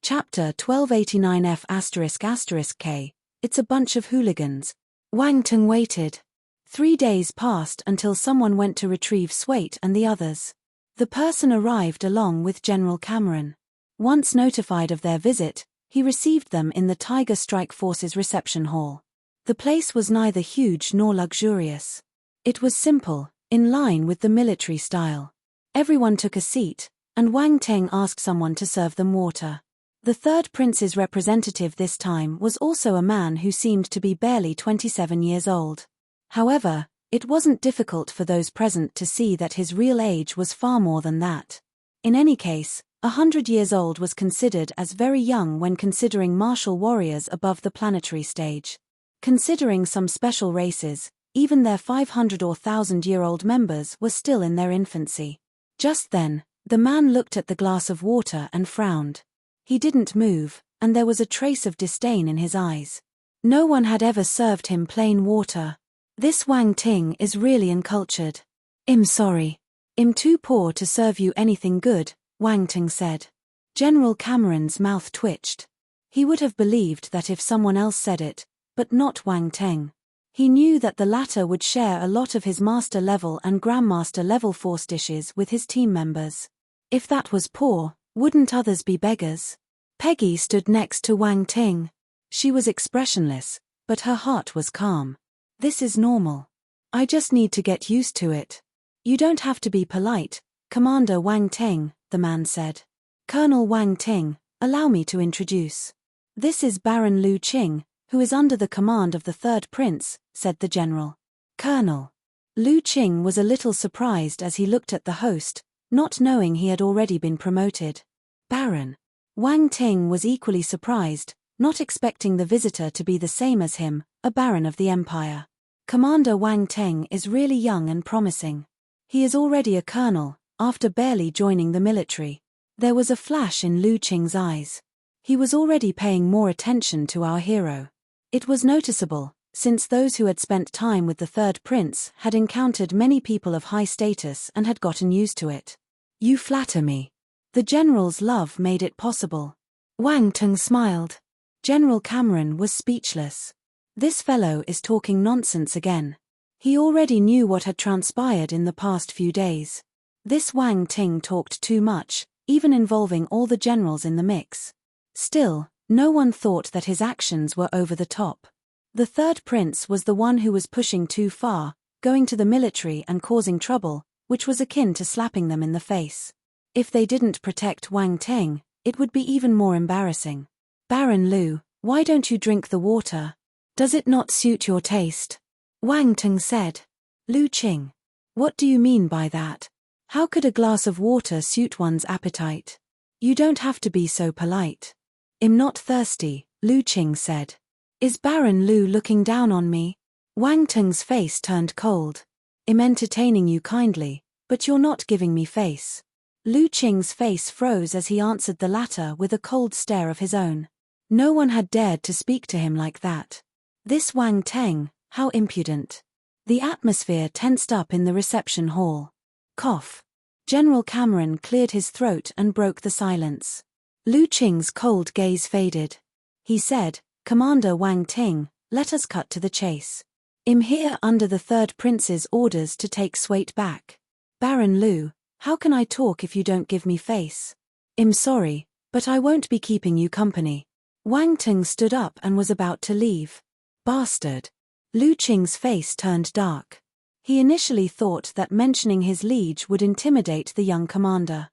Chapter 1289F***K. It's a bunch of hooligans. Wang Teng waited. 3 days passed until someone went to retrieve Swate and the others. The person arrived along with General Cameron. Once notified of their visit, he received them in the Tiger Strike Force's reception hall. The place was neither huge nor luxurious. It was simple, in line with the military style. Everyone took a seat, and Wang Teng asked someone to serve them water. The third prince's representative this time was also a man who seemed to be barely 27 years old. However, it wasn't difficult for those present to see that his real age was far more than that. In any case, 100 years old was considered as very young when considering martial warriors above the planetary stage. Considering some special races, even their 500 or 1,000-year-old members were still in their infancy. Just then, the man looked at the glass of water and frowned. He didn't move, and there was a trace of disdain in his eyes. No one had ever served him plain water. This Wang Ting is really uncultured. I'm sorry. I'm too poor to serve you anything good, Wang Ting said. General Cameron's mouth twitched. He would have believed that if someone else said it, but not Wang Teng. He knew that the latter would share a lot of his master-level and grandmaster-level force dishes with his team members. If that was poor, wouldn't others be beggars? Peggy stood next to Wang Ting. She was expressionless, but her heart was calm. This is normal. I just need to get used to it. You don't have to be polite, Commander Wang Ting, the man said. Colonel Wang Ting, allow me to introduce. This is Baron Lu Qing, who is under the command of the third prince, said the general. Colonel. Lu Qing was a little surprised as he looked at the host, not knowing he had already been promoted. Baron. Wang Ting was equally surprised, not expecting the visitor to be the same as him, a baron of the empire. Commander Wang Teng is really young and promising. He is already a colonel, after barely joining the military. There was a flash in Lu Qing's eyes. He was already paying more attention to our hero. It was noticeable, since those who had spent time with the third prince had encountered many people of high status and had gotten used to it. You flatter me. The general's love made it possible. Wang Teng smiled. General Cameron was speechless. This fellow is talking nonsense again. He already knew what had transpired in the past few days. This Wang Ting talked too much, even involving all the generals in the mix. Still, no one thought that his actions were over the top. The third prince was the one who was pushing too far, going to the military and causing trouble, which was akin to slapping them in the face. If they didn't protect Wang Teng, it would be even more embarrassing. Baron Lu, why don't you drink the water? Does it not suit your taste? Wang Teng said. Lu Qing. What do you mean by that? How could a glass of water suit one's appetite? You don't have to be so polite. I'm not thirsty, Lu Qing said. Is Baron Lu looking down on me? Wang Teng's face turned cold. I'm entertaining you kindly, but you're not giving me face. Lu Qing's face froze as he answered the latter with a cold stare of his own. No one had dared to speak to him like that. This Wang Teng, how impudent. The atmosphere tensed up in the reception hall. Cough. General Cameron cleared his throat and broke the silence. Lu Qing's cold gaze faded. He said, Commander Wang Ting, let us cut to the chase. I'm here under the third prince's orders to take Swait back. Baron Lu, how can I talk if you don't give me face? I'm sorry, but I won't be keeping you company. Wang Ting stood up and was about to leave. Bastard. Lu Qing's face turned dark. He initially thought that mentioning his liege would intimidate the young commander.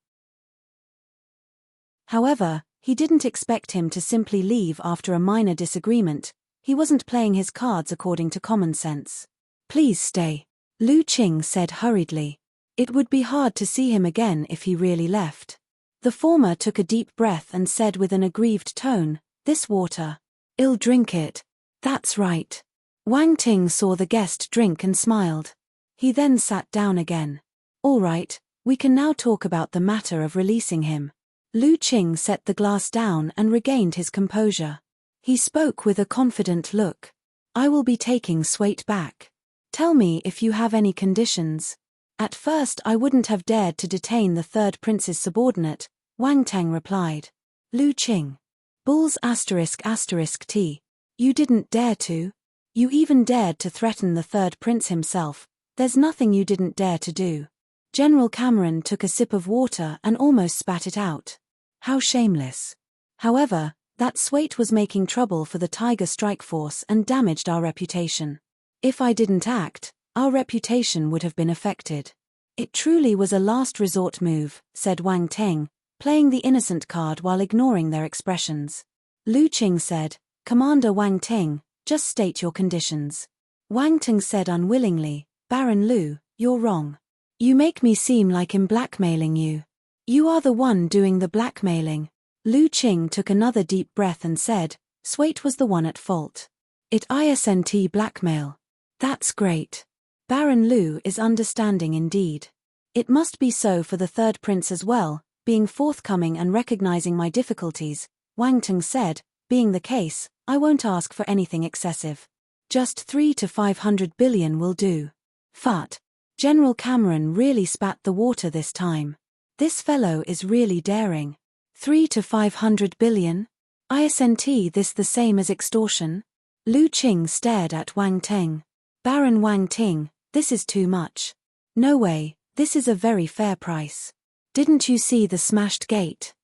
However, he didn't expect him to simply leave after a minor disagreement. He wasn't playing his cards according to common sense. Please stay, Lu Qing said hurriedly. It would be hard to see him again if he really left. The former took a deep breath and said with an aggrieved tone, this water. I'll drink it. That's right. Wang Ting saw the guest drink and smiled. He then sat down again. All right, we can now talk about the matter of releasing him. Lu Qing set the glass down and regained his composure. He spoke with a confident look. I will be taking Swait back. Tell me if you have any conditions. At first I wouldn't have dared to detain the third prince's subordinate, Wang Teng replied. Lu Qing. Bulls *****. You didn't dare to. You even dared to threaten the third prince himself. There's nothing you didn't dare to do. General Cameron took a sip of water and almost spat it out. How shameless. However, That Swait was making trouble for the Tiger Strike Force and damaged our reputation. If I didn't act, our reputation would have been affected. It truly was a last resort move, said Wang Teng, playing the innocent card while ignoring their expressions. Lu Qing said, Commander Wang Teng, just state your conditions. Wang Teng said unwillingly, Baron Lu, you're wrong. You make me seem like I'm blackmailing you. You are the one doing the blackmailing. Lu Qing took another deep breath and said, Swait was the one at fault. It isn't blackmail. That's great. Baron Lu is understanding indeed. It must be so for the third prince as well, being forthcoming and recognizing my difficulties, Wang Teng said, being the case, I won't ask for anything excessive. Just 300 to 500 billion will do. Phut. General Cameron really spat the water this time. This fellow is really daring. 300 to 500 billion? Isn't this the same as extortion? Lu Qing stared at Wang Teng. Baron Wang Ting, this is too much. No way, this is a very fair price. Didn't you see the smashed gate?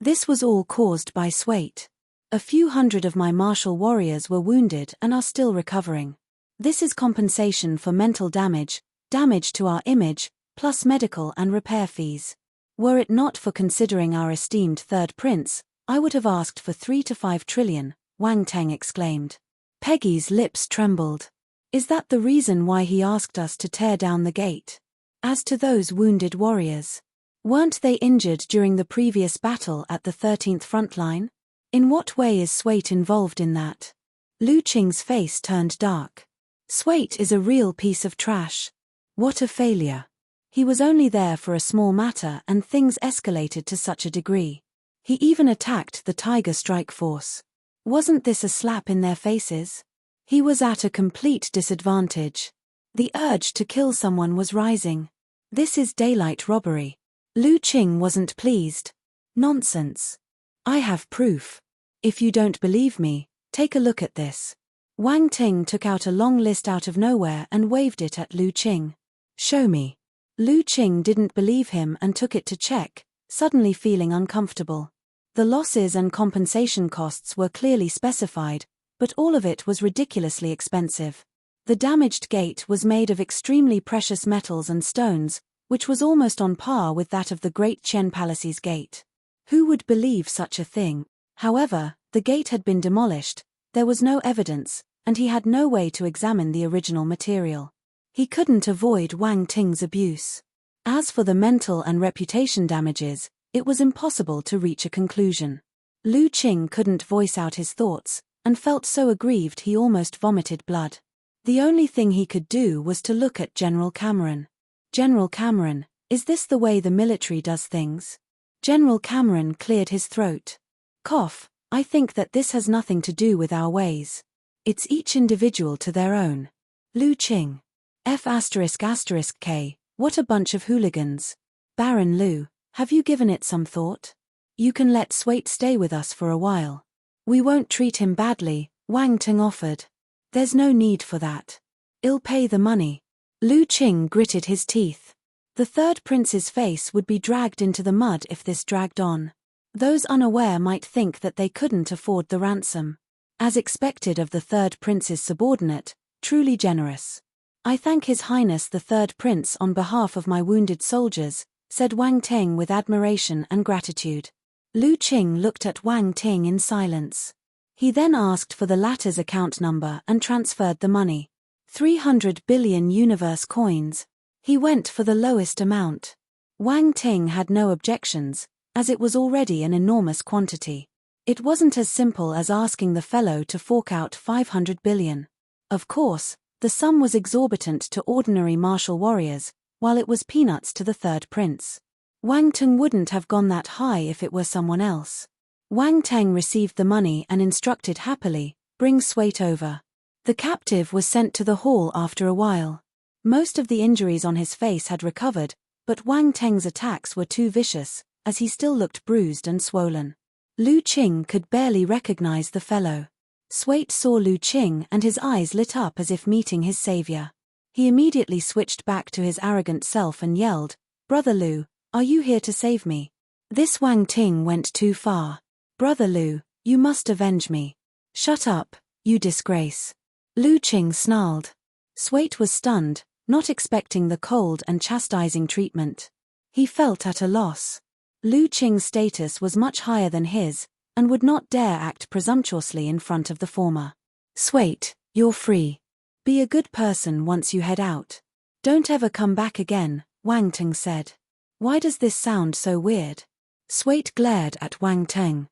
This was all caused by Swait. A few hundred of my martial warriors were wounded and are still recovering. This is compensation for mental damage, damage to our image, plus medical and repair fees. Were it not for considering our esteemed third prince, I would have asked for 3 to 5 trillion, Wang Teng exclaimed. Peggy's lips trembled. Is that the reason why he asked us to tear down the gate? As to those wounded warriors, weren't they injured during the previous battle at the 13th front line? In what way is Swait involved in that? Lu Qing's face turned dark. Swait is a real piece of trash. What a failure. He was only there for a small matter and things escalated to such a degree. He even attacked the Tiger Strike Force. Wasn't this a slap in their faces? He was at a complete disadvantage. The urge to kill someone was rising. This is daylight robbery. Lu Qing wasn't pleased. Nonsense. I have proof. If you don't believe me, take a look at this. Wang Ting took out a long list out of nowhere and waved it at Lu Qing. Show me. Lu Qing didn't believe him and took it to check, suddenly feeling uncomfortable. The losses and compensation costs were clearly specified, but all of it was ridiculously expensive. The damaged gate was made of extremely precious metals and stones, which was almost on par with that of the Great Qian Palace's gate. Who would believe such a thing? However, the gate had been demolished, there was no evidence, and he had no way to examine the original material. He couldn't avoid Wang Ting's abuse. As for the mental and reputation damages, it was impossible to reach a conclusion. Lu Qing couldn't voice out his thoughts, and felt so aggrieved he almost vomited blood. The only thing he could do was to look at General Cameron. General Cameron, is this the way the military does things? General Cameron cleared his throat. Cough, I think that this has nothing to do with our ways. It's each individual to their own. Lu Qing. F***K, what a bunch of hooligans. Baron Lu, have you given it some thought? You can let Swait stay with us for a while. We won't treat him badly, Wang Teng offered. There's no need for that. I'll pay the money. Lu Qing gritted his teeth. The third prince's face would be dragged into the mud if this dragged on. Those unaware might think that they couldn't afford the ransom. As expected of the third prince's subordinate, truly generous. I thank His Highness the Third Prince on behalf of my wounded soldiers, said Wang Teng with admiration and gratitude. Lu Qing looked at Wang Ting in silence. He then asked for the latter's account number and transferred the money. 300 billion universe coins. He went for the lowest amount. Wang Ting had no objections, as it was already an enormous quantity. It wasn't as simple as asking the fellow to fork out 500 billion. Of course, the sum was exorbitant to ordinary martial warriors, while it was peanuts to the third prince. Wang Teng wouldn't have gone that high if it were someone else. Wang Teng received the money and instructed happily, bring Swait over. The captive was sent to the hall after a while. Most of the injuries on his face had recovered, but Wang Teng's attacks were too vicious, as he still looked bruised and swollen. Lu Qing could barely recognize the fellow. Swait saw Lu Qing and his eyes lit up as if meeting his savior. He immediately switched back to his arrogant self and yelled, Brother Lu, are you here to save me? This Wang Ting went too far. Brother Lu, you must avenge me. Shut up, you disgrace. Lu Qing snarled. Swait was stunned, not expecting the cold and chastising treatment. He felt at a loss. Lu Qing's status was much higher than his, and would not dare act presumptuously in front of the former. Swait, you're free. Be a good person once you head out. Don't ever come back again, Wang Teng said. Why does this sound so weird? Swait glared at Wang Teng.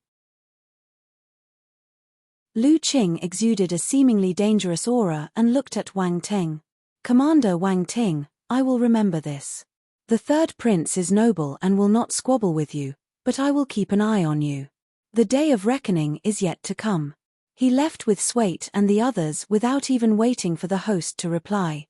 Lu Qing exuded a seemingly dangerous aura and looked at Wang Teng. Commander Wang Ting, I will remember this. The third prince is noble and will not squabble with you, but I will keep an eye on you. The day of reckoning is yet to come. He left with Swait and the others without even waiting for the host to reply.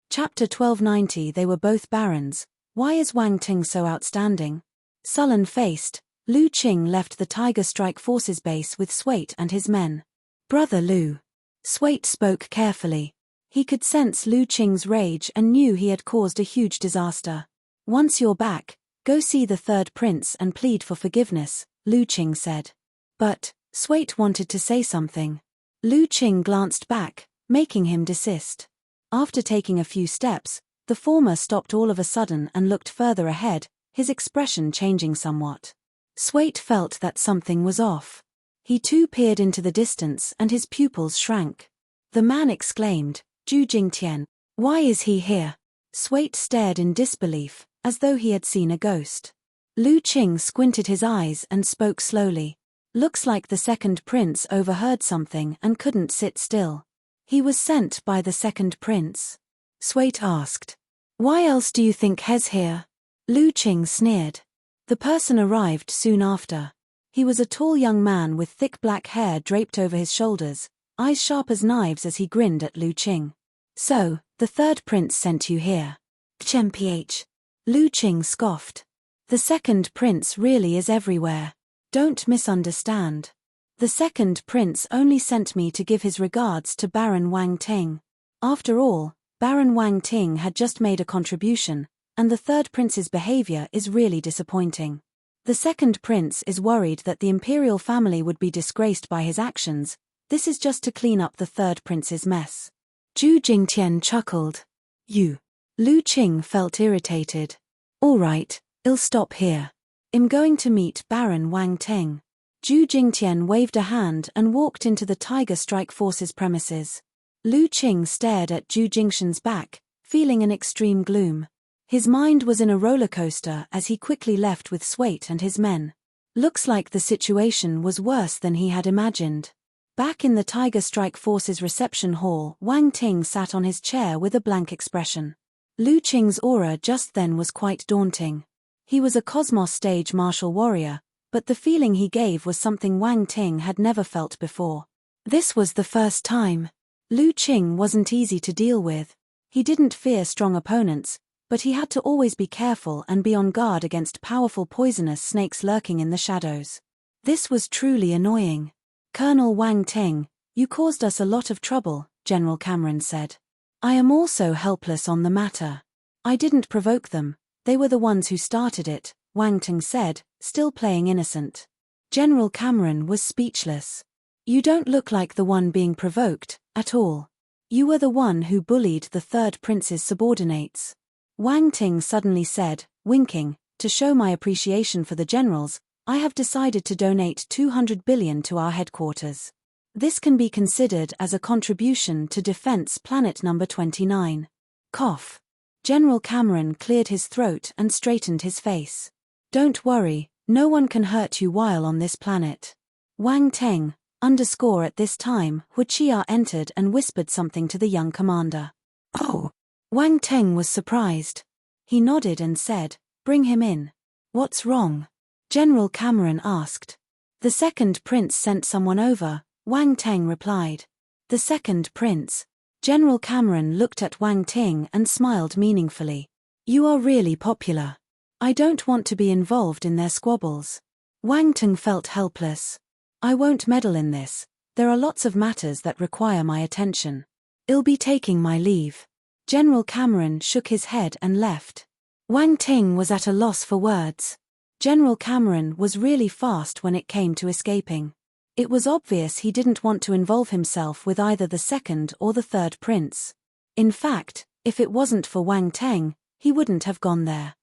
Chapter 1290. They were both barons. Why is Wang Ting so outstanding? Sullen-faced, Lu Qing left the Tiger Strike Forces base with Swait and his men. Brother Lu. Swait spoke carefully. He could sense Lu Qing's rage and knew he had caused a huge disaster. Once you're back, go see the third prince and plead for forgiveness, Lu Qing said. But, Swait wanted to say something. Lu Qing glanced back, making him desist. After taking a few steps, the former stopped all of a sudden and looked further ahead, his expression changing somewhat. Swait felt that something was off. He too peered into the distance and his pupils shrank. The man exclaimed, Zhu Jingtian, why is he here? Swait stared in disbelief, as though he had seen a ghost. Lu Qing squinted his eyes and spoke slowly. Looks like the second prince overheard something and couldn't sit still. He was sent by the second prince. Swait asked. Why else do you think he's here? Lu Qing sneered. The person arrived soon after. He was a tall young man with thick black hair draped over his shoulders, eyes sharp as knives as he grinned at Lu Qing. So, the third prince sent you here. Mph. Lu Qing scoffed. The second prince really is everywhere. Don't misunderstand. The second prince only sent me to give his regards to Baron Wang Ting. After all, Baron Wang Ting had just made a contribution, and the third prince's behavior is really disappointing. The second prince is worried that the imperial family would be disgraced by his actions. This is just to clean up the third prince's mess. Zhu Jingtian chuckled. You. Lu Qing felt irritated. All right, I'll stop here. I'm going to meet Baron Wang Ting. Zhu Jingtian waved a hand and walked into the Tiger Strike Forces premises. Lu Qing stared at Zhu Jingtian's back, feeling an extreme gloom. His mind was in a roller coaster as he quickly left with Swait and his men. Looks like the situation was worse than he had imagined. Back in the Tiger Strike Forces reception hall, Wang Ting sat on his chair with a blank expression. Lu Qing's aura just then was quite daunting. He was a Cosmos stage martial warrior, but the feeling he gave was something Wang Ting had never felt before. This was the first time. Lu Qing wasn't easy to deal with. He didn't fear strong opponents, but he had to always be careful and be on guard against powerful poisonous snakes lurking in the shadows. This was truly annoying. Colonel Wang Ting, you caused us a lot of trouble, General Cameron said. I am also helpless on the matter. I didn't provoke them, they were the ones who started it, Wang Ting said, still playing innocent. General Cameron was speechless. You don't look like the one being provoked, at all. You were the one who bullied the third prince's subordinates. Wang Ting suddenly said, winking, to show my appreciation for the generals, I have decided to donate 200 billion to our headquarters. This can be considered as a contribution to Defense Planet number 29. Cough. General Cameron cleared his throat and straightened his face. Don't worry, no one can hurt you while on this planet. Wang Teng, _ at this time, Huqia entered and whispered something to the young commander. Oh! Wang Teng was surprised. He nodded and said, bring him in. What's wrong? General Cameron asked. The second prince sent someone over, Wang Teng replied. The second prince. General Cameron looked at Wang Ting and smiled meaningfully. You are really popular. I don't want to be involved in their squabbles. Wang Ting felt helpless. I won't meddle in this. There are lots of matters that require my attention. I'll be taking my leave. General Cameron shook his head and left. Wang Ting was at a loss for words. General Cameron was really fast when it came to escaping. It was obvious he didn't want to involve himself with either the second or the third prince. In fact, if it wasn't for Wang Teng, he wouldn't have gone there.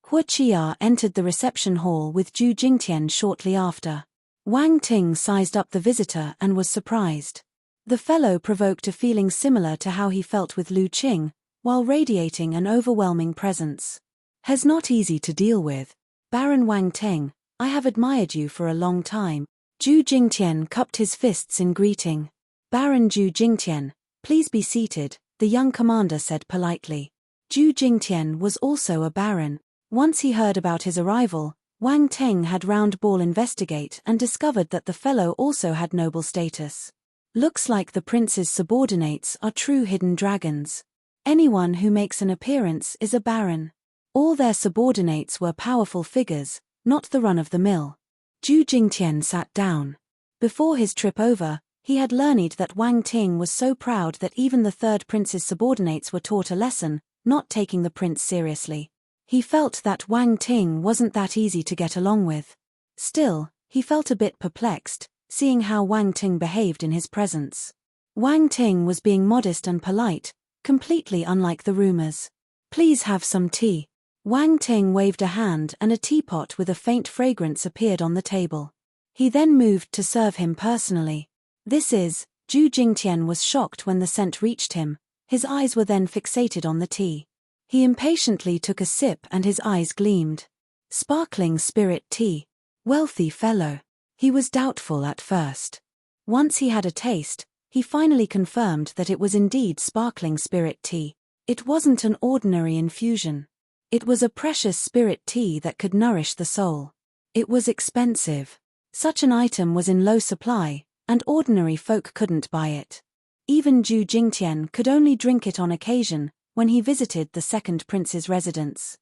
Hu Qia entered the reception hall with Zhu Jingtian shortly after. Wang Ting sized up the visitor and was surprised. The fellow provoked a feeling similar to how he felt with Lu Qing, while radiating an overwhelming presence. "He's not easy to deal with. Baron Wang Ting, I have admired you for a long time." Zhu Jingtian cupped his fists in greeting. "Baron Zhu Jingtian, please be seated," the young commander said politely. Zhu Jingtian was also a baron. Once he heard about his arrival, Wang Teng had round ball investigate and discovered that the fellow also had noble status. Looks like the prince's subordinates are true hidden dragons. Anyone who makes an appearance is a baron. All their subordinates were powerful figures, not the run-of-the-mill. Zhu Jingtian sat down. Before his trip over, he had learned that Wang Ting was so proud that even the third prince's subordinates were taught a lesson, not taking the prince seriously. He felt that Wang Ting wasn't that easy to get along with. Still, he felt a bit perplexed, seeing how Wang Ting behaved in his presence. Wang Ting was being modest and polite, completely unlike the rumors. "Please have some tea." Wang Ting waved a hand and a teapot with a faint fragrance appeared on the table. He then moved to serve him personally. Zhu Jingtian was shocked when the scent reached him. His eyes were then fixated on the tea. He impatiently took a sip and his eyes gleamed. Sparkling spirit tea. Wealthy fellow. He was doubtful at first. Once he had a taste, he finally confirmed that it was indeed sparkling spirit tea. It wasn't an ordinary infusion. It was a precious spirit tea that could nourish the soul. It was expensive. Such an item was in low supply, and ordinary folk couldn't buy it. Even Zhu Jingtian could only drink it on occasion, when he visited the second prince's residence.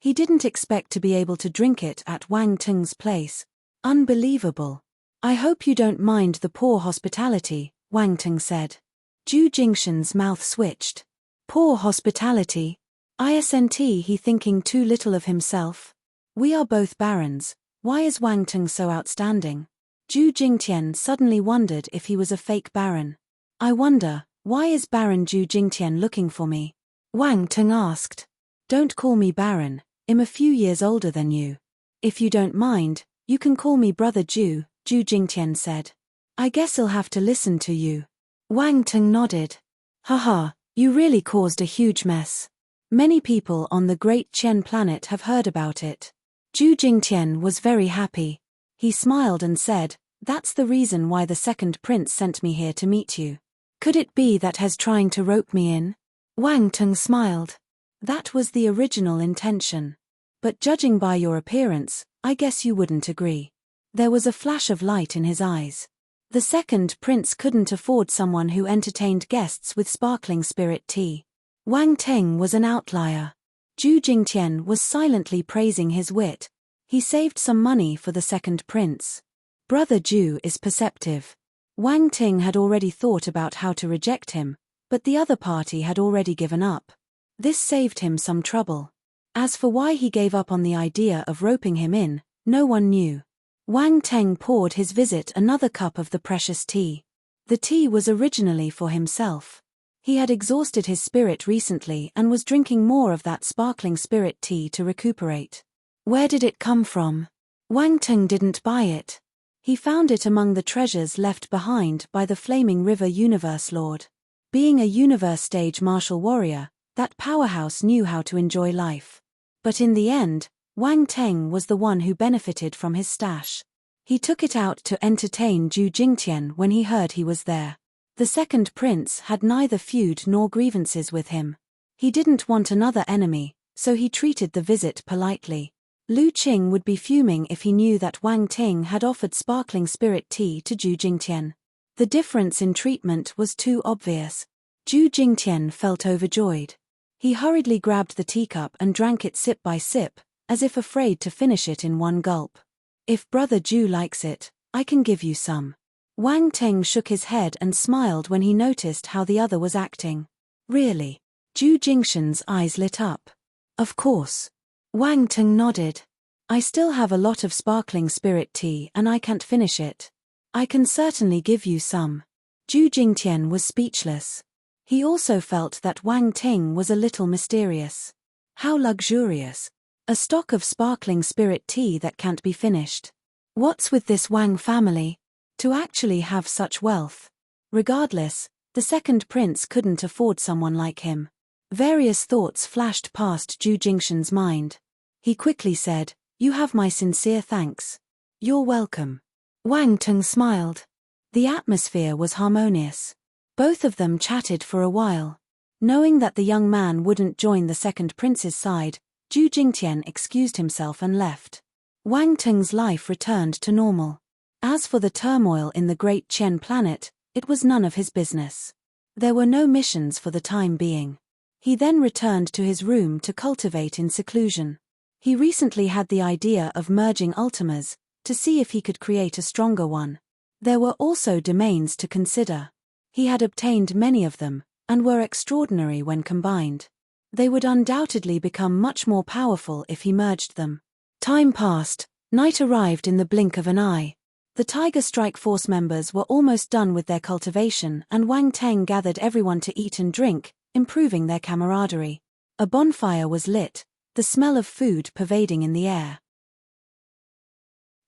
He didn't expect to be able to drink it at Wang Teng's place. Unbelievable. "I hope you don't mind the poor hospitality," Wang Teng said. Zhu Jingtian's mouth switched. Poor hospitality? Isn't he thinking too little of himself? We are both barons. Why is Wang Teng so outstanding? Zhu Jingtian suddenly wondered if he was a fake baron. "I wonder, why is Baron Zhu Jingtian looking for me?" Wang Teng asked. "Don't call me baron, I'm a few years older than you. If you don't mind, you can call me brother Zhu," Zhu Jingtian said. "I guess he'll have to listen to you." Wang Teng nodded. "Haha, you really caused a huge mess. Many people on the Great Chen planet have heard about it." Zhu Jingtian was very happy. He smiled and said, "That's the reason why the second prince sent me here to meet you. Could it be that he's trying to rope me in?" Wang Teng smiled. "That was the original intention. But judging by your appearance, I guess you wouldn't agree." There was a flash of light in his eyes. The second prince couldn't afford someone who entertained guests with sparkling spirit tea. Wang Teng was an outlier. Zhu Jingtian was silently praising his wit. He saved some money for the second prince. Brother Zhu is perceptive. Wang Ting had already thought about how to reject him, but the other party had already given up. This saved him some trouble. As for why he gave up on the idea of roping him in, no one knew. Wang Teng poured his visit another cup of the precious tea. The tea was originally for himself. He had exhausted his spirit recently and was drinking more of that sparkling spirit tea to recuperate. Where did it come from? Wang Teng didn't buy it. He found it among the treasures left behind by the Flaming River Universe Lord. Being a universe stage martial warrior, that powerhouse knew how to enjoy life. But in the end, Wang Teng was the one who benefited from his stash. He took it out to entertain Zhu Jingtian when he heard he was there. The second prince had neither feud nor grievances with him. He didn't want another enemy, so he treated the visit politely. Lu Qing would be fuming if he knew that Wang Ting had offered sparkling spirit tea to Zhu Jingtian. The difference in treatment was too obvious. Zhu Jingtian felt overjoyed. He hurriedly grabbed the teacup and drank it sip by sip, as if afraid to finish it in one gulp. "If Brother Zhu likes it, I can give you some." Wang Teng shook his head and smiled when he noticed how the other was acting. "Really?" Zhu Jingshan's eyes lit up. Of course. Wang Teng nodded. I still have a lot of sparkling spirit tea and I can't finish it. I can certainly give you some. Zhu Jingtian was speechless. He also felt that Wang Ting was a little mysterious. How luxurious. A stock of sparkling spirit tea that can't be finished. What's with this Wang family? To actually have such wealth. Regardless, the second prince couldn't afford someone like him. Various thoughts flashed past Zhu Jingshan's mind. He quickly said, "You have my sincere thanks." "You're welcome." Wang Teng smiled. The atmosphere was harmonious. Both of them chatted for a while. Knowing that the young man wouldn't join the second prince's side, Zhu Jingtian excused himself and left. Wang Teng's life returned to normal. As for the turmoil in the great Qian planet, it was none of his business. There were no missions for the time being. He then returned to his room to cultivate in seclusion. He recently had the idea of merging Ultimas, to see if he could create a stronger one. There were also domains to consider. He had obtained many of them, and were extraordinary when combined. They would undoubtedly become much more powerful if he merged them. Time passed, night arrived in the blink of an eye. The Tiger Strike Force members were almost done with their cultivation and Wang Teng gathered everyone to eat and drink, improving their camaraderie. A bonfire was lit, the smell of food pervading in the air.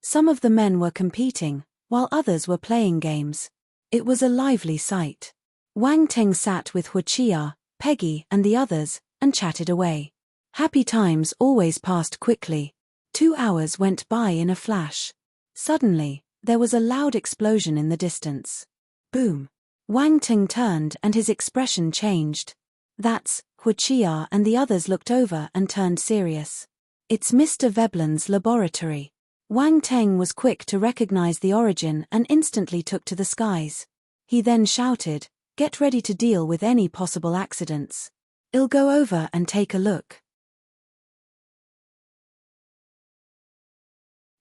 Some of the men were competing, while others were playing games. It was a lively sight. Wang Teng sat with Huoqia, Peggy, and the others, and chatted away. Happy times always passed quickly. 2 hours went by in a flash. Suddenly, there was a loud explosion in the distance. Boom! Wang Teng turned and his expression changed. That's, Huoqia and the others looked over and turned serious. It's Mr. Veblen's laboratory. Wang Teng was quick to recognize the origin and instantly took to the skies. He then shouted, "Get ready to deal with any possible accidents. I'll go over and take a look."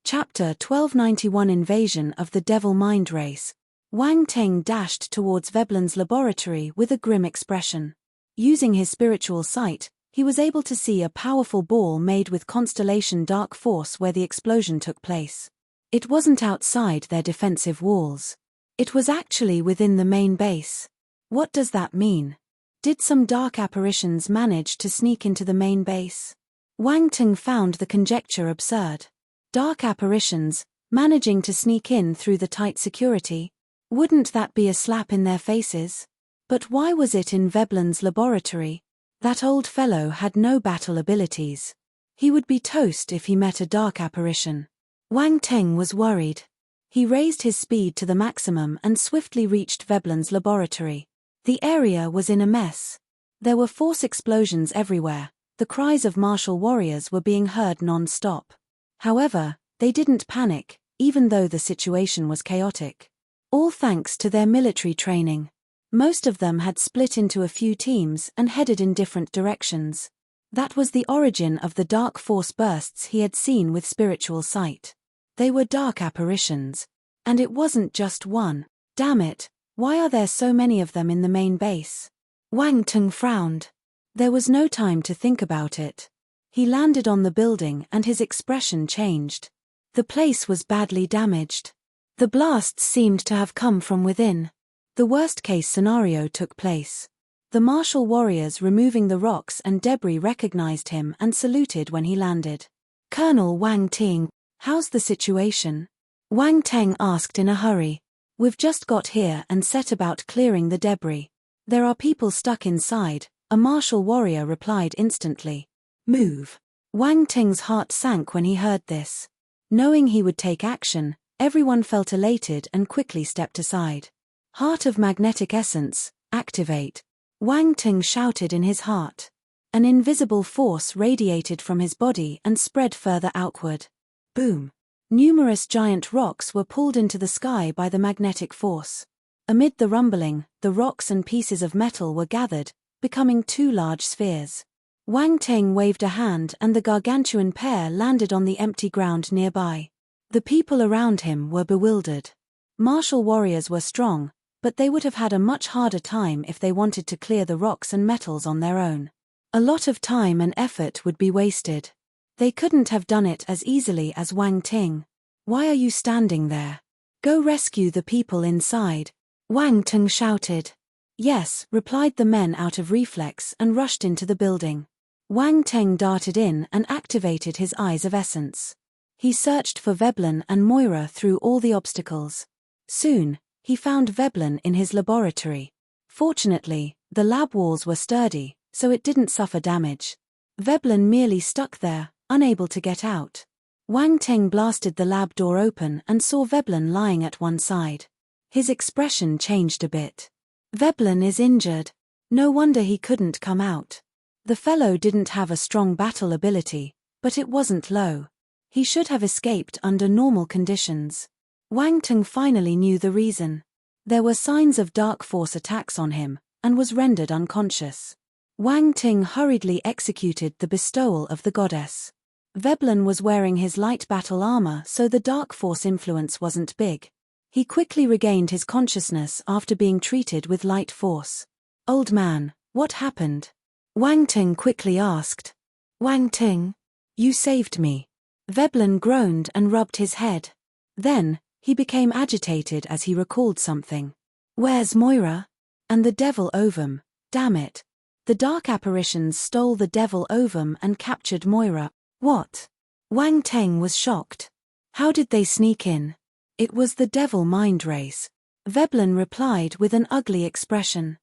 Chapter 1291 Invasion of the Devil Mind Race. Wang Teng dashed towards Veblen's laboratory with a grim expression. Using his spiritual sight, he was able to see a powerful ball made with constellation dark force where the explosion took place. It wasn't outside their defensive walls. It was actually within the main base. What does that mean? Did some dark apparitions manage to sneak into the main base? Wang Teng found the conjecture absurd. Dark apparitions, managing to sneak in through the tight security? Wouldn't that be a slap in their faces? But why was it in Veblen's laboratory? That old fellow had no battle abilities. He would be toast if he met a dark apparition. Wang Teng was worried. He raised his speed to the maximum and swiftly reached Veblen's laboratory. The area was in a mess. There were force explosions everywhere. The cries of martial warriors were being heard non-stop. However, they didn't panic, even though the situation was chaotic. All thanks to their military training. Most of them had split into a few teams and headed in different directions. That was the origin of the dark force bursts he had seen with spiritual sight. They were dark apparitions. And it wasn't just one. Damn it, why are there so many of them in the main base? Wang Teng frowned. There was no time to think about it. He landed on the building and his expression changed. The place was badly damaged. The blasts seemed to have come from within. The worst-case scenario took place. The martial warriors removing the rocks and debris recognized him and saluted when he landed. "Colonel Wang Ting, how's the situation?" Wang Teng asked in a hurry. "We've just got here and set about clearing the debris. There are people stuck inside," a martial warrior replied instantly. "Move." Wang Ting's heart sank when he heard this. Knowing he would take action, everyone felt elated and quickly stepped aside. Heart of magnetic essence, activate. Wang Ting shouted in his heart. An invisible force radiated from his body and spread further outward. Boom. Numerous giant rocks were pulled into the sky by the magnetic force. Amid the rumbling, the rocks and pieces of metal were gathered, becoming 2 large spheres. Wang Teng waved a hand and the gargantuan pair landed on the empty ground nearby. The people around him were bewildered. Martial warriors were strong, But they would have had a much harder time if they wanted to clear the rocks and metals on their own. A lot of time and effort would be wasted. They couldn't have done it as easily as Wang Ting. Why are you standing there? Go rescue the people inside, Wang Ting shouted. Yes, replied the men out of reflex and rushed into the building. Wang Ting darted in and activated his eyes of essence. He searched for Veblen and Moira through all the obstacles. Soon, he found Veblen in his laboratory. Fortunately, the lab walls were sturdy, so it didn't suffer damage. Veblen merely stuck there, unable to get out. Wang Ting blasted the lab door open and saw Veblen lying at one side. His expression changed a bit. Veblen is injured. No wonder he couldn't come out. The fellow didn't have a strong battle ability, but it wasn't low. He should have escaped under normal conditions. Wang Ting finally knew the reason. There were signs of dark force attacks on him, and was rendered unconscious. Wang Ting hurriedly executed the bestowal of the goddess. Veblen was wearing his light battle armor, so the dark force influence wasn't big. He quickly regained his consciousness after being treated with light force. Old man, what happened? Wang Ting quickly asked. Wang Ting, you saved me. Veblen groaned and rubbed his head. Then, he became agitated as he recalled something. Where's Moira? And the devil ovum, damn it. The dark apparitions stole the devil ovum and captured Moira. What? Wang Ting was shocked. How did they sneak in? It was the devil mind race. Veblen replied with an ugly expression.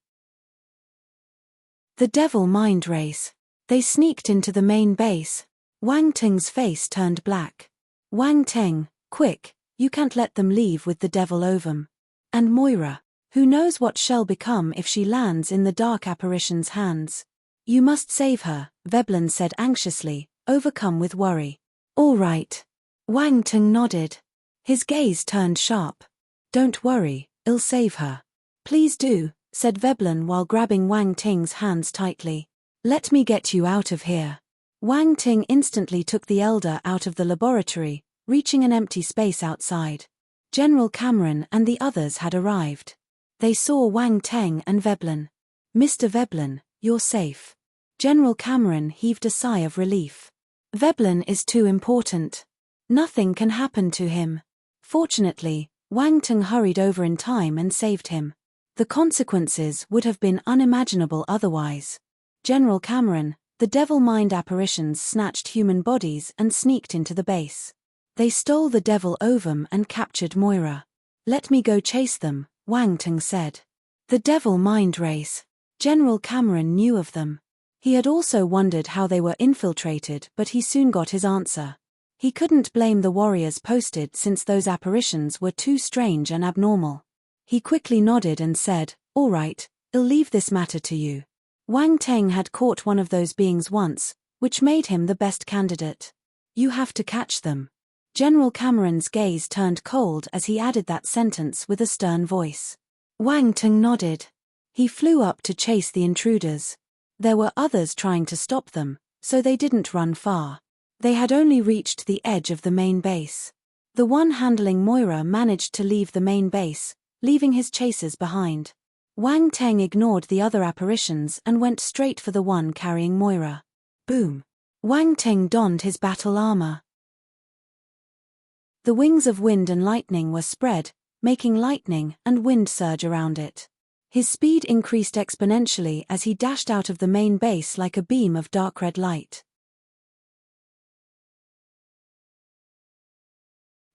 The devil mind race. They sneaked into the main base. Wang Ting's face turned black. Wang Ting, quick, you can't let them leave with the devil ovum. And Moira, who knows what she'll become if she lands in the dark apparition's hands. You must save her, Veblen said anxiously, overcome with worry. All right. Wang Ting nodded. His gaze turned sharp. Don't worry, I'll save her. Please do, said Veblen while grabbing Wang Ting's hands tightly. Let me get you out of here. Wang Ting instantly took the elder out of the laboratory, reaching an empty space outside. General Cameron and the others had arrived. They saw Wang Ting and Veblen. Mr. Veblen, you're safe. General Cameron heaved a sigh of relief. Veblen is too important. Nothing can happen to him. Fortunately, Wang Ting hurried over in time and saved him. The consequences would have been unimaginable otherwise. General Cameron, the devil mind apparitions snatched human bodies and sneaked into the base. They stole the devil ovum and captured Moira. Let me go chase them, Wang Ting said. The devil mind race. General Cameron knew of them. He had also wondered how they were infiltrated, but he soon got his answer. He couldn't blame the warriors posted since those apparitions were too strange and abnormal. He quickly nodded and said, all right, I'll leave this matter to you. Wang Ting had caught one of those beings once, which made him the best candidate. You have to catch them. General Cameron's gaze turned cold as he added that sentence with a stern voice. Wang Ting nodded. He flew up to chase the intruders. There were others trying to stop them, so they didn't run far. They had only reached the edge of the main base. The one handling Moira managed to leave the main base, leaving his chasers behind. Wang Ting ignored the other apparitions and went straight for the one carrying Moira. Boom! Wang Ting donned his battle armor. The wings of wind and lightning were spread, making lightning and wind surge around it. His speed increased exponentially as he dashed out of the main base like a beam of dark red light.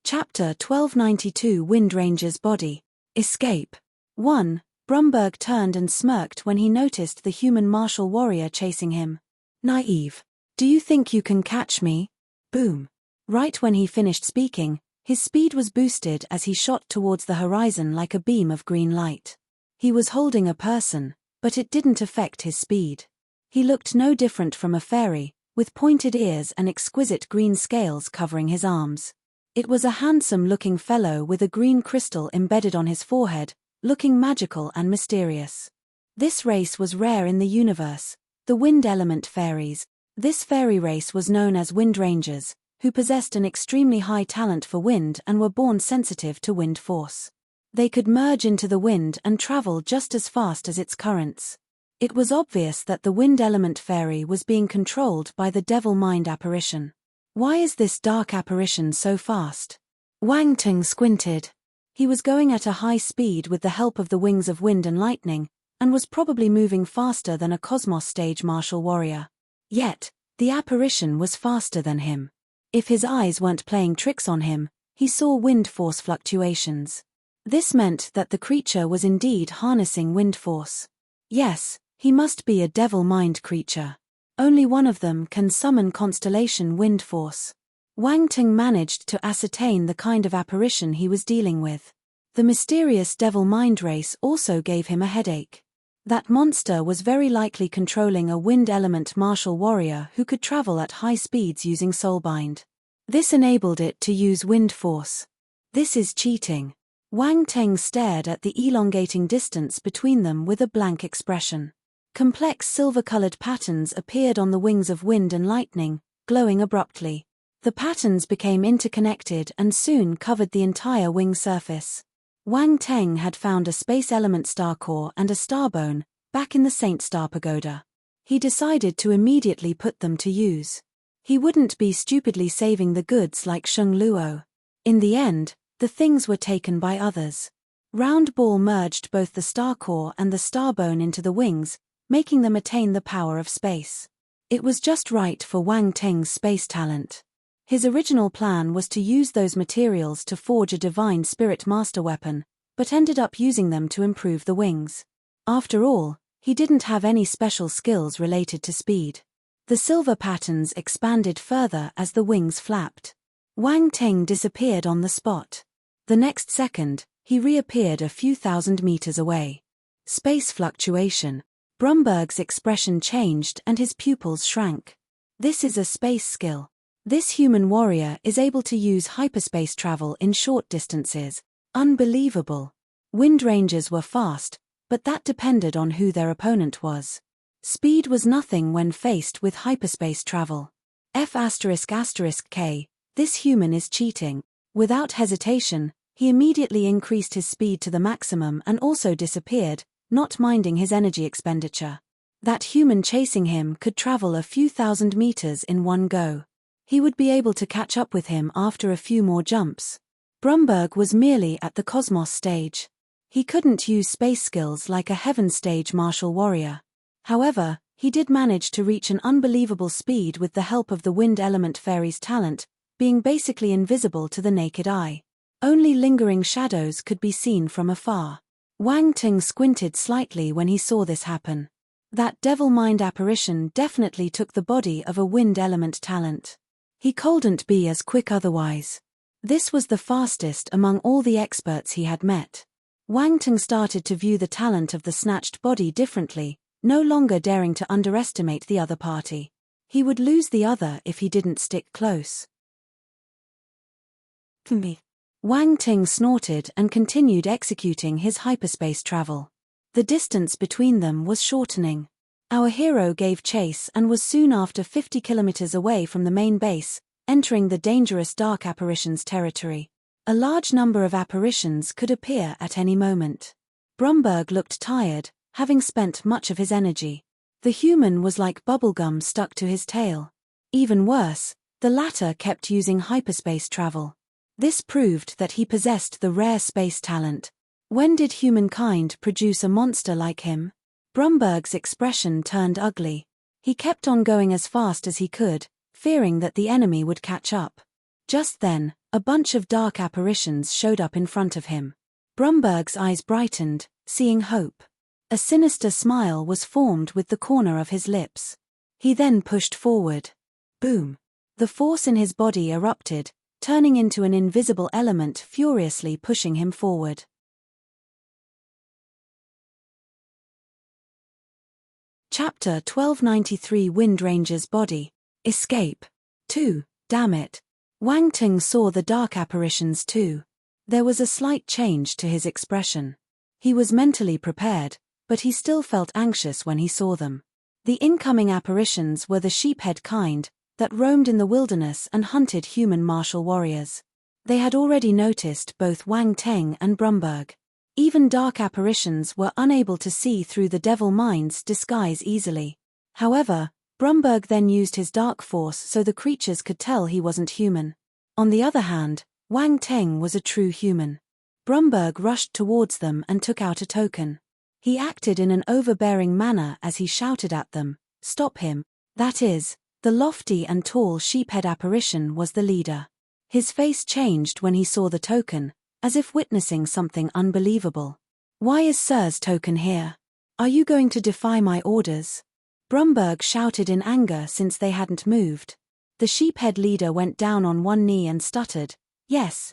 Chapter 1292 Windranger's Body. Escape. 1. Brumberg turned and smirked when he noticed the human martial warrior chasing him. Naive. Do you think you can catch me? Boom. Right when he finished speaking, his speed was boosted as he shot towards the horizon like a beam of green light. He was holding a person, but it didn't affect his speed. He looked no different from a fairy, with pointed ears and exquisite green scales covering his arms. It was a handsome-looking fellow with a green crystal embedded on his forehead, looking magical and mysterious. This race was rare in the universe, the wind element fairies. This fairy race was known as Windrangers, who possessed an extremely high talent for wind and were born sensitive to wind force. They could merge into the wind and travel just as fast as its currents. It was obvious that the wind element fairy was being controlled by the devil mind apparition. Why is this dark apparition so fast? Wang Ting squinted. He was going at a high speed with the help of the wings of wind and lightning, and was probably moving faster than a cosmos stage martial warrior. Yet, the apparition was faster than him. If his eyes weren't playing tricks on him, he saw wind force fluctuations. This meant that the creature was indeed harnessing wind force. Yes, he must be a devil mind creature. Only one of them can summon constellation wind force. Wang Ting managed to ascertain the kind of apparition he was dealing with. The mysterious devil mind race also gave him a headache. That monster was very likely controlling a wind element martial warrior who could travel at high speeds using soulbind. This enabled it to use wind force. This is cheating. Wang Ting stared at the elongating distance between them with a blank expression. Complex silver-colored patterns appeared on the wings of wind and lightning, glowing abruptly. The patterns became interconnected and soon covered the entire wing surface. Wang Ting had found a space element star core and a starbone, back in the Saint Star Pagoda. He decided to immediately put them to use. He wouldn't be stupidly saving the goods like Sheng Luo. In the end, the things were taken by others. Round Ball merged both the star core and the starbone into the wings, making them attain the power of space. It was just right for Wang Ting's space talent. His original plan was to use those materials to forge a divine spirit master weapon, but ended up using them to improve the wings. After all, he didn't have any special skills related to speed. The silver patterns expanded further as the wings flapped. Wang Ting disappeared on the spot. The next second, he reappeared a few thousand meters away. Space fluctuation. Brumberg's expression changed and his pupils shrank. This is a space skill. This human warrior is able to use hyperspace travel in short distances. Unbelievable. Wind ranges were fast, but that depended on who their opponent was. Speed was nothing when faced with hyperspace travel. F***K, this human is cheating. Without hesitation, he immediately increased his speed to the maximum and also disappeared, not minding his energy expenditure. That human chasing him could travel a few thousand meters in one go. He would be able to catch up with him after a few more jumps. Brumberg was merely at the cosmos stage. He couldn't use space skills like a heaven stage martial warrior. However, he did manage to reach an unbelievable speed with the help of the wind element fairy's talent, being basically invisible to the naked eye. Only lingering shadows could be seen from afar. Wang Ting squinted slightly when he saw this happen. That devil mind apparition definitely took the body of a wind element talent. He couldn't be as quick otherwise. This was the fastest among all the experts he had met. Wang Ting started to view the talent of the snatched body differently, no longer daring to underestimate the other party. He would lose the other if he didn't stick close. Wang Ting snorted and continued executing his hyperspace travel. The distance between them was shortening. Our hero gave chase and was soon after 50 kilometers away from the main base, entering the dangerous dark apparitions territory. A large number of apparitions could appear at any moment. Brumberg looked tired, having spent much of his energy. The human was like bubblegum stuck to his tail. Even worse, the latter kept using hyperspace travel. This proved that he possessed the rare space talent. When did humankind produce a monster like him? Brumberg's expression turned ugly. He kept on going as fast as he could, fearing that the enemy would catch up. Just then, a bunch of dark apparitions showed up in front of him. Brumberg's eyes brightened, seeing hope. A sinister smile was formed with the corner of his lips. He then pushed forward. Boom! The force in his body erupted, turning into an invisible element furiously pushing him forward. Chapter 1293 Wind Ranger's Body. Escape. 2. Damn it. Wang Ting saw the dark apparitions too. There was a slight change to his expression. He was mentally prepared, but he still felt anxious when he saw them. The incoming apparitions were the sheephead kind, that roamed in the wilderness and hunted human martial warriors. They had already noticed both Wang Ting and Brumberg. Even dark apparitions were unable to see through the devil mind's disguise easily. However, Brumberg then used his dark force so the creatures could tell he wasn't human. On the other hand, Wang Teng was a true human. Brumberg rushed towards them and took out a token. He acted in an overbearing manner as he shouted at them, "Stop him!" That is, the lofty and tall sheephead apparition was the leader. His face changed when he saw the token, as if witnessing something unbelievable. "Why is Sir's token here? Are you going to defy my orders?" Brumberg shouted in anger since they hadn't moved. The sheephead leader went down on one knee and stuttered, Yes,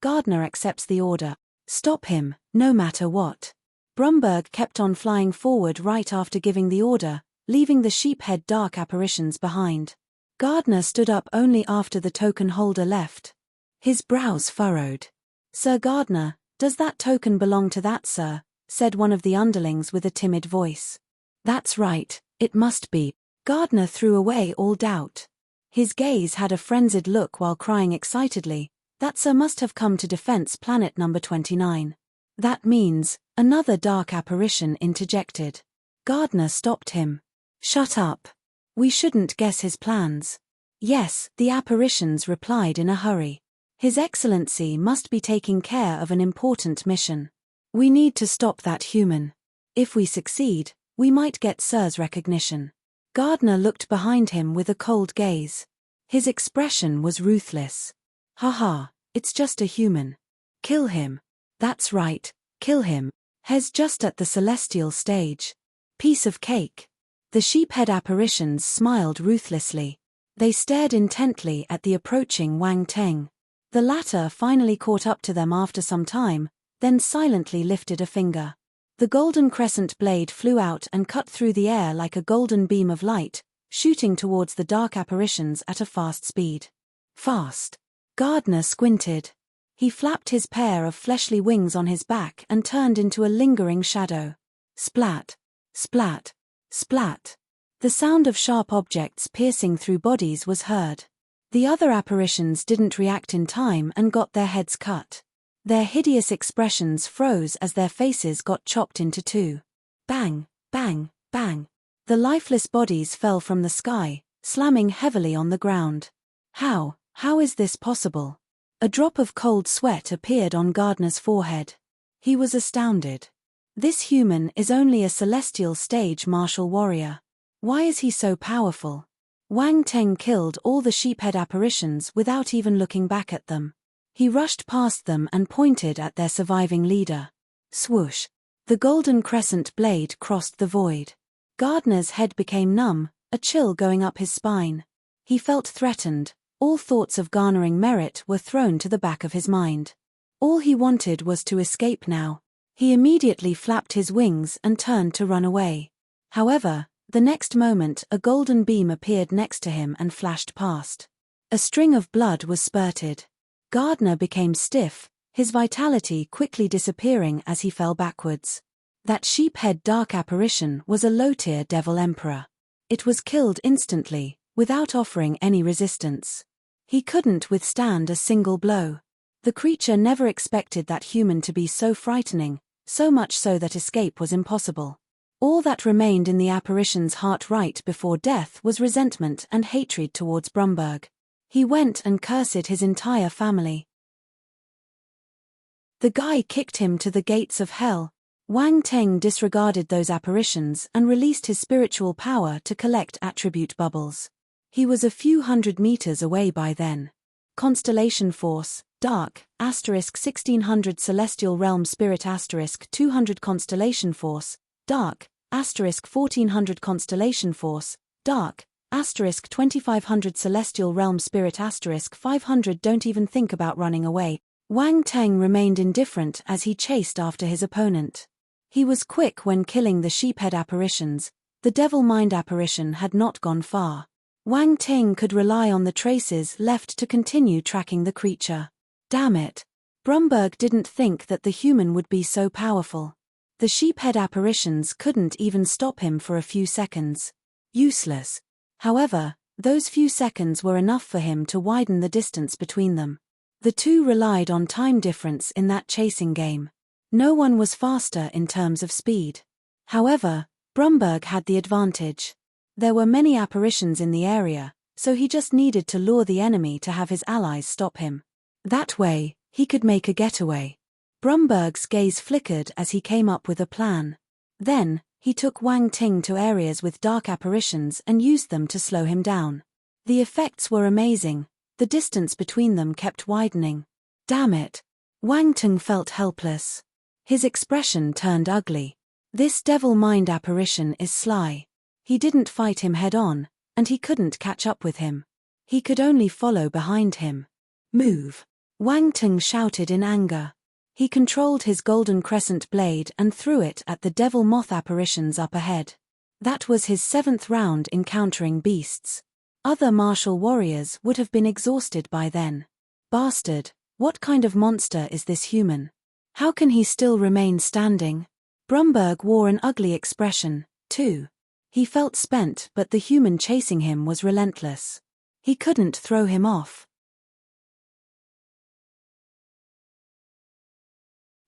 Gardner accepts the order. Stop him, no matter what." Brumberg kept on flying forward right after giving the order, leaving the sheephead dark apparitions behind. Gardner stood up only after the token holder left. His brows furrowed. "Sir Gardner, does that token belong to that sir?" said one of the underlings with a timid voice. "That's right, it must be." Gardner threw away all doubt. His gaze had a frenzied look while crying excitedly, "That sir must have come to defense planet number 29. That means," another dark apparition interjected. Gardner stopped him. "Shut up. We shouldn't guess his plans." "Yes," the apparitions replied in a hurry. "His Excellency must be taking care of an important mission. We need to stop that human. If we succeed, we might get Sir's recognition." Gardner looked behind him with a cold gaze. His expression was ruthless. "Haha, it's just a human. Kill him." "That's right, kill him. He's just at the celestial stage. Piece of cake." The sheephead apparitions smiled ruthlessly. They stared intently at the approaching Wang Teng. The latter finally caught up to them after some time, then silently lifted a finger. The golden crescent blade flew out and cut through the air like a golden beam of light, shooting towards the dark apparitions at a fast speed. Fast. Gardner squinted. He flapped his pair of fleshly wings on his back and turned into a lingering shadow. Splat. Splat. Splat. The sound of sharp objects piercing through bodies was heard. The other apparitions didn't react in time and got their heads cut. Their hideous expressions froze as their faces got chopped into two. Bang, bang, bang. The lifeless bodies fell from the sky, slamming heavily on the ground. How is this possible? A drop of cold sweat appeared on Gardner's forehead. He was astounded. This human is only a celestial stage martial warrior. Why is he so powerful? Wang Teng killed all the sheephead apparitions without even looking back at them. He rushed past them and pointed at their surviving leader. Swoosh! The golden crescent blade crossed the void. Gardner's head became numb, a chill going up his spine. He felt threatened. All thoughts of garnering merit were thrown to the back of his mind. All he wanted was to escape now. He immediately flapped his wings and turned to run away. However, the next moment a golden beam appeared next to him and flashed past. A string of blood was spurted. Gardner became stiff, his vitality quickly disappearing as he fell backwards. That sheephead dark apparition was a low-tier devil emperor. It was killed instantly, without offering any resistance. He couldn't withstand a single blow. The creature never expected that human to be so frightening, so much so that escape was impossible. All that remained in the apparition's heart right before death was resentment and hatred towards Brumberg. He went and cursed his entire family. The guy kicked him to the gates of hell. Wang Teng disregarded those apparitions and released his spiritual power to collect attribute bubbles. He was a few hundred meters away by then. Constellation Force, Dark, *1600 Celestial Realm Spirit *200 Constellation Force, Dark, *1400 Constellation Force, Dark, *2500 Celestial Realm Spirit *500 Don't even think about running away. Wang Teng remained indifferent as he chased after his opponent. He was quick when killing the sheephead apparitions. The devil mind apparition had not gone far. Wang Teng could rely on the traces left to continue tracking the creature. Damn it. Brumberg didn't think that the human would be so powerful. The sheephead apparitions couldn't even stop him for a few seconds. Useless. However, those few seconds were enough for him to widen the distance between them. The two relied on time difference in that chasing game. No one was faster in terms of speed. However, Brumberg had the advantage. There were many apparitions in the area, so he just needed to lure the enemy to have his allies stop him. That way, he could make a getaway. Brumberg's gaze flickered as he came up with a plan. Then, he took Wang Ting to areas with dark apparitions and used them to slow him down. The effects were amazing. The distance between them kept widening. Damn it! Wang Ting felt helpless. His expression turned ugly. This devil mind apparition is sly. He didn't fight him head-on, and he couldn't catch up with him. He could only follow behind him. Move! Wang Ting shouted in anger. He controlled his golden crescent blade and threw it at the devil moth apparitions up ahead. That was his 7th round encountering beasts. Other martial warriors would have been exhausted by then. Bastard, what kind of monster is this human? How can he still remain standing? Brumberg wore an ugly expression, too. He felt spent, but the human chasing him was relentless. He couldn't throw him off.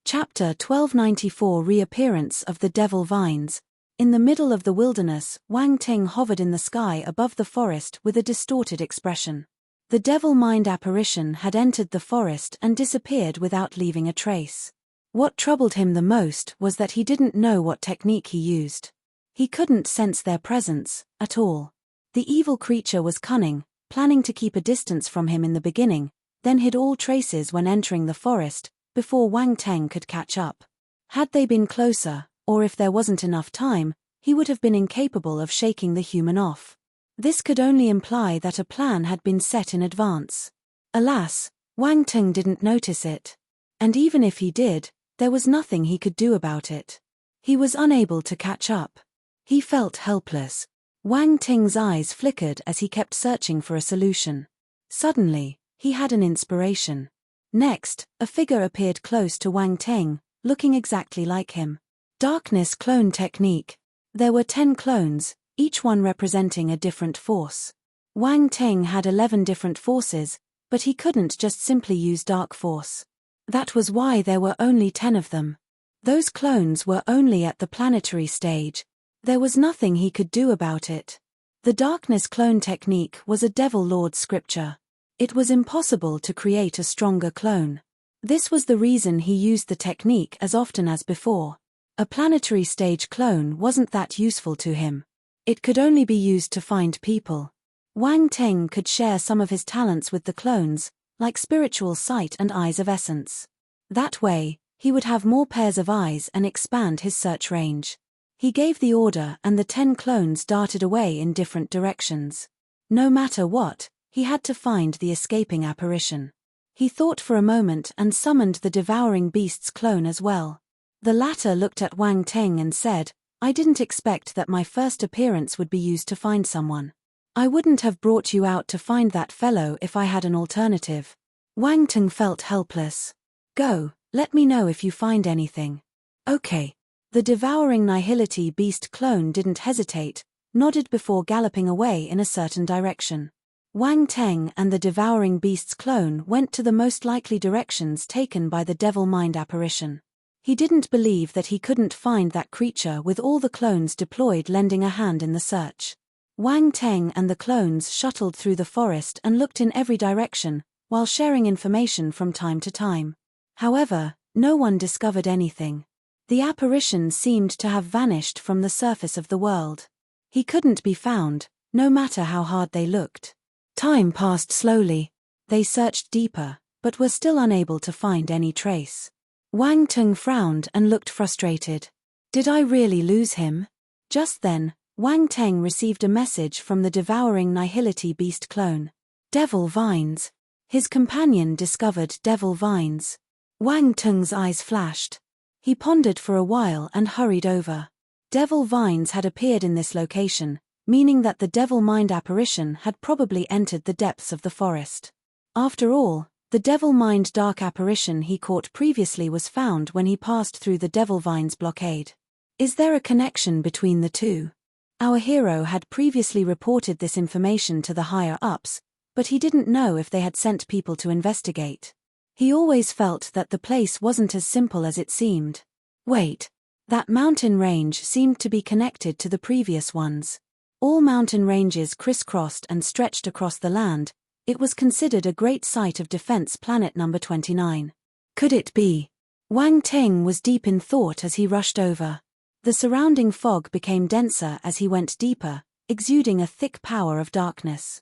Chapter 1294 Reappearance of the Devil Vines. In the middle of the wilderness, Wang Ting hovered in the sky above the forest with a distorted expression. The devil mind apparition had entered the forest and disappeared without leaving a trace. What troubled him the most was that he didn't know what technique he used. He couldn't sense their presence, at all. The evil creature was cunning, planning to keep a distance from him in the beginning, then hid all traces when entering the forest, before Wang Ting could catch up. Had they been closer, or if there wasn't enough time, he would have been incapable of shaking the human off. This could only imply that a plan had been set in advance. Alas, Wang Ting didn't notice it. And even if he did, there was nothing he could do about it. He was unable to catch up. He felt helpless. Wang Ting's eyes flickered as he kept searching for a solution. Suddenly, he had an inspiration. Next, a figure appeared close to Wang Ting, looking exactly like him. Darkness clone technique. There were 10 clones, each one representing a different force. Wang Ting had 11 different forces, but he couldn't just simply use dark force. That was why there were only 10 of them. Those clones were only at the planetary stage. There was nothing he could do about it. The darkness clone technique was a Devil Lord scripture. It was impossible to create a stronger clone. This was the reason he used the technique as often as before. A planetary stage clone wasn't that useful to him. It could only be used to find people. Wang Ting could share some of his talents with the clones, like spiritual sight and eyes of essence. That way, he would have more pairs of eyes and expand his search range. He gave the order and the 10 clones darted away in different directions. No matter what, he had to find the escaping apparition. He thought for a moment and summoned the devouring beast's clone as well. The latter looked at Wang Ting and said, "I didn't expect that my first appearance would be used to find someone. I wouldn't have brought you out to find that fellow if I had an alternative." Wang Ting felt helpless. "Go, let me know if you find anything." "Okay." The devouring nihility beast clone didn't hesitate, nodded before galloping away in a certain direction. Wang Ting and the devouring beast's clone went to the most likely directions taken by the devil mind apparition. He didn't believe that he couldn't find that creature with all the clones deployed lending a hand in the search. Wang Ting and the clones shuttled through the forest and looked in every direction, while sharing information from time to time. However, no one discovered anything. The apparition seemed to have vanished from the surface of the world. He couldn't be found, no matter how hard they looked. Time passed slowly. They searched deeper, but were still unable to find any trace. Wang Ting frowned and looked frustrated. Did I really lose him? Just then, Wang Ting received a message from the devouring nihility beast clone. Devil vines. His companion discovered devil vines. Wang Ting's eyes flashed. He pondered for a while and hurried over. Devil vines had appeared in this location, meaning that the devil mind apparition had probably entered the depths of the forest. After all, the devil mind dark apparition he caught previously was found when he passed through the devil vines blockade. Is there a connection between the two? Our hero had previously reported this information to the higher-ups, but he didn't know if they had sent people to investigate. He always felt that the place wasn't as simple as it seemed. Wait. That mountain range seemed to be connected to the previous ones. All mountain ranges crisscrossed and stretched across the land. It was considered a great site of defense. Planet number 29. Could it be? Wang Ting was deep in thought as he rushed over. The surrounding fog became denser as he went deeper, exuding a thick power of darkness.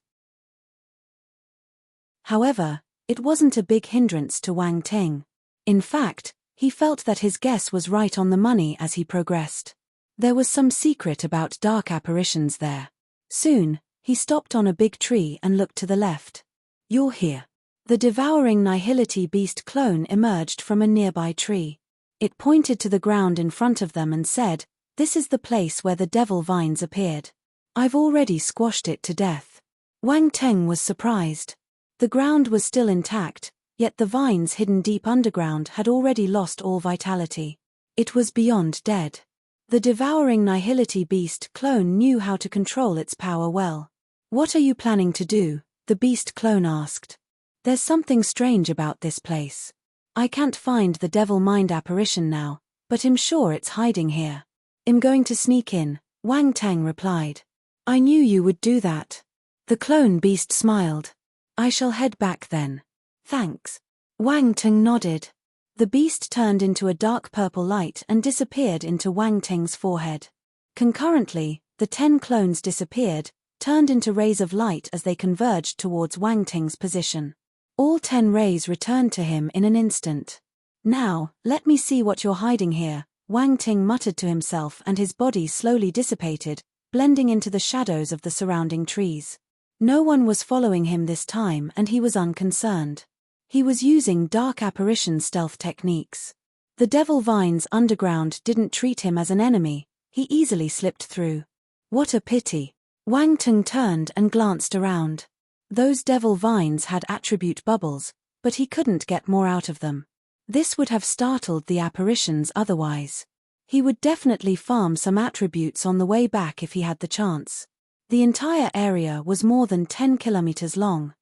However, it wasn't a big hindrance to Wang Ting. In fact, he felt that his guess was right on the money as he progressed. There was some secret about dark apparitions there. Soon, he stopped on a big tree and looked to the left. You're here. The devouring nihility beast clone emerged from a nearby tree. It pointed to the ground in front of them and said, "This is the place where the devil vines appeared. I've already squashed it to death." Wang Ting was surprised. The ground was still intact, yet the vines hidden deep underground had already lost all vitality. It was beyond dead. The devouring nihility beast clone knew how to control its power well. "What are you planning to do?" the beast clone asked. "There's something strange about this place. I can't find the devil mind apparition now, but I'm sure it's hiding here. I'm going to sneak in," Wang Ting replied. "I knew you would do that." The clone beast smiled. "I shall head back then." "Thanks." Wang Ting nodded. The beast turned into a dark purple light and disappeared into Wang Ting's forehead. Concurrently, the 10 clones disappeared, turned into rays of light as they converged towards Wang Ting's position. All 10 rays returned to him in an instant. "Now, let me see what you're hiding here," Wang Ting muttered to himself, and his body slowly dissipated, blending into the shadows of the surrounding trees. No one was following him this time and he was unconcerned. He was using dark apparition stealth techniques. The devil vines underground didn't treat him as an enemy, he easily slipped through. What a pity. Wang Ting turned and glanced around. Those devil vines had attribute bubbles, but he couldn't get more out of them. This would have startled the apparitions otherwise. He would definitely farm some attributes on the way back if he had the chance. The entire area was more than 10 kilometers long.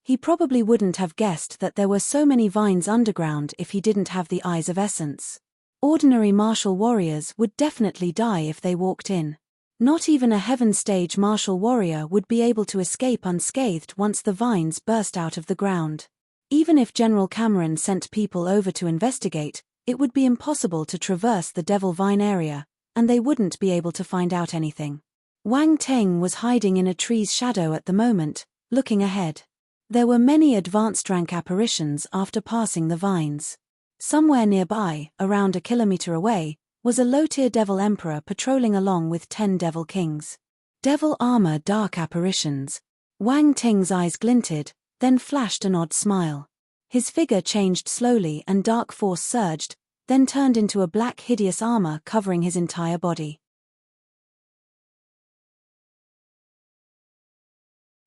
He probably wouldn't have guessed that there were so many vines underground if he didn't have the Eyes of Essence. Ordinary martial warriors would definitely die if they walked in. Not even a heaven stage martial warrior would be able to escape unscathed once the vines burst out of the ground. Even if General Cameron sent people over to investigate, it would be impossible to traverse the devil vine area, and they wouldn't be able to find out anything. Wang Ting was hiding in a tree's shadow at the moment, looking ahead. There were many advanced rank apparitions after passing the vines. Somewhere nearby, around a kilometer away, was a low-tier devil emperor patrolling along with 10 devil kings. Devil armor dark apparitions. Wang Ting's eyes glinted, then flashed an odd smile. His figure changed slowly and dark force surged, then turned into a black hideous armor covering his entire body.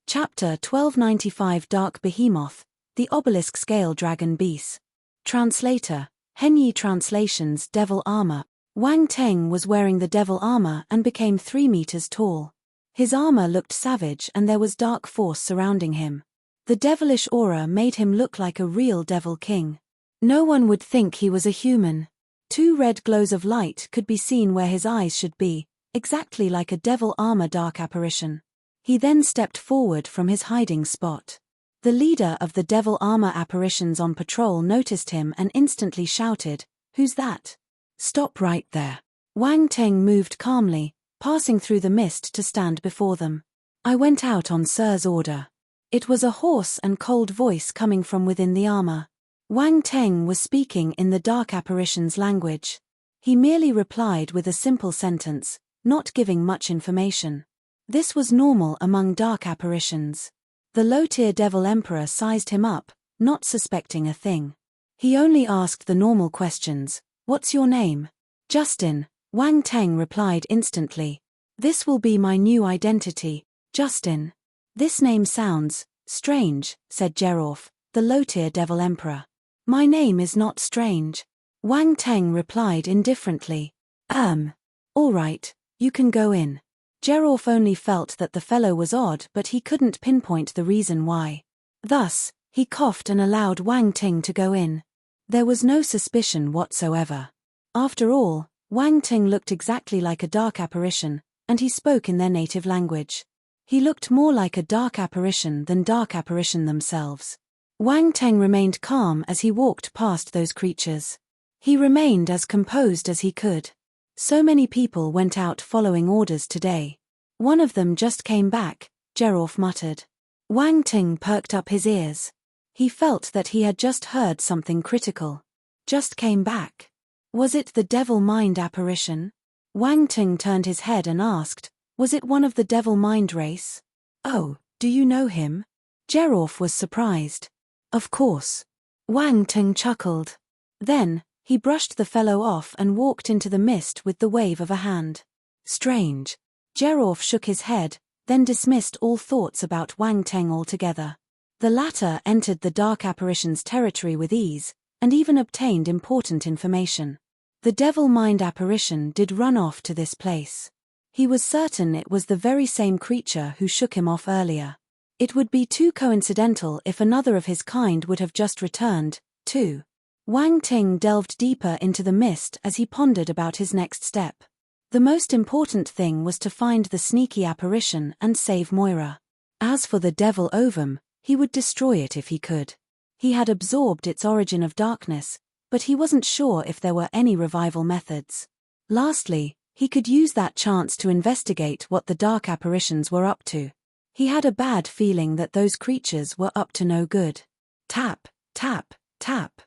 Chapter 1295 Dark Behemoth, the Obelisk Scale Dragon Beast. Translator, Henyi Translations Devil Armor. Wang Ting was wearing the devil armor and became 3 meters tall. His armor looked savage and there was dark force surrounding him. The devilish aura made him look like a real devil king. No one would think he was a human. 2 red glows of light could be seen where his eyes should be, exactly like a devil armor dark apparition. He then stepped forward from his hiding spot. The leader of the devil armor apparitions on patrol noticed him and instantly shouted, "Who's that?" "Stop right there." Wang Ting moved calmly, passing through the mist to stand before them. "I went out on Sir's order." It was a hoarse and cold voice coming from within the armor. Wang Ting was speaking in the dark apparition's language. He merely replied with a simple sentence, not giving much information. This was normal among dark apparitions. The low-tier devil emperor sized him up, not suspecting a thing. He only asked the normal questions. "What's your name?" "Justin," Wang Ting replied instantly. "This will be my new identity, Justin." "This name sounds strange," said Gerorf, the low-tier devil emperor. "My name is not strange," Wang Ting replied indifferently. All right, you can go in." Gerorf only felt that the fellow was odd, but he couldn't pinpoint the reason why. Thus, He coughed and allowed Wang Ting to go in. There was no suspicion whatsoever. After all, Wang Ting looked exactly like a dark apparition, and he spoke in their native language. He looked more like a dark apparition than dark apparition themselves. Wang Ting remained calm as he walked past those creatures. He remained as composed as he could. So many people went out following orders today. One of them just came back, Gerolf muttered. Wang Ting perked up his ears. He felt that he had just heard something critical. Just came back. Was it the devil mind apparition? Wang Ting turned his head and asked, was it one of the devil mind race? Oh, do you know him? Gerolf was surprised. Of course. Wang Ting chuckled. Then, he brushed the fellow off and walked into the mist with the wave of a hand. Strange. Gerolf shook his head, then dismissed all thoughts about Wang Ting altogether. The latter entered the dark apparition's territory with ease, and even obtained important information. The devil mind apparition did run off to this place. He was certain it was the very same creature who shook him off earlier. It would be too coincidental if another of his kind would have just returned, too. Wang Ting delved deeper into the mist as he pondered about his next step. The most important thing was to find the sneaky apparition and save Moira. As for the devil ovum, he would destroy it if he could. He had absorbed its origin of darkness, but he wasn't sure if there were any revival methods. Lastly, he could use that chance to investigate what the dark apparitions were up to. He had a bad feeling that those creatures were up to no good. Tap, tap, tap.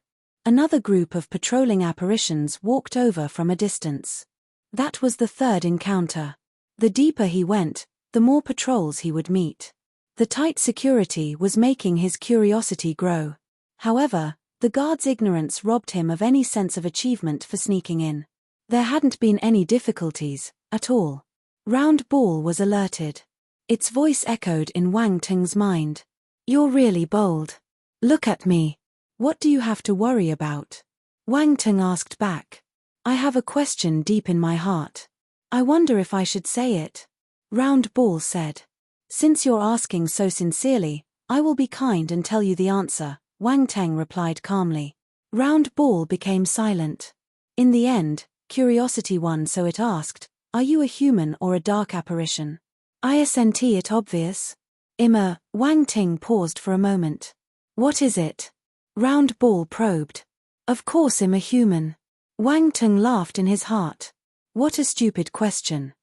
Another group of patrolling apparitions walked over from a distance. That was the third encounter. The deeper he went, the more patrols he would meet. The tight security was making his curiosity grow. However, the guard's ignorance robbed him of any sense of achievement for sneaking in. There hadn't been any difficulties, at all. Round Ball was alerted. Its voice echoed in Wang Ting's mind. You're really bold. Look at me. What do you have to worry about? Wang Ting asked back. I have a question deep in my heart. I wonder if I should say it. Round Ball said. Since you're asking so sincerely, I will be kind and tell you the answer, Wang Ting replied calmly. Round Ball became silent. In the end, curiosity won, so it asked, are you a human or a dark apparition? Isn't it obvious? Wang Ting paused for a moment. What is it? Round Ball probed. Of course I'm a human. Wang Ting laughed in his heart. What a stupid question.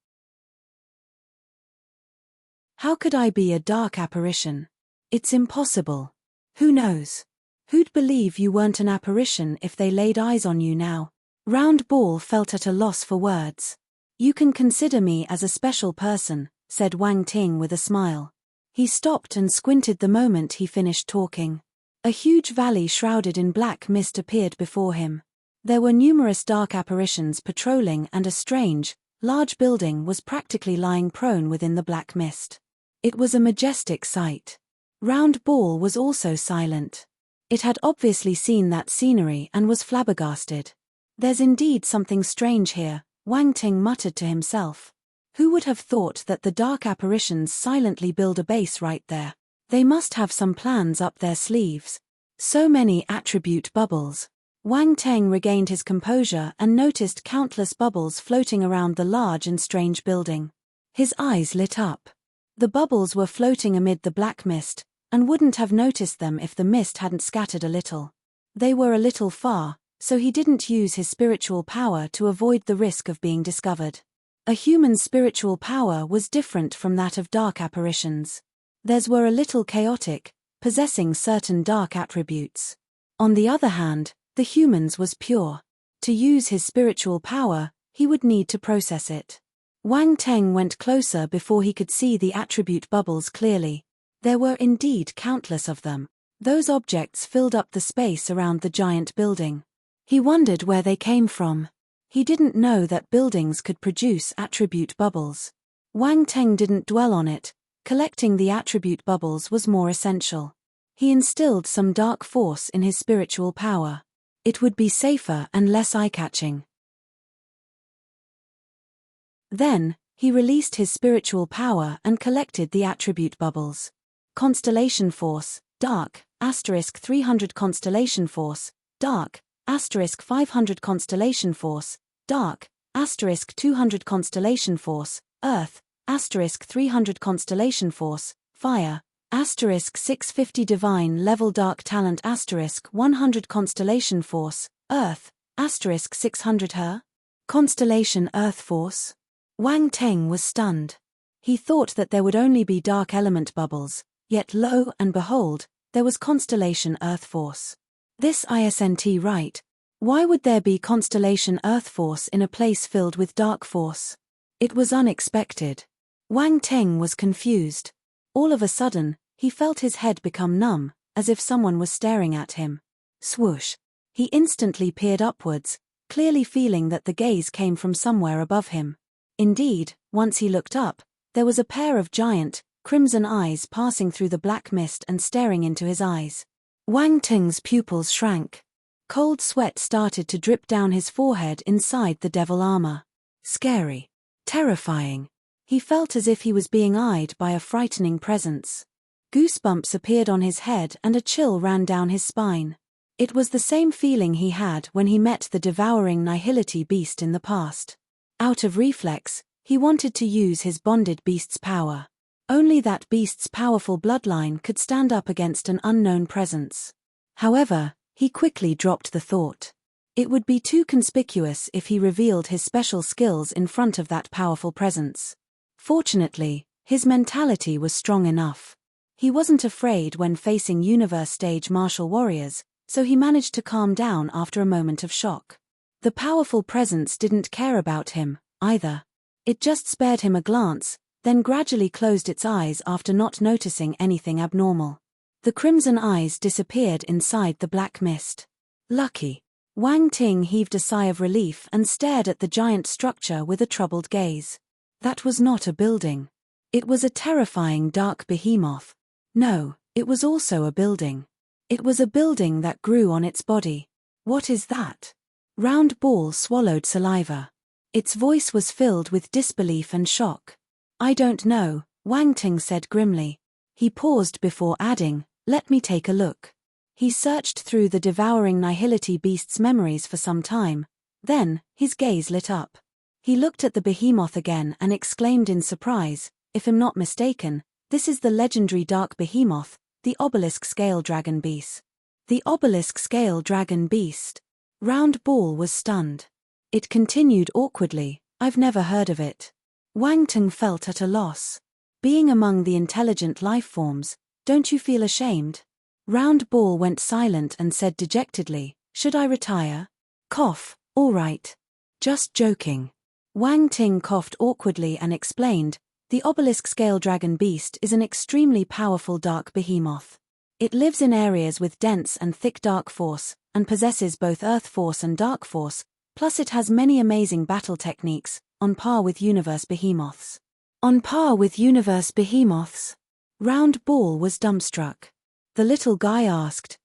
How could I be a dark apparition? It's impossible. Who knows? Who'd believe you weren't an apparition if they laid eyes on you now? Round Ball felt at a loss for words. You can consider me as a special person, said Wang Ting with a smile. He stopped and squinted the moment he finished talking. A huge valley shrouded in black mist appeared before him. There were numerous dark apparitions patrolling, and a strange, large building was practically lying prone within the black mist. It was a majestic sight. Round Ball was also silent. It had obviously seen that scenery and was flabbergasted. There's indeed something strange here, Wang Ting muttered to himself. Who would have thought that the dark apparitions silently build a base right there? They must have some plans up their sleeves. So many attribute bubbles. Wang Ting regained his composure and noticed countless bubbles floating around the large and strange building. His eyes lit up. The bubbles were floating amid the black mist, and wouldn't have noticed them if the mist hadn't scattered a little. They were a little far, so he didn't use his spiritual power to avoid the risk of being discovered. A human's spiritual power was different from that of dark apparitions. Theirs were a little chaotic, possessing certain dark attributes. On the other hand, the human's was pure. To use his spiritual power, he would need to process it. Wang Ting went closer before he could see the attribute bubbles clearly. There were indeed countless of them. Those objects filled up the space around the giant building. He wondered where they came from. He didn't know that buildings could produce attribute bubbles. Wang Ting didn't dwell on it. Collecting the attribute bubbles was more essential. He instilled some dark force in his spiritual power. It would be safer and less eye-catching. Then, he released his spiritual power and collected the attribute bubbles. Constellation force, dark, asterisk 300 constellation force, dark, asterisk 500 constellation force, dark, asterisk 200 constellation force, earth, asterisk 300 constellation force, fire, asterisk 650 divine level dark talent asterisk 100 constellation force, earth, asterisk 600 her? Constellation earth force? Wang Teng was stunned. He thought that there would only be dark element bubbles, yet lo and behold, there was constellation earth force. This isn't right. Why would there be constellation earth force in a place filled with dark force? It was unexpected. Wang Teng was confused. All of a sudden, he felt his head become numb, as if someone was staring at him. Swoosh. He instantly peered upwards, clearly feeling that the gaze came from somewhere above him. Indeed, once he looked up, there was a pair of giant, crimson eyes passing through the black mist and staring into his eyes. Wang Teng's pupils shrank. Cold sweat started to drip down his forehead inside the devil armor. Scary. Terrifying. He felt as if he was being eyed by a frightening presence. Goosebumps appeared on his head and a chill ran down his spine. It was the same feeling he had when he met the devouring nihility beast in the past. Out of reflex, he wanted to use his bonded beast's power. Only that beast's powerful bloodline could stand up against an unknown presence. However, he quickly dropped the thought. It would be too conspicuous if he revealed his special skills in front of that powerful presence. Fortunately, his mentality was strong enough. He wasn't afraid when facing universe stage martial warriors, so he managed to calm down after a moment of shock. The powerful presence didn't care about him, either. It just spared him a glance, then gradually closed its eyes after not noticing anything abnormal. The crimson eyes disappeared inside the black mist. Lucky. Wang Ting heaved a sigh of relief and stared at the giant structure with a troubled gaze. That was not a building. It was a terrifying dark behemoth. No, it was also a building. It was a building that grew on its body. What is that? Round Ball swallowed saliva. Its voice was filled with disbelief and shock. I don't know, Wang Ting said grimly. He paused before adding, let me take a look. He searched through the devouring nihility beast's memories for some time. Then, his gaze lit up. He looked at the behemoth again and exclaimed in surprise, if I'm not mistaken, this is the legendary dark behemoth, the obelisk scale dragon beast. The obelisk scale dragon beast. Round Ball was stunned. It continued awkwardly, I've never heard of it. Wang Ting felt at a loss. Being among the intelligent life forms, don't you feel ashamed? Round Ball went silent and said dejectedly, should I retire? Cough, all right. Just joking. Wang Ting coughed awkwardly and explained, the obelisk scale dragon beast is an extremely powerful dark behemoth. It lives in areas with dense and thick dark force, and possesses both earth force and dark force, plus it has many amazing battle techniques, on par with universe behemoths. On par with universe behemoths? Round Ball was dumbstruck. The little guy asked,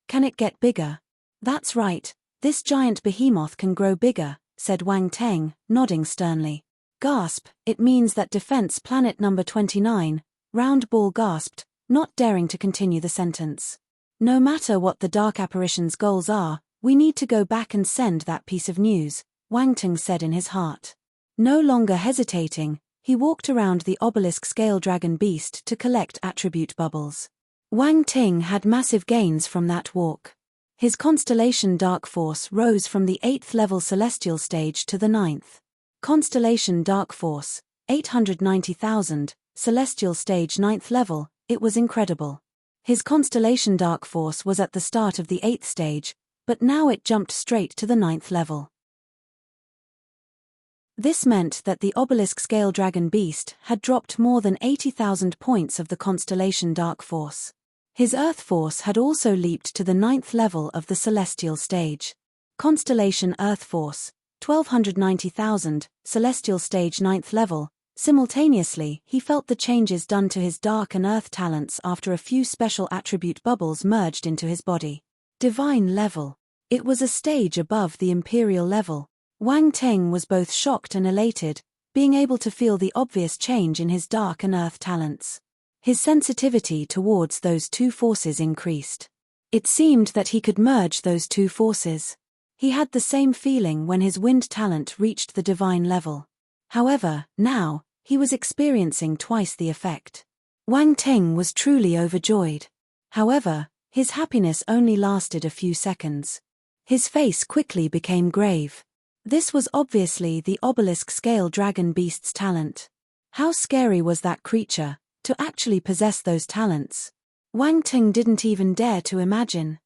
can it get bigger? That's right, this giant behemoth can grow bigger, said Wang Teng, nodding sternly. Gasp, it means that defense planet number 29, Round Ball gasped, not daring to continue the sentence. No matter what the dark apparition's goals are, we need to go back and send that piece of news, Wang Teng said in his heart. No longer hesitating, he walked around the obelisk scale dragon beast to collect attribute bubbles. Wang Ting had massive gains from that walk. His constellation dark force rose from the 8th level celestial stage to the 9th. Constellation dark force, 890,000, celestial stage 9th level, it was incredible. His constellation dark force was at the start of the 8th stage, but now it jumped straight to the 9th level. This meant that the obelisk scale dragon beast had dropped more than 80,000 points of the constellation dark force. His earth force had also leaped to the 9th level of the celestial stage. Constellation earth force, 1,290,000, celestial stage 9th level. Simultaneously, he felt the changes done to his dark and earth talents after a few special attribute bubbles merged into his body. Divine level. It was a stage above the imperial level. Wang Teng was both shocked and elated, being able to feel the obvious change in his dark and earth talents. His sensitivity towards those two forces increased. It seemed that he could merge those two forces. He had the same feeling when his wind talent reached the divine level. However, now, he was experiencing twice the effect. Wang Ting was truly overjoyed. However, his happiness only lasted a few seconds. His face quickly became grave. This was obviously the obelisk-scale dragon beast's talent. How scary was that creature, to actually possess those talents? Wang Ting didn't even dare to imagine.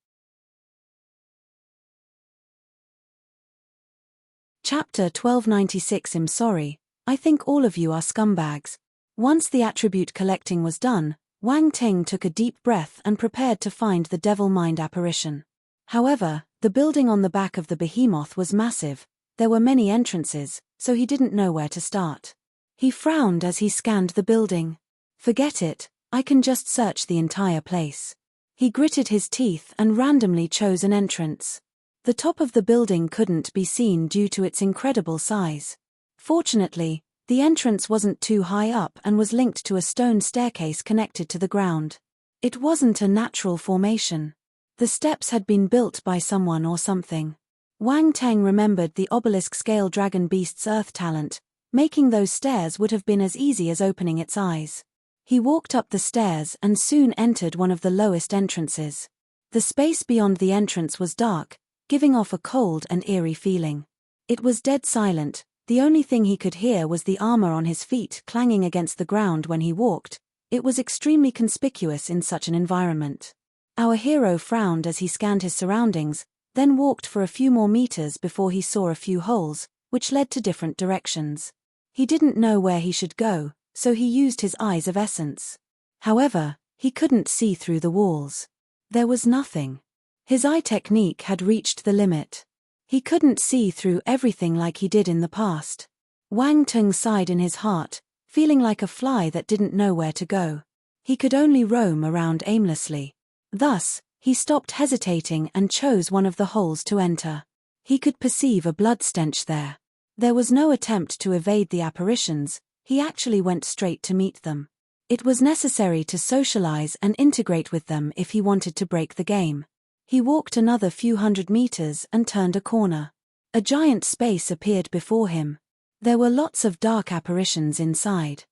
Chapter 1296. I'm sorry, I think all of you are scumbags. Once the attribute collecting was done, Wang Ting took a deep breath and prepared to find the devil mind apparition. However, the building on the back of the behemoth was massive, there were many entrances, so he didn't know where to start. He frowned as he scanned the building. Forget it, I can just search the entire place. He gritted his teeth and randomly chose an entrance. The top of the building couldn't be seen due to its incredible size. Fortunately, the entrance wasn't too high up and was linked to a stone staircase connected to the ground. It wasn't a natural formation. The steps had been built by someone or something. Wang Ting remembered the obelisk-scale dragon beast's earth talent, making those stairs would have been as easy as opening its eyes. He walked up the stairs and soon entered one of the lowest entrances. The space beyond the entrance was dark, giving off a cold and eerie feeling. It was dead silent, the only thing he could hear was the armor on his feet clanging against the ground when he walked. It was extremely conspicuous in such an environment. Our hero frowned as he scanned his surroundings, then walked for a few more meters before he saw a few holes, which led to different directions. He didn't know where he should go, so he used his eyes of essence. However, he couldn't see through the walls. There was nothing. His eye technique had reached the limit. He couldn't see through everything like he did in the past. Wang Ting sighed in his heart, feeling like a fly that didn't know where to go. He could only roam around aimlessly. Thus, he stopped hesitating and chose one of the holes to enter. He could perceive a blood stench there. There was no attempt to evade the apparitions, he actually went straight to meet them. It was necessary to socialize and integrate with them if he wanted to break the game. He walked another few hundred meters and turned a corner. A giant space appeared before him. There were lots of dark apparitions inside.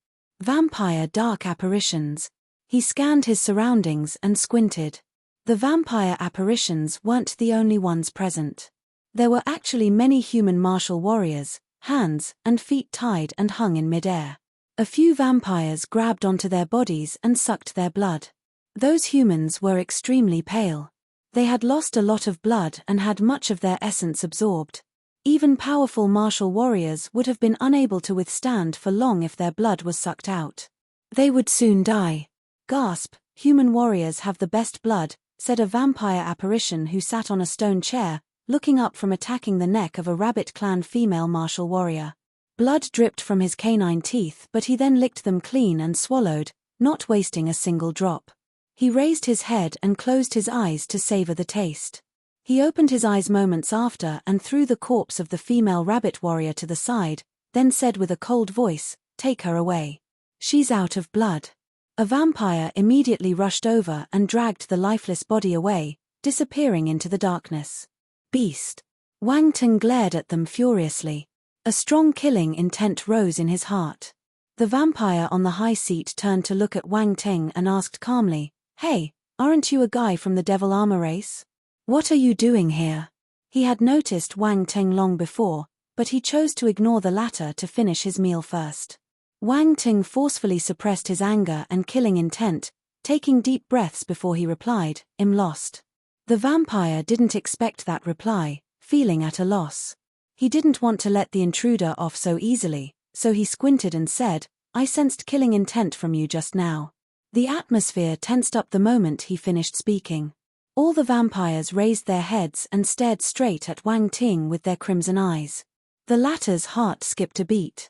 Vampire dark apparitions. He scanned his surroundings and squinted. The vampire apparitions weren't the only ones present. There were actually many human martial warriors, hands and feet tied and hung in midair. A few vampires grabbed onto their bodies and sucked their blood. Those humans were extremely pale. They had lost a lot of blood and had much of their essence absorbed. Even powerful martial warriors would have been unable to withstand for long if their blood was sucked out. They would soon die. Gasp, human warriors have the best blood, said a vampire apparition who sat on a stone chair, looking up from attacking the neck of a Rabbit Clan female martial warrior. Blood dripped from his canine teeth, but he then licked them clean and swallowed, not wasting a single drop. He raised his head and closed his eyes to savor the taste. He opened his eyes moments after and threw the corpse of the female rabbit warrior to the side, then said with a cold voice, "Take her away. She's out of blood." A vampire immediately rushed over and dragged the lifeless body away, disappearing into the darkness. Beast. Wang Ting glared at them furiously. A strong killing intent rose in his heart. The vampire on the high seat turned to look at Wang Ting and asked calmly, "Hey, aren't you a guy from the Devil Armor race? What are you doing here?" He had noticed Wang Ting long before, but he chose to ignore the latter to finish his meal first. Wang Ting forcefully suppressed his anger and killing intent, taking deep breaths before he replied, "I'm lost." The vampire didn't expect that reply, feeling at a loss. He didn't want to let the intruder off so easily, so he squinted and said, "I sensed killing intent from you just now." The atmosphere tensed up the moment he finished speaking. All the vampires raised their heads and stared straight at Wang Ting with their crimson eyes. The latter's heart skipped a beat.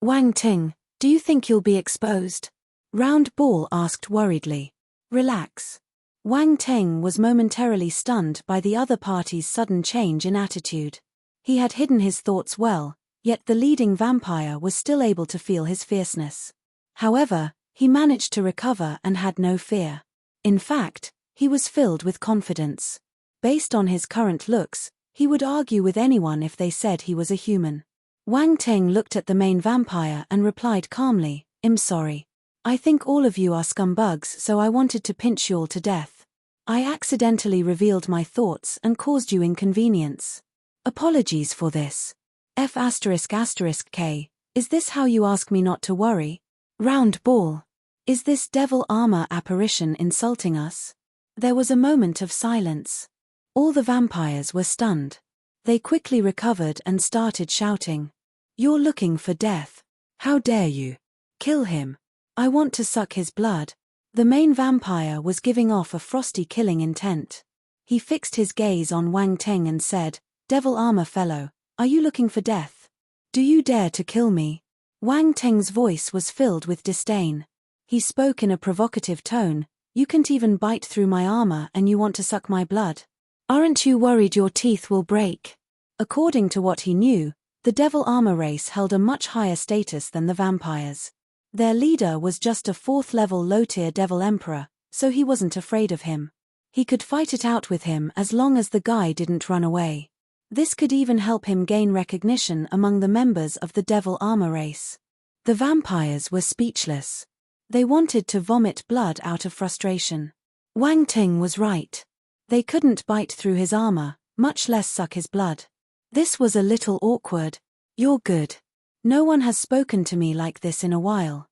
"Wang Ting, do you think you'll be exposed?" Round Ball asked worriedly. "Relax." Wang Ting was momentarily stunned by the other party's sudden change in attitude. He had hidden his thoughts well, yet the leading vampire was still able to feel his fierceness. However, he managed to recover and had no fear. In fact, he was filled with confidence. Based on his current looks, he would argue with anyone if they said he was a human. Wang Ting looked at the main vampire and replied calmly, "I'm sorry. I think all of you are scumbugs, so I wanted to pinch you all to death. I accidentally revealed my thoughts and caused you inconvenience. Apologies for this. F***K, is this how you ask me not to worry? Round ball. Is this devil armor apparition insulting us?" There was a moment of silence. All the vampires were stunned. They quickly recovered and started shouting. "You're looking for death. How dare you? Kill him. I want to suck his blood." The main vampire was giving off a frosty killing intent. He fixed his gaze on Wang Ting and said, "Devil armor fellow, are you looking for death? Do you dare to kill me?" Wang Ting's voice was filled with disdain. He spoke in a provocative tone, "You can't even bite through my armor and you want to suck my blood? Aren't you worried your teeth will break?" According to what he knew, the devil armor race held a much higher status than the vampires. Their leader was just a 4th-level low-tier devil emperor, so he wasn't afraid of him. He could fight it out with him as long as the guy didn't run away. This could even help him gain recognition among the members of the devil armor race. The vampires were speechless. They wanted to vomit blood out of frustration. Wang Ting was right. They couldn't bite through his armor, much less suck his blood. This was a little awkward. "You're good. No one has spoken to me like this in a while.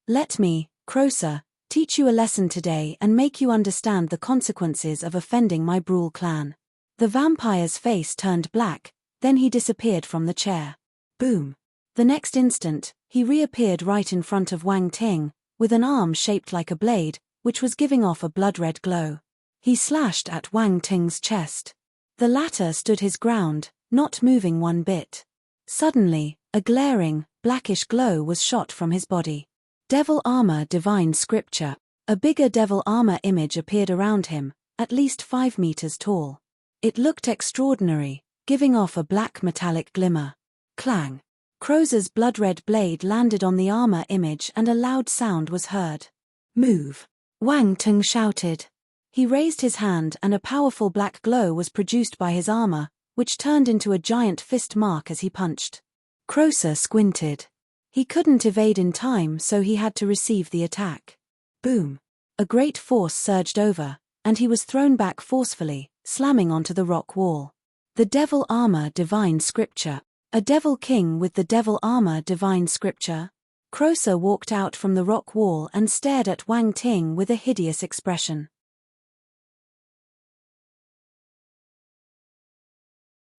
Let me, Crocer, teach you a lesson today and make you understand the consequences of offending my Brule clan." The vampire's face turned black, then he disappeared from the chair. Boom. The next instant, he reappeared right in front of Wang Ting, with an arm shaped like a blade, which was giving off a blood-red glow. He slashed at Wang Ting's chest. The latter stood his ground, not moving one bit. Suddenly, a glaring, blackish glow was shot from his body. Devil armor divine scripture. A bigger devil armor image appeared around him, at least 5 meters tall. It looked extraordinary, giving off a black metallic glimmer. Clang. Crocer's blood-red blade landed on the armor image and a loud sound was heard. "Move!" Wang Ting shouted. He raised his hand and a powerful black glow was produced by his armor, which turned into a giant fist mark as he punched. Crocer squinted. He couldn't evade in time, so he had to receive the attack. Boom. A great force surged over, and he was thrown back forcefully, slamming onto the rock wall. The devil armor divine scripture. A devil king with the devil armor divine scripture? Crocer walked out from the rock wall and stared at Wang Ting with a hideous expression.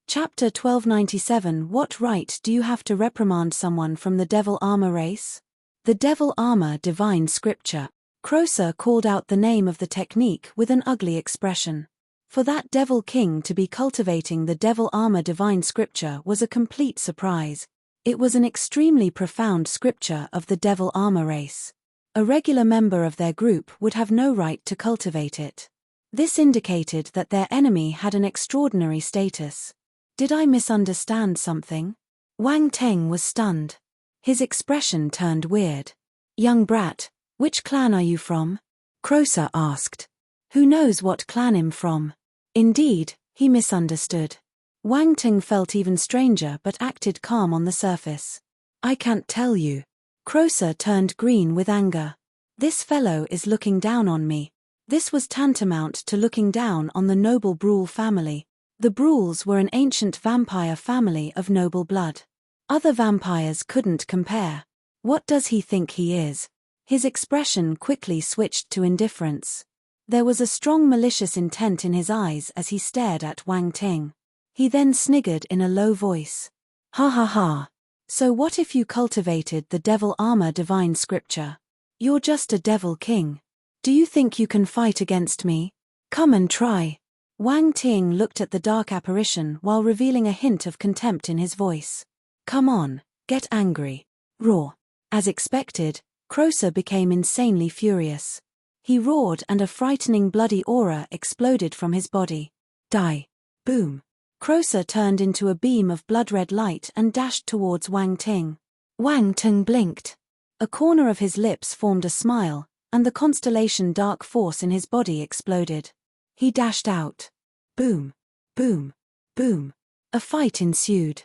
Chapter 1297. What right do you have to reprimand someone from the devil armor race? The devil armor divine scripture. Crocer called out the name of the technique with an ugly expression. For that devil king to be cultivating the devil armor divine scripture was a complete surprise. It was an extremely profound scripture of the devil armor race. A regular member of their group would have no right to cultivate it. This indicated that their enemy had an extraordinary status. Did I misunderstand something? Wang Ting was stunned. His expression turned weird. "Young brat, which clan are you from?" Crocer asked. Who knows what clan I'm from? Indeed, he misunderstood. Wang Ting felt even stranger but acted calm on the surface. "I can't tell you." Crocer turned green with anger. "This fellow is looking down on me." This was tantamount to looking down on the noble Brule family. The Brules were an ancient vampire family of noble blood. Other vampires couldn't compare. What does he think he is? His expression quickly switched to indifference. There was a strong malicious intent in his eyes as he stared at Wang Ting. He then sniggered in a low voice. "Ha ha ha. So what if you cultivated the devil armor divine scripture? You're just a devil king. Do you think you can fight against me? Come and try." Wang Ting looked at the dark apparition while revealing a hint of contempt in his voice. "Come on, get angry. Roar." As expected, Crocer became insanely furious. He roared and a frightening bloody aura exploded from his body. Die. Boom. Crocer turned into a beam of blood-red light and dashed towards Wang Ting. Wang Teng blinked. A corner of his lips formed a smile, and the constellation dark force in his body exploded. He dashed out. Boom, boom, boom. A fight ensued.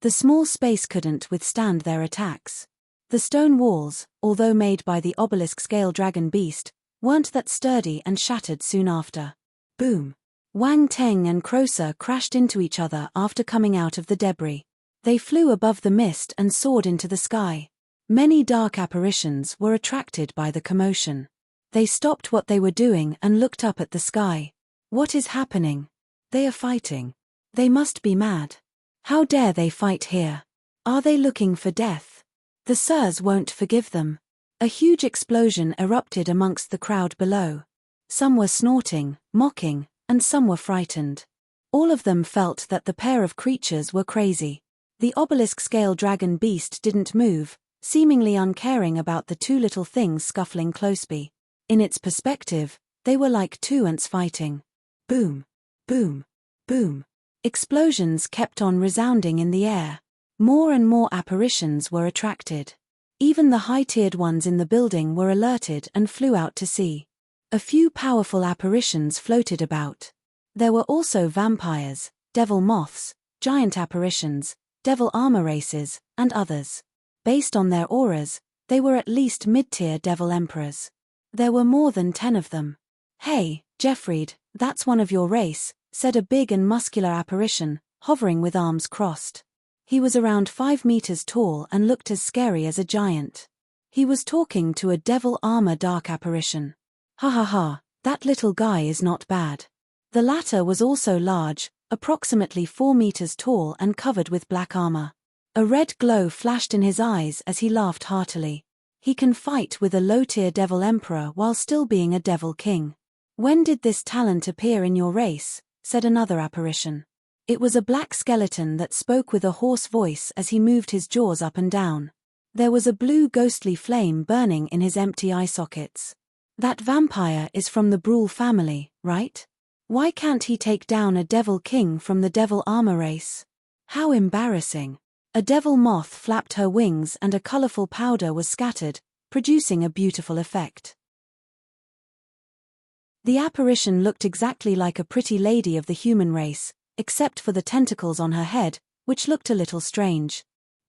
The small space couldn't withstand their attacks. The stone walls, although made by the obelisk-scale dragon beast, weren't that sturdy and shattered soon after. Boom. Wang Teng and Crocer crashed into each other after coming out of the debris. They flew above the mist and soared into the sky. Many dark apparitions were attracted by the commotion. They stopped what they were doing and looked up at the sky. What is happening? They are fighting. They must be mad. How dare they fight here? Are they looking for death? The sirs won't forgive them. A huge explosion erupted amongst the crowd below. Some were snorting, mocking, and some were frightened. All of them felt that the pair of creatures were crazy. The obelisk-scale dragon beast didn't move, seemingly uncaring about the two little things scuffling close by. In its perspective, they were like two ants fighting. Boom, boom, boom. Explosions kept on resounding in the air. More and more apparitions were attracted. Even the high-tiered ones in the building were alerted and flew out to sea. A few powerful apparitions floated about. There were also vampires, devil moths, giant apparitions, devil armor races, and others. Based on their auras, they were at least mid-tier devil emperors. There were more than 10 of them. "Hey, Jeffried, that's one of your race," said a big and muscular apparition, hovering with arms crossed. He was around 5 meters tall and looked as scary as a giant. He was talking to a devil armor dark apparition. "Ha ha ha, that little guy is not bad." The latter was also large, approximately 4 meters tall and covered with black armor. A red glow flashed in his eyes as he laughed heartily. He can fight with a low-tier devil emperor while still being a devil king. "When did this talent appear in your race?" said another apparition. It was a black skeleton that spoke with a hoarse voice as he moved his jaws up and down. There was a blue ghostly flame burning in his empty eye sockets. "That vampire is from the Brule family, right? Why can't he take down a devil king from the devil armor race? How embarrassing." A devil moth flapped her wings and a colorful powder was scattered, producing a beautiful effect. The apparition looked exactly like a pretty lady of the human race, except for the tentacles on her head, which looked a little strange.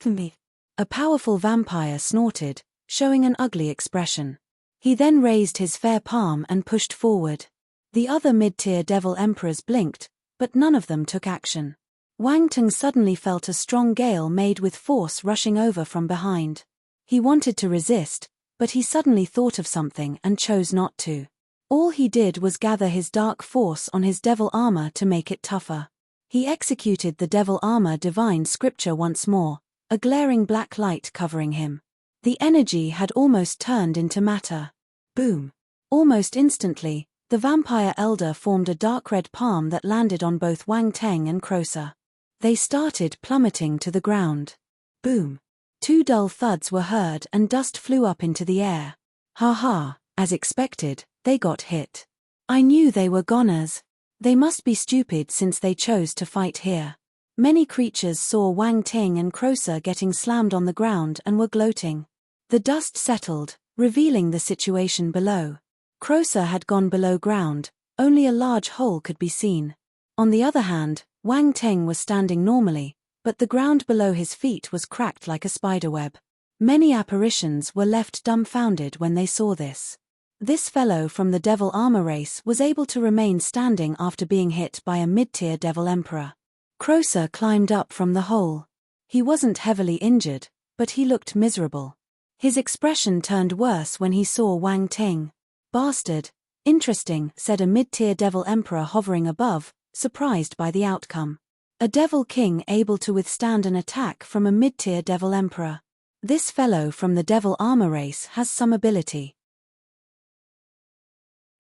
A powerful vampire snorted, showing an ugly expression. He then raised his fair palm and pushed forward. The other mid-tier devil emperors blinked, but none of them took action. Wang Teng suddenly felt a strong gale made with force rushing over from behind. He wanted to resist, but he suddenly thought of something and chose not to. All he did was gather his dark force on his devil armor to make it tougher. He executed the devil armor divine scripture once more, a glaring black light covering him. The energy had almost turned into matter. Boom! Almost instantly, the vampire elder formed a dark red palm that landed on both Wang Teng and Crocer. They started plummeting to the ground. Boom! 2 dull thuds were heard and dust flew up into the air. "Ha ha, as expected, they got hit. I knew they were goners. They must be stupid since they chose to fight here." Many creatures saw Wang Teng and Crocer getting slammed on the ground and were gloating. The dust settled, revealing the situation below. Crocer had gone below ground, only a large hole could be seen. On the other hand, Wang Teng was standing normally, but the ground below his feet was cracked like a spiderweb. Many apparitions were left dumbfounded when they saw this. This fellow from the devil armor race was able to remain standing after being hit by a mid-tier devil emperor. Crocer climbed up from the hole. He wasn't heavily injured, but he looked miserable. His expression turned worse when he saw Wang Teng. "Bastard. Interesting," said a mid-tier devil emperor hovering above, surprised by the outcome. A devil king able to withstand an attack from a mid-tier devil emperor. This fellow from the devil armor race has some ability.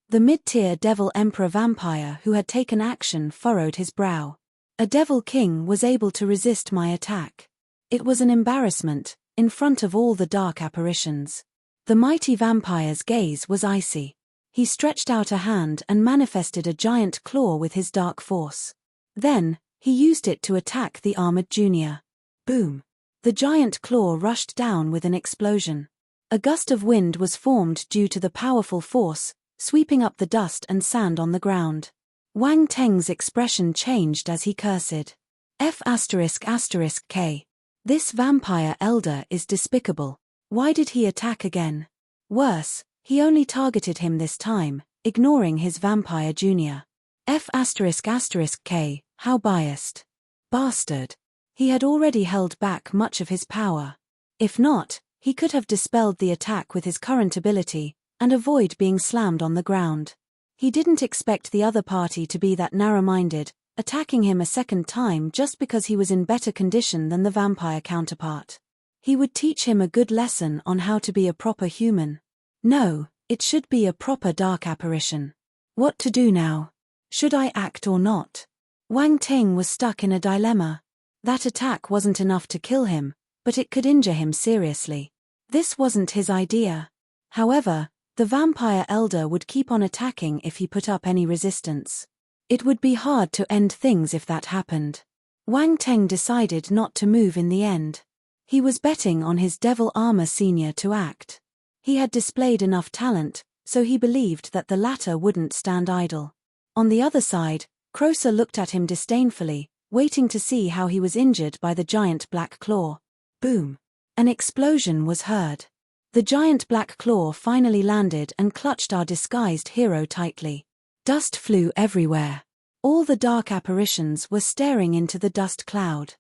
The mid-tier devil emperor vampire who had taken action furrowed his brow. "A devil king was able to resist my attack. It was an embarrassment, in front of all the dark apparitions." The mighty vampire's gaze was icy. He stretched out a hand and manifested a giant claw with his dark force. Then, he used it to attack the armored junior. Boom! The giant claw rushed down with an explosion. A gust of wind was formed due to the powerful force, sweeping up the dust and sand on the ground. Wang Teng's expression changed as he cursed. F***K. This vampire elder is despicable. Why did he attack again? Worse, he only targeted him this time, ignoring his vampire junior. F***K, how biased. Bastard. He had already held back much of his power. If not, he could have dispelled the attack with his current ability, and avoid being slammed on the ground. He didn't expect the other party to be that narrow-minded, attacking him a second time just because he was in better condition than the vampire counterpart. He would teach him a good lesson on how to be a proper human. No, it should be a proper dark apparition. What to do now? Should I act or not? Wang Ting was stuck in a dilemma. That attack wasn't enough to kill him, but it could injure him seriously. This wasn't his idea. However, the vampire elder would keep on attacking if he put up any resistance. It would be hard to end things if that happened. Wang Teng decided not to move in the end. He was betting on his devil armor senior to act. He had displayed enough talent, so he believed that the latter wouldn't stand idle. On the other side, Crocer looked at him disdainfully, waiting to see how he was injured by the giant black claw. Boom! An explosion was heard. The giant black claw finally landed and clutched our disguised hero tightly. Dust flew everywhere. All the dark apparitions were staring into the dust cloud.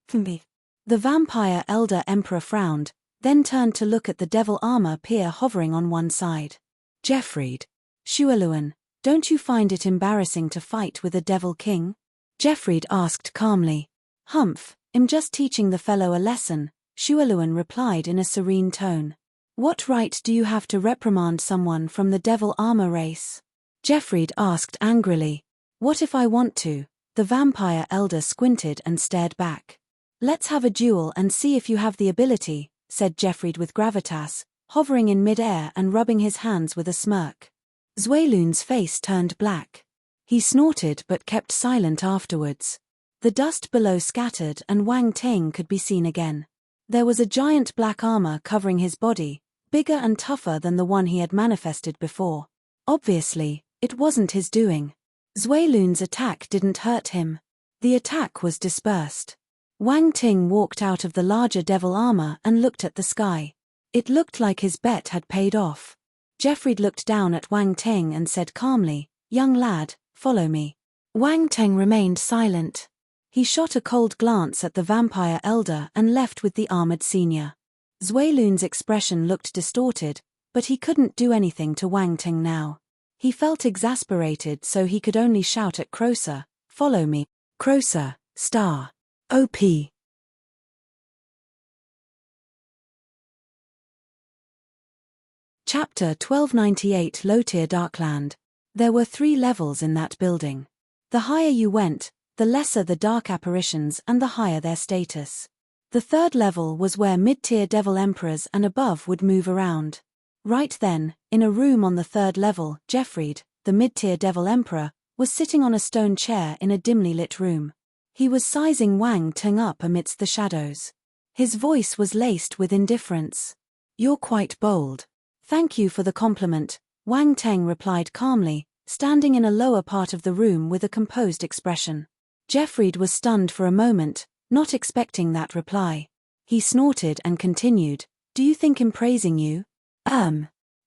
The vampire elder emperor frowned, then turned to look at the devil armor peer hovering on one side. Jeffried. Shualuan, don't you find it embarrassing to fight with a devil king? Jeffried asked calmly. Humph, I'm just teaching the fellow a lesson, Shualuan replied in a serene tone. What right do you have to reprimand someone from the devil armor race? Jeffried asked angrily. What if I want to? The vampire elder squinted and stared back. Let's have a duel and see if you have the ability, said Jeffried with gravitas, hovering in mid-air and rubbing his hands with a smirk. Zuelun's face turned black. He snorted but kept silent afterwards. The dust below scattered and Wang Teng could be seen again. There was a giant black armor covering his body, bigger and tougher than the one he had manifested before. Obviously, it wasn't his doing. Zuelun's attack didn't hurt him. The attack was dispersed. Wang Ting walked out of the larger devil armor and looked at the sky. It looked like his bet had paid off. Jeffried looked down at Wang Teng and said calmly, Young lad, follow me. Wang Teng remained silent. He shot a cold glance at the vampire elder and left with the armored senior. Zuelun's expression looked distorted, but he couldn't do anything to Wang Teng now. He felt exasperated, so he could only shout at Crocer, Follow me. Crocer, star. OP. Chapter 1298 Low-Tier Darkland. There were 3 levels in that building. The higher you went, the lesser the dark apparitions and the higher their status. The 3rd level was where mid-tier devil emperors and above would move around. Right then, in a room on the 3rd level, Jeffried, the mid-tier devil emperor, was sitting on a stone chair in a dimly lit room. He was sizing Wang Teng up amidst the shadows. His voice was laced with indifference. You're quite bold. Thank you for the compliment, Wang Teng replied calmly, standing in a lower part of the room with a composed expression. Jeffried was stunned for a moment, not expecting that reply. He snorted and continued, Do you think I'm praising you?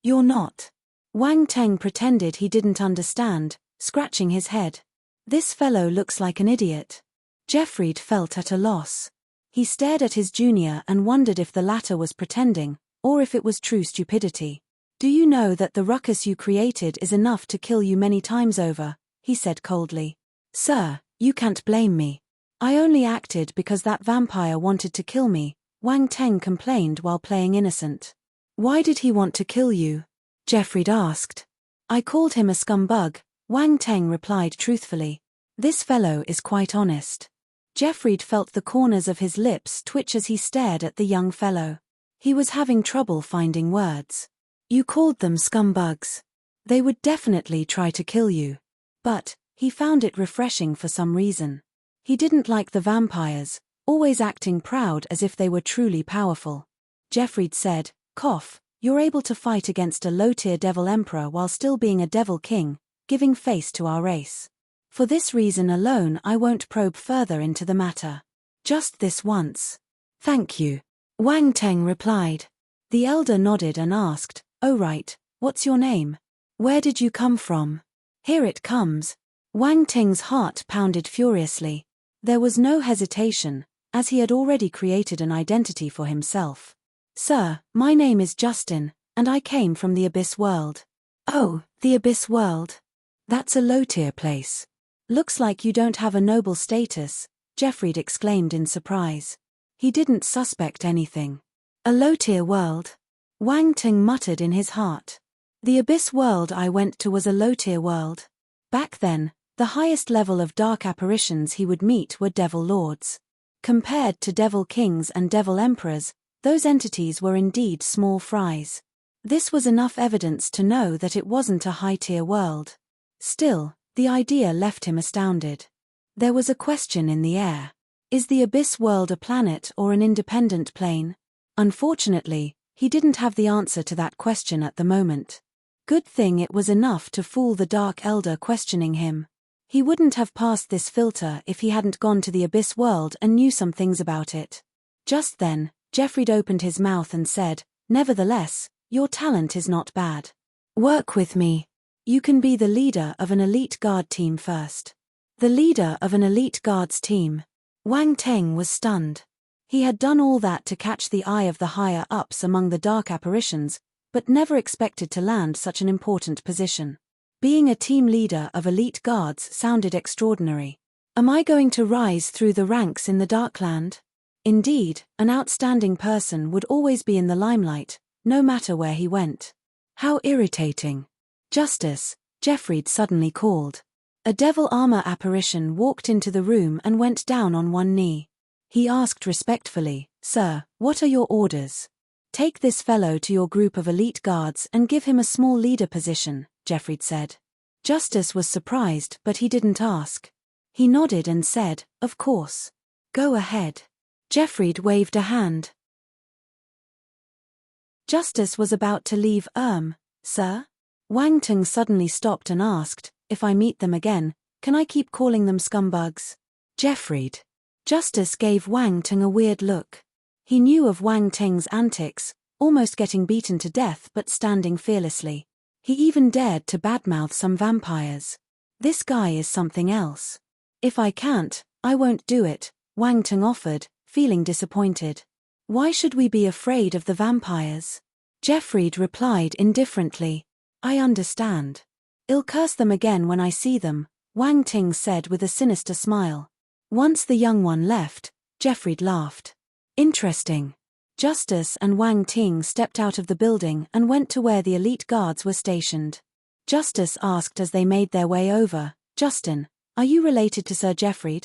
You're not. Wang Teng pretended he didn't understand, scratching his head. This fellow looks like an idiot. Jeffried felt at a loss. He stared at his junior and wondered if the latter was pretending, or if it was true stupidity. Do you know that the ruckus you created is enough to kill you many times over? He said coldly. Sir, you can't blame me. I only acted because that vampire wanted to kill me, Wang Teng complained while playing innocent. Why did he want to kill you? Jeffried asked. I called him a scumbag, Wang Teng replied truthfully. This fellow is quite honest. Jeffried felt the corners of his lips twitch as he stared at the young fellow. He was having trouble finding words. You called them scumbags. They would definitely try to kill you. But he found it refreshing for some reason. He didn't like the vampires, always acting proud as if they were truly powerful. Jeffrey said, "Cough, you're able to fight against a low-tier devil emperor while still being a devil king, giving face to our race. For this reason alone I won't probe further into the matter. Just this once." "Thank you," Wang Teng replied. The elder nodded and asked, "Oh right, what's your name? Where did you come from?" "Here it comes." Wang Teng's heart pounded furiously. There was no hesitation, as he had already created an identity for himself. "Sir, my name is Justin, and I came from the Abyss World." "Oh, the Abyss World. That's a low-tier place. Looks like you don't have a noble status," Jeffrey exclaimed in surprise. He didn't suspect anything. "A low-tier world?" Wang Teng muttered in his heart. "The Abyss World I went to was a low-tier world. Back then, the highest level of dark apparitions he would meet were devil lords. Compared to devil kings and devil emperors, those entities were indeed small fries. This was enough evidence to know that it wasn't a high-tier world. Still, the idea left him astounded. There was a question in the air. Is the Abyss World a planet or an independent plane? Unfortunately, he didn't have the answer to that question at the moment. Good thing it was enough to fool the Dark Elder questioning him. He wouldn't have passed this filter if he hadn't gone to the Abyss World and knew some things about it. Just then, Jeffrey opened his mouth and said, "Nevertheless, your talent is not bad. Work with me. You can be the leader of an elite guard team first." The leader of an elite guards team. Wang Teng was stunned. He had done all that to catch the eye of the higher-ups among the dark apparitions, but never expected to land such an important position. Being a team leader of elite guards sounded extraordinary. Am I going to rise through the ranks in the Darkland? Indeed, an outstanding person would always be in the limelight, no matter where he went. How irritating. "Justice," Jeffrey suddenly called. A devil armor apparition walked into the room and went down on one knee. He asked respectfully, "Sir, what are your orders?" "Take this fellow to your group of elite guards and give him a small leader position," Jeffrey said. Justice was surprised, but he didn't ask. He nodded and said, "Of course. Go ahead." Jeffrey waved a hand. Justice was about to leave. Sir?" Wang Teng suddenly stopped and asked, "If I meet them again, can I keep calling them scumbugs?" Jeffrey. Justice gave Wang Teng a weird look. He knew of Wang Teng's antics, almost getting beaten to death but standing fearlessly. He even dared to badmouth some vampires. This guy is something else. "If I can't, I won't do it," Wang Teng offered, feeling disappointed. "Why should we be afraid of the vampires?" Jeffrey replied indifferently. "I understand. I'll curse them again when I see them," Wang Teng said with a sinister smile. Once the young one left, Jeffrey laughed. "Interesting." Justice and Wang Ting stepped out of the building and went to where the elite guards were stationed. Justice asked as they made their way over, "Justin, are you related to Sir Jeffrey?"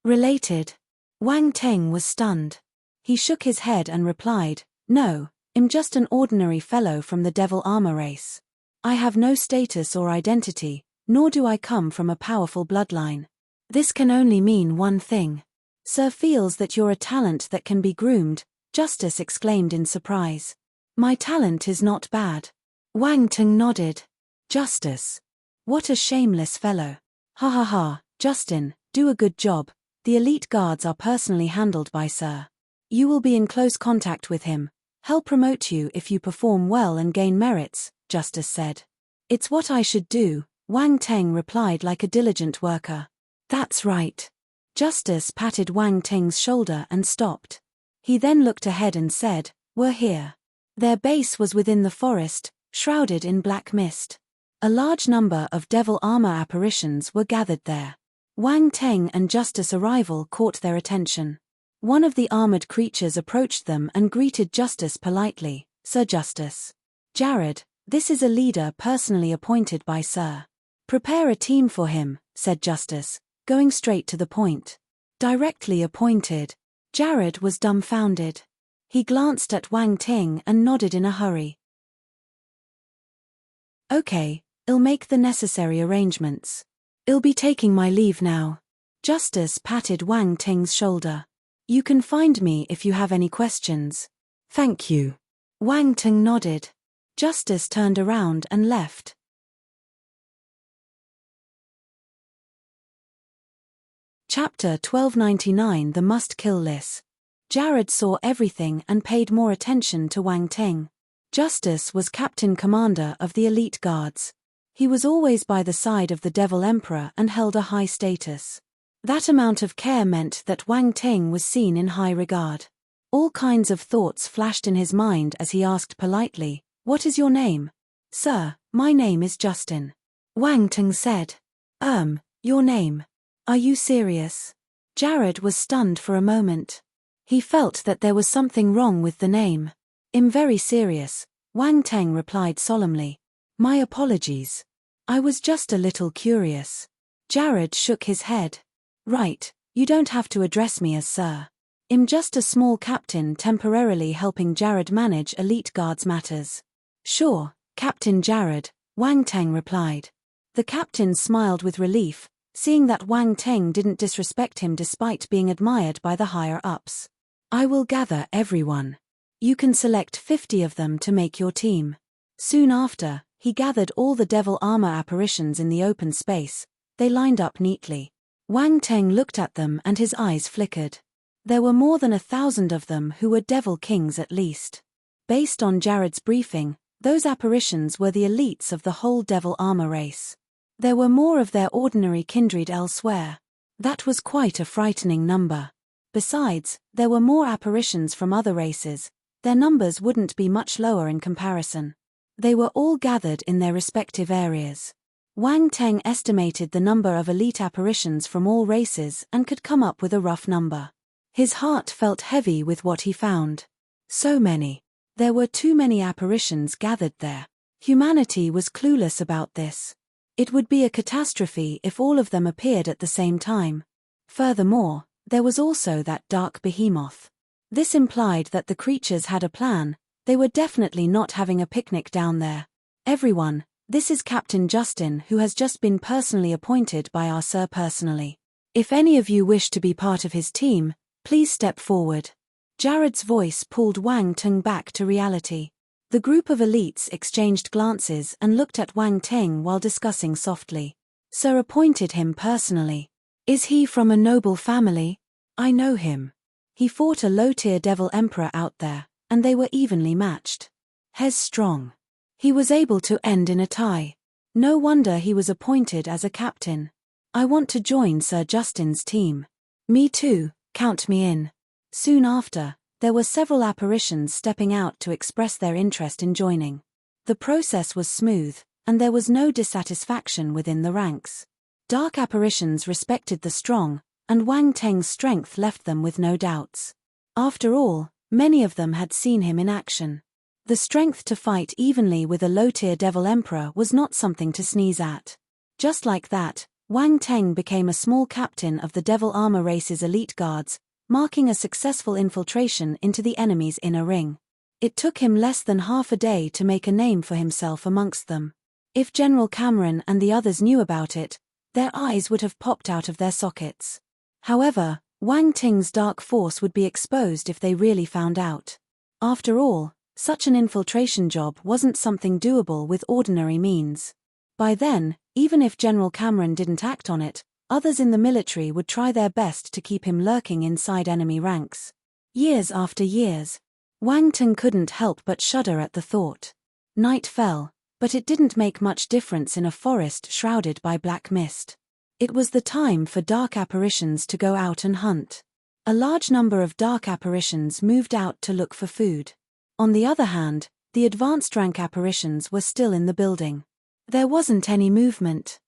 "Related?" Wang Teng was stunned. He shook his head and replied, "No, I'm just an ordinary fellow from the devil armor race. I have no status or identity, nor do I come from a powerful bloodline. This can only mean one thing. Sir feels that you're a talent that can be groomed," Justice exclaimed in surprise. "My talent is not bad." Wang Teng nodded. "Justice. What a shameless fellow. Ha ha ha, Justin, do a good job. The elite guards are personally handled by Sir. You will be in close contact with him. He'll promote you if you perform well and gain merits," Justice said. "It's what I should do," Wang Teng replied like a diligent worker. "That's right." Justice patted Wang Teng's shoulder and stopped. He then looked ahead and said, "We're here." Their base was within the forest, shrouded in black mist. A large number of devil armor apparitions were gathered there. Wang Teng and Justice's arrival caught their attention. One of the armored creatures approached them and greeted Justice politely, "Sir Justice. Jared, this is a leader personally appointed by Sir. Prepare a team for him," said Justice, going straight to the point. Directly appointed. Jared was dumbfounded. He glanced at Wang Ting and nodded in a hurry. "Okay, I'll make the necessary arrangements. I'll be taking my leave now." Justice patted Wang Ting's shoulder. You can find me if you have any questions. Thank you. Wang Teng nodded. Justice turned around and left. Chapter 1299 The Must-Kill List. Jared saw everything and paid more attention to Wang Teng. Justice was Captain Commander of the Elite Guards. He was always by the side of the Devil Emperor and held a high status. That amount of care meant that Wang Teng was seen in high regard. All kinds of thoughts flashed in his mind as he asked politely, "What is your name?" "Sir, my name is Justin." Wang Teng said. Your name? Are you serious?" Jared was stunned for a moment. He felt that there was something wrong with the name. "I'm very serious," Wang Teng replied solemnly. "My apologies. I was just a little curious." Jared shook his head. "Right, you don't have to address me as sir. I'm just a small captain temporarily helping Jared manage Elite Guards matters." "Sure, Captain Jared," Wang Teng replied. The captain smiled with relief, seeing that Wang Teng didn't disrespect him despite being admired by the higher-ups. "I will gather everyone. You can select 50 of them to make your team." Soon after, he gathered all the devil armor apparitions in the open space. They lined up neatly. Wang Teng looked at them and his eyes flickered. There were more than 1,000 of them who were devil kings at least. Based on Jared's briefing, those apparitions were the elites of the whole devil armor race. There were more of their ordinary kindred elsewhere. That was quite a frightening number. Besides, there were more apparitions from other races. Their numbers wouldn't be much lower in comparison. They were all gathered in their respective areas. Wang Teng estimated the number of elite apparitions from all races and could come up with a rough number. His heart felt heavy with what he found. So many. There were too many apparitions gathered there. Humanity was clueless about this. It would be a catastrophe if all of them appeared at the same time. Furthermore, there was also that dark behemoth. This implied that the creatures had a plan. They were definitely not having a picnic down there. "Everyone, this is Captain Justin, who has just been personally appointed by our sir personally. If any of you wish to be part of his team, please step forward." Jared's voice pulled Wang Teng back to reality. The group of elites exchanged glances and looked at Wang Teng while discussing softly. "Sir appointed him personally. Is he from a noble family?" "I know him. He fought a low-tier devil emperor out there, and they were evenly matched. He's strong. He was able to end in a tie. No wonder he was appointed as a captain. I want to join Sir Justin's team." "Me too, count me in." Soon after, there were several apparitions stepping out to express their interest in joining. The process was smooth, and there was no dissatisfaction within the ranks. Dark apparitions respected the strong, and Wang Teng's strength left them with no doubts. After all, many of them had seen him in action. The strength to fight evenly with a low-tier devil emperor was not something to sneeze at. Just like that, Wang Teng became a small captain of the devil armor race's elite guards, marking a successful infiltration into the enemy's inner ring. It took him less than half a day to make a name for himself amongst them. If General Cameron and the others knew about it, their eyes would have popped out of their sockets. However, Wang Teng's dark force would be exposed if they really found out. After all, such an infiltration job wasn't something doable with ordinary means. By then, even if General Cameron didn't act on it, others in the military would try their best to keep him lurking inside enemy ranks. Years after years, Wang Teng couldn't help but shudder at the thought. Night fell, but it didn't make much difference in a forest shrouded by black mist. It was the time for dark apparitions to go out and hunt. A large number of dark apparitions moved out to look for food. On the other hand, the advanced rank apparitions were still in the building. There wasn't any movement.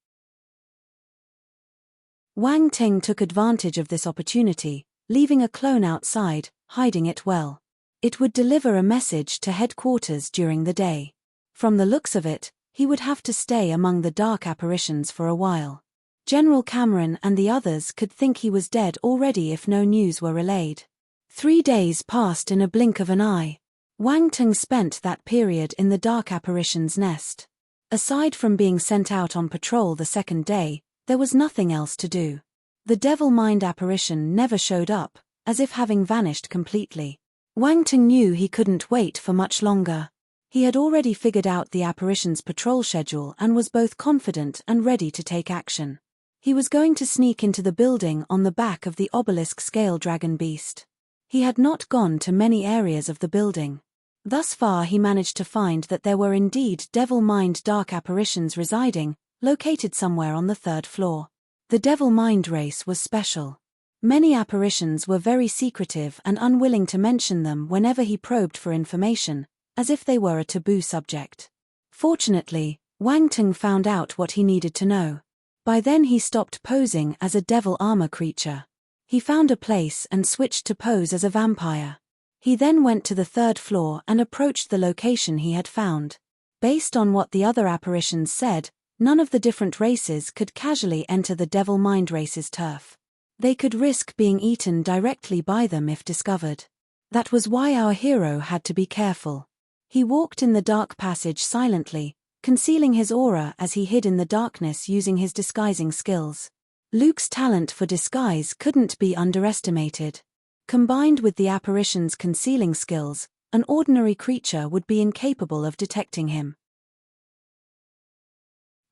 Wang Teng took advantage of this opportunity, leaving a clone outside, hiding it well. It would deliver a message to headquarters during the day. From the looks of it, he would have to stay among the dark apparitions for a while. General Cameron and the others could think he was dead already if no news were relayed. 3 days passed in a blink of an eye. Wang Teng spent that period in the dark apparition's nest. Aside from being sent out on patrol the second day, there was nothing else to do. The devil mind apparition never showed up, as if having vanished completely. Wang Ting knew he couldn't wait for much longer. He had already figured out the apparition's patrol schedule and was both confident and ready to take action. He was going to sneak into the building on the back of the obelisk scale dragon beast. He had not gone to many areas of the building. Thus far he managed to find that there were indeed devil mind dark apparitions residing, located somewhere on the 3rd floor. The devil mind race was special. Many apparitions were very secretive and unwilling to mention them whenever he probed for information, as if they were a taboo subject. Fortunately, Wang Ting found out what he needed to know. By then he stopped posing as a devil armor creature. He found a place and switched to pose as a vampire. He then went to the 3rd floor and approached the location he had found. Based on what the other apparitions said, none of the different races could casually enter the devil mind race's turf. They could risk being eaten directly by them if discovered. That was why our hero had to be careful. He walked in the dark passage silently, concealing his aura as he hid in the darkness using his disguising skills. Luke's talent for disguise couldn't be underestimated. Combined with the apparition's concealing skills, an ordinary creature would be incapable of detecting him.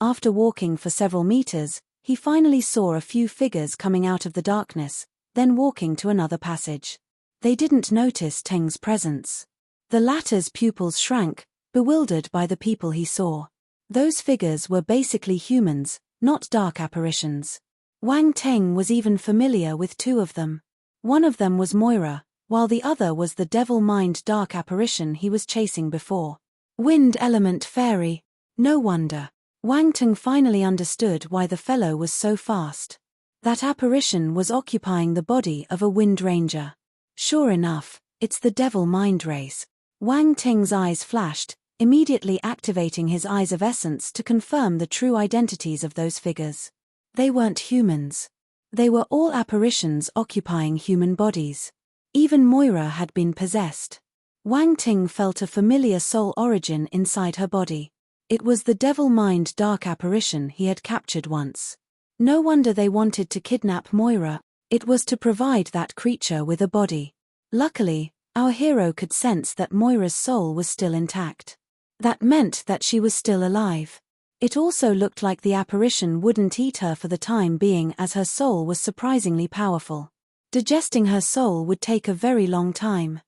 After walking for several meters, he finally saw a few figures coming out of the darkness, then walking to another passage. They didn't notice Teng's presence. The latter's pupils shrank, bewildered by the people he saw. Those figures were basically humans, not dark apparitions. Wang Teng was even familiar with 2 of them. One of them was Moira, while the other was the devil mind dark apparition he was chasing before. Wind element fairy. No wonder. Wang Teng finally understood why the fellow was so fast. That apparition was occupying the body of a wind ranger. Sure enough, it's the devil mind race. Wang Teng's eyes flashed, immediately activating his eyes of essence to confirm the true identities of those figures. They weren't humans. They were all apparitions occupying human bodies. Even Moira had been possessed. Wang Ting felt a familiar soul origin inside her body. It was the devil mind dark apparition he had captured once. No wonder they wanted to kidnap Moira. It was to provide that creature with a body. Luckily, our hero could sense that Moira's soul was still intact. That meant that she was still alive. It also looked like the apparition wouldn't eat her for the time being, as her soul was surprisingly powerful. Digesting her soul would take a very long time.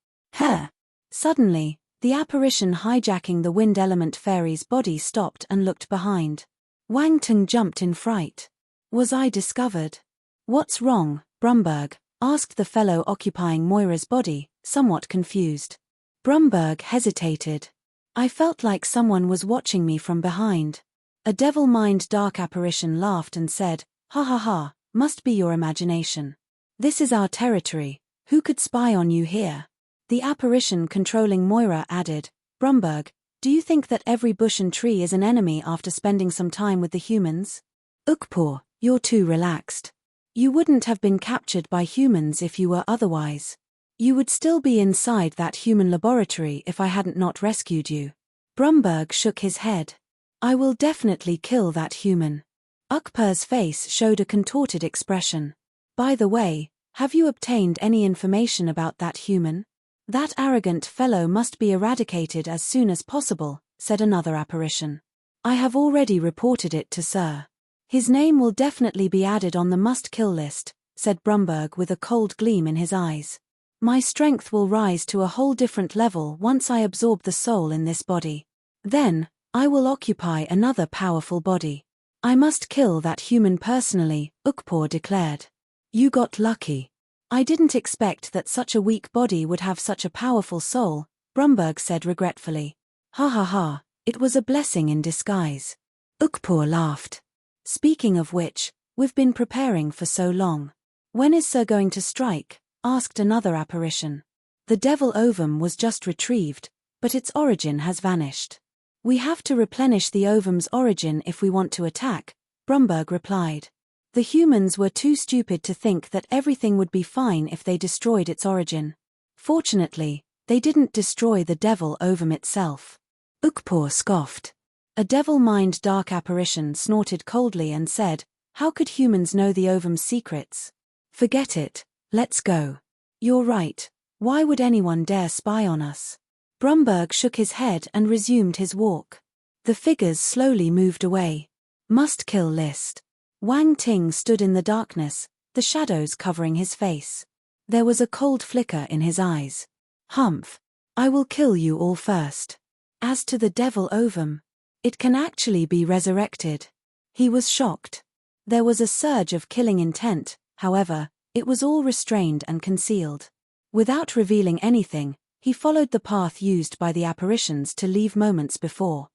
Suddenly, the apparition hijacking the wind element fairy's body stopped and looked behind. Wang Ting jumped in fright. Was I discovered? What's wrong, Brumberg? Asked the fellow occupying Moira's body, somewhat confused. Brumberg hesitated. I felt like someone was watching me from behind. A devil mind dark apparition laughed and said, "Ha ha ha, must be your imagination. This is our territory, who could spy on you here?" The apparition controlling Moira added, "Brumberg, do you think that every bush and tree is an enemy after spending some time with the humans? Ukpor, you're too relaxed. You wouldn't have been captured by humans if you were otherwise. You would still be inside that human laboratory if I hadn't not rescued you." Brumberg shook his head. "I will definitely kill that human." Ukpor's face showed a contorted expression. "By the way, have you obtained any information about that human? That arrogant fellow must be eradicated as soon as possible," said another apparition. "I have already reported it to Sir. His name will definitely be added on the must-kill list," said Brumberg with a cold gleam in his eyes. "My strength will rise to a whole different level once I absorb the soul in this body. Then, I will occupy another powerful body. I must kill that human personally," Ukpor declared. "You got lucky. I didn't expect that such a weak body would have such a powerful soul," Brumberg said regretfully. "Ha ha ha, it was a blessing in disguise." Ukpor laughed. "Speaking of which, we've been preparing for so long. When is Sir going to strike?" asked another apparition. "The devil ovum was just retrieved, but its origin has vanished. We have to replenish the ovum's origin if we want to attack," Brumberg replied. "The humans were too stupid to think that everything would be fine if they destroyed its origin. Fortunately, they didn't destroy the devil ovum itself." Ukpor scoffed. A devil mind dark apparition snorted coldly and said, "How could humans know the ovum's secrets? Forget it, let's go. You're right. Why would anyone dare spy on us? Brumberg shook his head and resumed his walk. The figures slowly moved away. Must kill list. Wang Ting stood in the darkness, the shadows covering his face. There was a cold flicker in his eyes. Humph. I will kill you all first. As to the devil ovum, it can actually be resurrected. He was shocked. There was a surge of killing intent, however, it was all restrained and concealed. Without revealing anything, he followed the path used by the apparitions to leave moments before.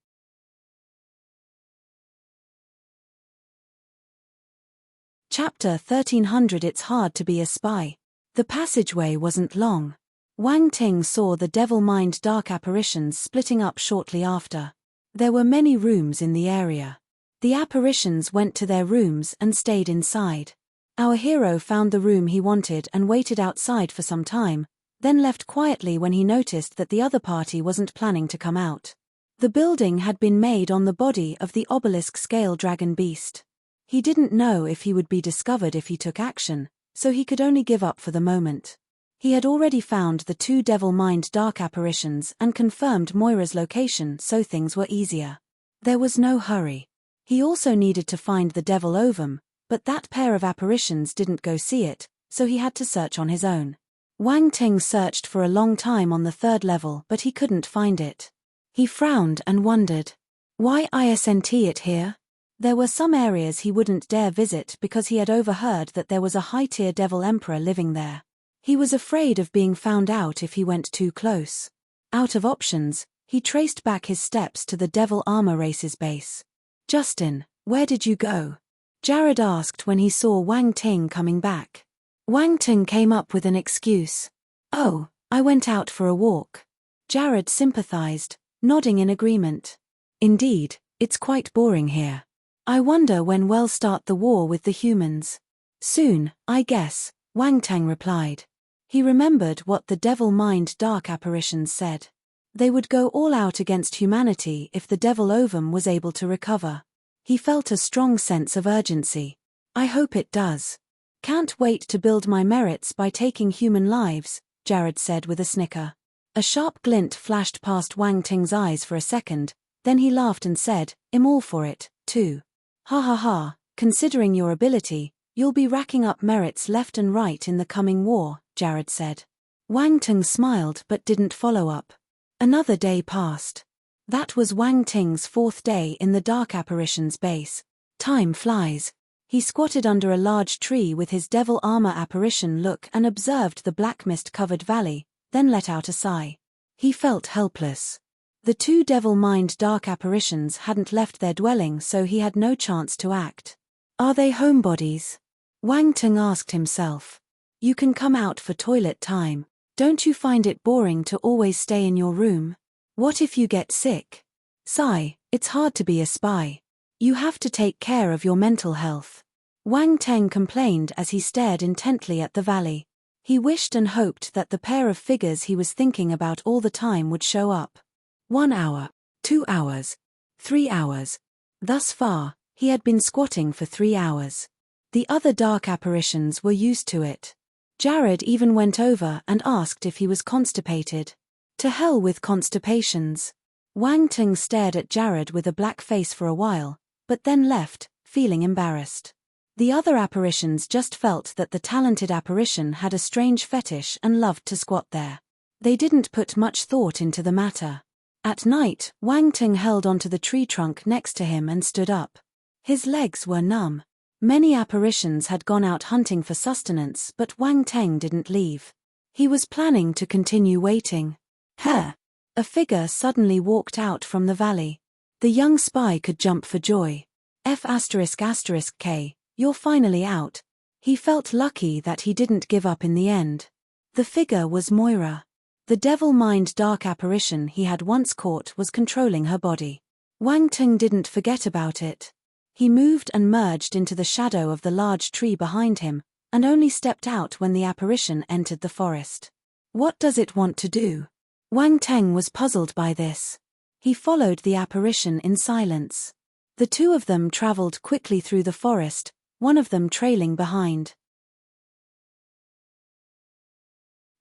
Chapter 1300. It's hard to be a spy. The passageway wasn't long. Wang Ting saw the devil-mind dark apparitions splitting up shortly after. There were many rooms in the area. The apparitions went to their rooms and stayed inside. Our hero found the room he wanted and waited outside for some time, then left quietly when he noticed that the other party wasn't planning to come out. The building had been made on the body of the obelisk scale dragon beast. He didn't know if he would be discovered if he took action, so he could only give up for the moment. He had already found the two devil-mind dark apparitions and confirmed Moira's location, so things were easier. There was no hurry. He also needed to find the devil ovum, but that pair of apparitions didn't go see it, so he had to search on his own. Wang Ting searched for a long time on the third level, but he couldn't find it. He frowned and wondered. Why isn't it here? There were some areas he wouldn't dare visit because he had overheard that there was a high-tier devil emperor living there. He was afraid of being found out if he went too close. Out of options, he traced back his steps to the devil armor race's base. Justin, where did you go? Jared asked when he saw Wang Ting coming back. Wang Ting came up with an excuse. Oh, I went out for a walk. Jared sympathized, nodding in agreement. Indeed, it's quite boring here. I wonder when we'll start the war with the humans. Soon, I guess, Wang Ting replied. He remembered what the devil-mind dark apparitions said. They would go all out against humanity if the devil ovum was able to recover. He felt a strong sense of urgency. I hope it does. Can't wait to build my merits by taking human lives, Jared said with a snicker. A sharp glint flashed past Wang Ting's eyes for a second, then he laughed and said, I'm all for it, too. Ha ha ha, considering your ability, you'll be racking up merits left and right in the coming war, Jared said. Wang Ting smiled but didn't follow up. Another day passed. That was Wang Ting's fourth day in the dark apparition's base. Time flies. He squatted under a large tree with his devil armor apparition look and observed the black mist-covered valley, then let out a sigh. He felt helpless. The two devil-mind dark apparitions hadn't left their dwelling, so he had no chance to act. Are they homebodies? Wang Ting asked himself. You can come out for toilet time. Don't you find it boring to always stay in your room? What if you get sick? Sigh, it's hard to be a spy. You have to take care of your mental health. Wang Ting complained as he stared intently at the valley. He wished and hoped that the pair of figures he was thinking about all the time would show up. 1 hour, 2 hours, 3 hours. Thus far, he had been squatting for 3 hours. The other dark apparitions were used to it. Jared even went over and asked if he was constipated. To hell with constipations. Wang Ting stared at Jared with a black face for a while, but then left, feeling embarrassed. The other apparitions just felt that the talented apparition had a strange fetish and loved to squat there. They didn't put much thought into the matter. At night, Wang Ting held onto the tree trunk next to him and stood up. His legs were numb. Many apparitions had gone out hunting for sustenance, but Wang Ting didn't leave. He was planning to continue waiting. A figure suddenly walked out from the valley. The young spy could jump for joy. F***K, you're finally out. He felt lucky that he didn't give up in the end. The figure was Moira. The devil-mind dark apparition he had once caught was controlling her body. Wang Ting didn't forget about it. He moved and merged into the shadow of the large tree behind him, and only stepped out when the apparition entered the forest. What does it want to do? Wang Ting was puzzled by this. He followed the apparition in silence. The two of them traveled quickly through the forest, one of them trailing behind.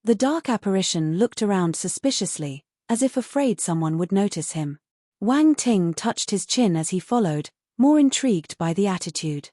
The dark apparition looked around suspiciously, as if afraid someone would notice him. Wang Ting touched his chin as he followed, more intrigued by the attitude.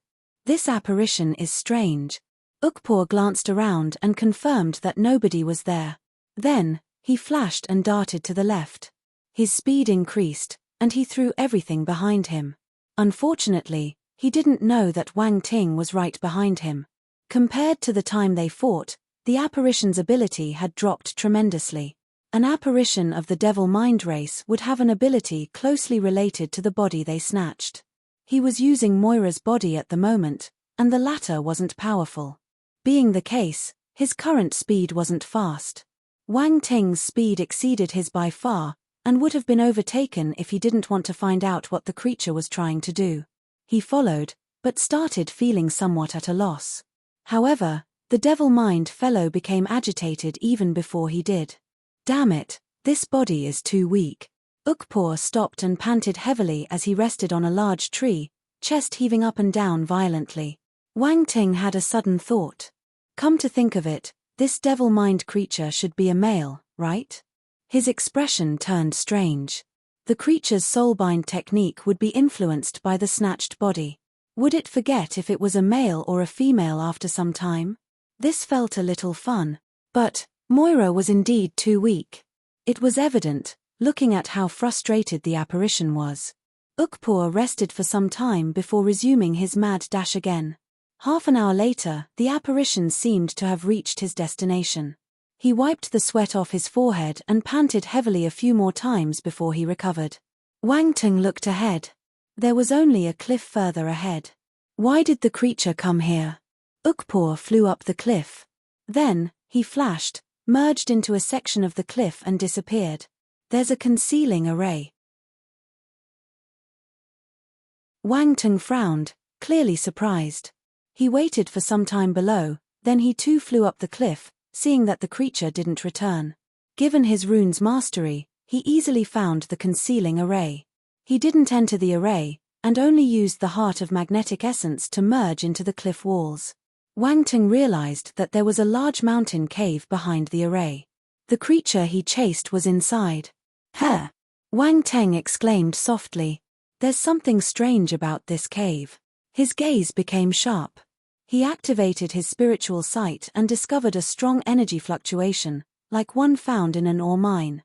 This apparition is strange. Ukpo glanced around and confirmed that nobody was there. Then, he flashed and darted to the left. His speed increased, and he threw everything behind him. Unfortunately, he didn't know that Wang Ting was right behind him. Compared to the time they fought, the apparition's ability had dropped tremendously. An apparition of the devil mind race would have an ability closely related to the body they snatched. He was using Moira's body at the moment, and the latter wasn't powerful. Being the case, his current speed wasn't fast. Wang Ting's speed exceeded his by far, and would have been overtaken if he didn't want to find out what the creature was trying to do. He followed, but started feeling somewhat at a loss. However, the devil mind fellow became agitated even before he did. Damn it, this body is too weak. Ukpo stopped and panted heavily as he rested on a large tree, chest heaving up and down violently. Wang Ting had a sudden thought. Come to think of it, this devil mind creature should be a male, right? His expression turned strange. The creature's soulbind technique would be influenced by the snatched body. Would it forget if it was a male or a female after some time? This felt a little fun. But Moira was indeed too weak. It was evident, looking at how frustrated the apparition was. Ukpo rested for some time before resuming his mad dash again. Half an hour later, the apparition seemed to have reached his destination. He wiped the sweat off his forehead and panted heavily a few more times before he recovered. Wang Ting looked ahead. There was only a cliff further ahead. Why did the creature come here? Ukpo flew up the cliff. Then, he flashed, merged into a section of the cliff and disappeared. There's a concealing array. Wang Ting frowned, clearly surprised. He waited for some time below, then he too flew up the cliff, seeing that the creature didn't return. Given his rune's mastery, he easily found the concealing array. He didn't enter the array, and only used the heart of magnetic essence to merge into the cliff walls. Wang Ting realized that there was a large mountain cave behind the array. The creature he chased was inside. Huh! Wang Ting exclaimed softly. There's something strange about this cave. His gaze became sharp. He activated his spiritual sight and discovered a strong energy fluctuation, like one found in an ore mine.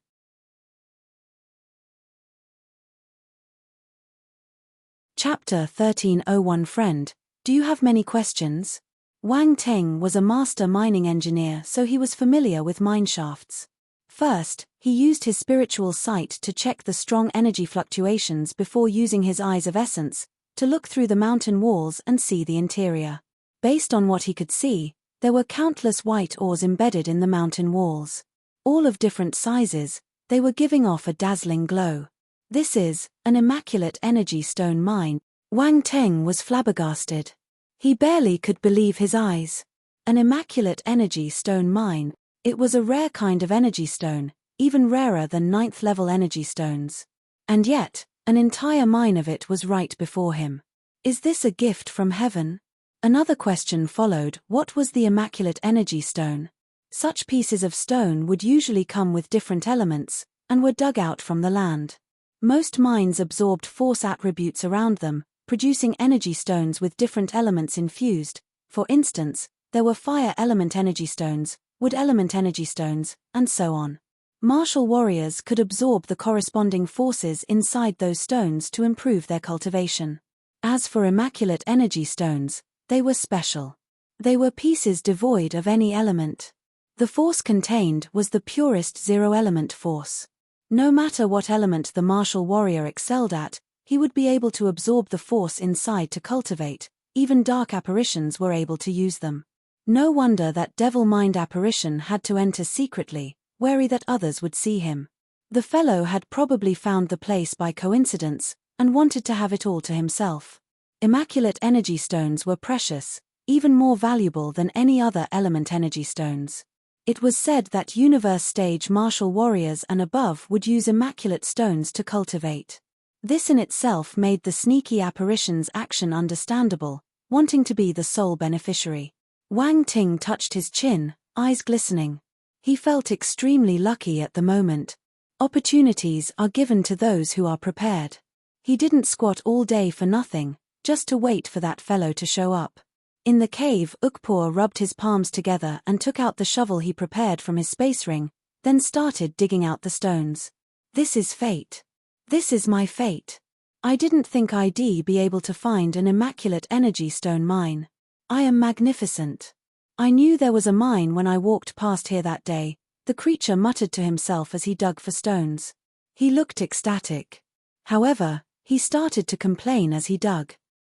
Chapter 1301 Friend, do you have many questions? Wang Ting was a master mining engineer, so he was familiar with mine shafts. First, he used his spiritual sight to check the strong energy fluctuations before using his eyes of essence to look through the mountain walls and see the interior. Based on what he could see, there were countless white ores embedded in the mountain walls. All of different sizes, they were giving off a dazzling glow. This is an immaculate energy stone mine. Wang Ting was flabbergasted. He barely could believe his eyes. An immaculate energy stone mine. It was a rare kind of energy stone, even rarer than 9th level energy stones. And yet, an entire mine of it was right before him. Is this a gift from heaven? Another question followed. What was the immaculate energy stone? Such pieces of stone would usually come with different elements, and were dug out from the land. Most mines absorbed force attributes around them, producing energy stones with different elements infused. For instance, there were fire element energy stones, wood element energy stones, and so on. Martial warriors could absorb the corresponding forces inside those stones to improve their cultivation. As for immaculate energy stones, they were special. They were pieces devoid of any element. The force contained was the purest zero-element force. No matter what element the martial warrior excelled at, he would be able to absorb the force inside to cultivate. Even dark apparitions were able to use them. No wonder that devil mind apparition had to enter secretly, wary that others would see him. The fellow had probably found the place by coincidence, and wanted to have it all to himself. Immaculate energy stones were precious, even more valuable than any other element energy stones. It was said that universe stage martial warriors and above would use immaculate stones to cultivate. This in itself made the sneaky apparition's action understandable, wanting to be the sole beneficiary. Wang Ting touched his chin, eyes glistening. He felt extremely lucky at the moment. Opportunities are given to those who are prepared. He didn't squat all day for nothing, just to wait for that fellow to show up. In the cave, Ukpor rubbed his palms together and took out the shovel he prepared from his space ring, then started digging out the stones. This is fate. This is my fate. I didn't think I'd be able to find an immaculate energy stone mine. I am magnificent. I knew there was a mine when I walked past here that day, the creature muttered to himself as he dug for stones. He looked ecstatic. However, he started to complain as he dug.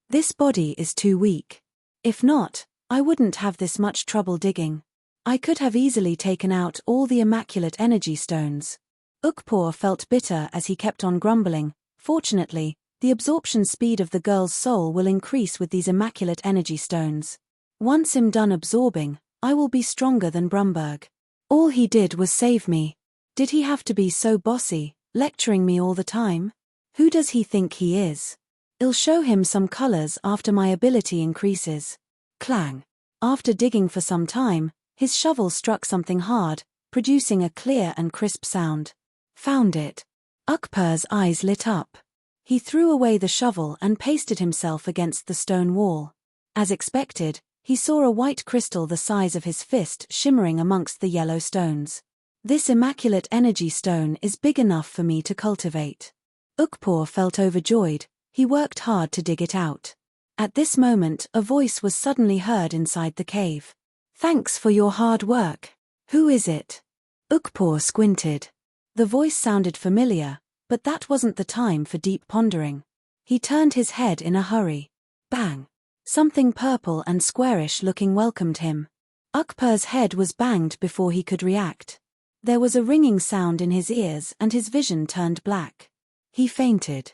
This body is too weak. If not, I wouldn't have this much trouble digging. I could have easily taken out all the immaculate energy stones. Ukpor felt bitter as he kept on grumbling. Fortunately, the absorption speed of the girl's soul will increase with these immaculate energy stones. Once I'm done absorbing, I will be stronger than Brumberg. All he did was save me. Did he have to be so bossy, lecturing me all the time? Who does he think he is? I'll show him some colors after my ability increases. Clang. After digging for some time, his shovel struck something hard, producing a clear and crisp sound. Found it. Ukpor's eyes lit up. He threw away the shovel and pasted himself against the stone wall. As expected, he saw a white crystal the size of his fist shimmering amongst the yellow stones. This immaculate energy stone is big enough for me to cultivate. Ukpor felt overjoyed. He worked hard to dig it out. At this moment, a voice was suddenly heard inside the cave. Thanks for your hard work. Who is it? Ukpor squinted. The voice sounded familiar, but that wasn't the time for deep pondering. He turned his head in a hurry. Bang! Something purple and squarish looking welcomed him. Ukpor's head was banged before he could react. There was a ringing sound in his ears and his vision turned black. He fainted.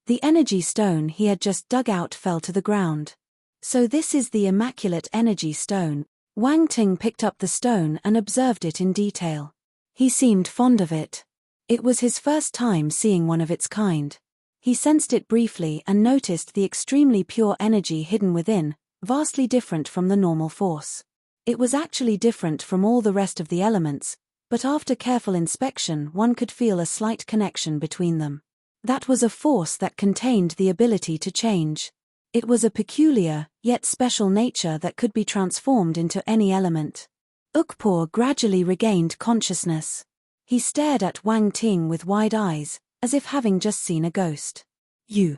The energy stone he had just dug out fell to the ground. So this is the immaculate energy stone. Wang Ting picked up the stone and observed it in detail. He seemed fond of it. It was his first time seeing one of its kind. He sensed it briefly and noticed the extremely pure energy hidden within, vastly different from the normal force. It was actually different from all the rest of the elements, but after careful inspection one could feel a slight connection between them. That was a force that contained the ability to change. It was a peculiar, yet special nature that could be transformed into any element. Ukpor gradually regained consciousness. He stared at Wang Ting with wide eyes, as if having just seen a ghost. You.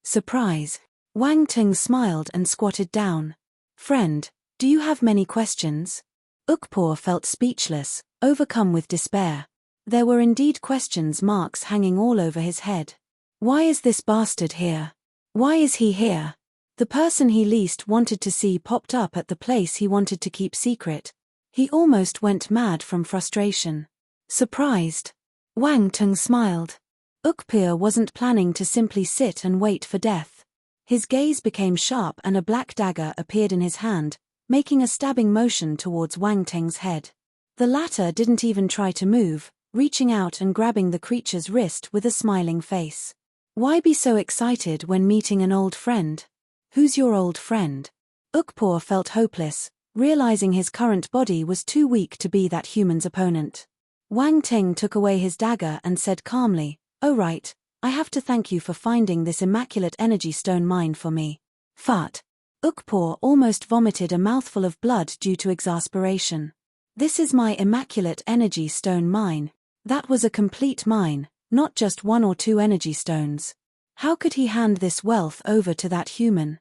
Surprise. Wang Ting smiled and squatted down. Friend, do you have many questions? Ukpor felt speechless, overcome with despair. There were indeed question marks hanging all over his head. Why is this bastard here? Why is he here? The person he least wanted to see popped up at the place he wanted to keep secret. He almost went mad from frustration. Surprised. Wang Ting smiled. Ukpor wasn't planning to simply sit and wait for death. His gaze became sharp and a black dagger appeared in his hand, making a stabbing motion towards Wang Ting's head. The latter didn't even try to move, reaching out and grabbing the creature's wrist with a smiling face. Why be so excited when meeting an old friend? Who's your old friend? Ukpor felt hopeless, realizing his current body was too weak to be that human's opponent. Wang Ting took away his dagger and said calmly, "Oh right, I have to thank you for finding this immaculate energy stone mine for me." Fart. Ukpor almost vomited a mouthful of blood due to exasperation. This is my immaculate energy stone mine. That was a complete mine, not just one or two energy stones. How could he hand this wealth over to that human?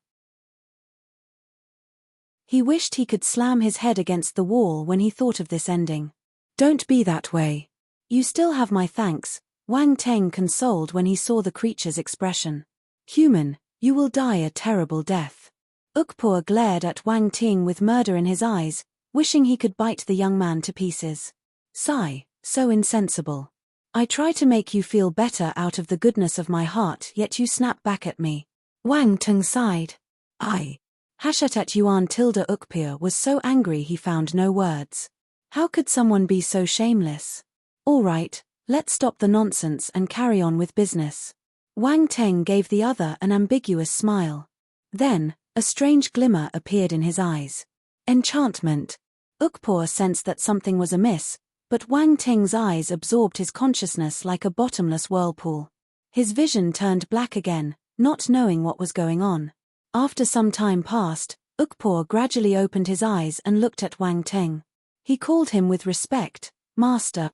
He wished he could slam his head against the wall when he thought of this ending. Don't be that way. You still have my thanks, Wang Ting consoled when he saw the creature's expression. Human, you will die a terrible death. Ukpor glared at Wang Ting with murder in his eyes, wishing he could bite the young man to pieces. Sigh, so insensible. I try to make you feel better out of the goodness of my heart, yet you snap back at me. Wang Ting sighed. I. Hashatat Yuan tilde Ukpor was so angry he found no words. How could someone be so shameless? All right, let's stop the nonsense and carry on with business. Wang Ting gave the other an ambiguous smile. Then, a strange glimmer appeared in his eyes. Enchantment. Ukpor sensed that something was amiss, but Wang Ting's eyes absorbed his consciousness like a bottomless whirlpool. His vision turned black again, not knowing what was going on. After some time passed, Ukpor gradually opened his eyes and looked at Wang Ting. He called him with respect, Master.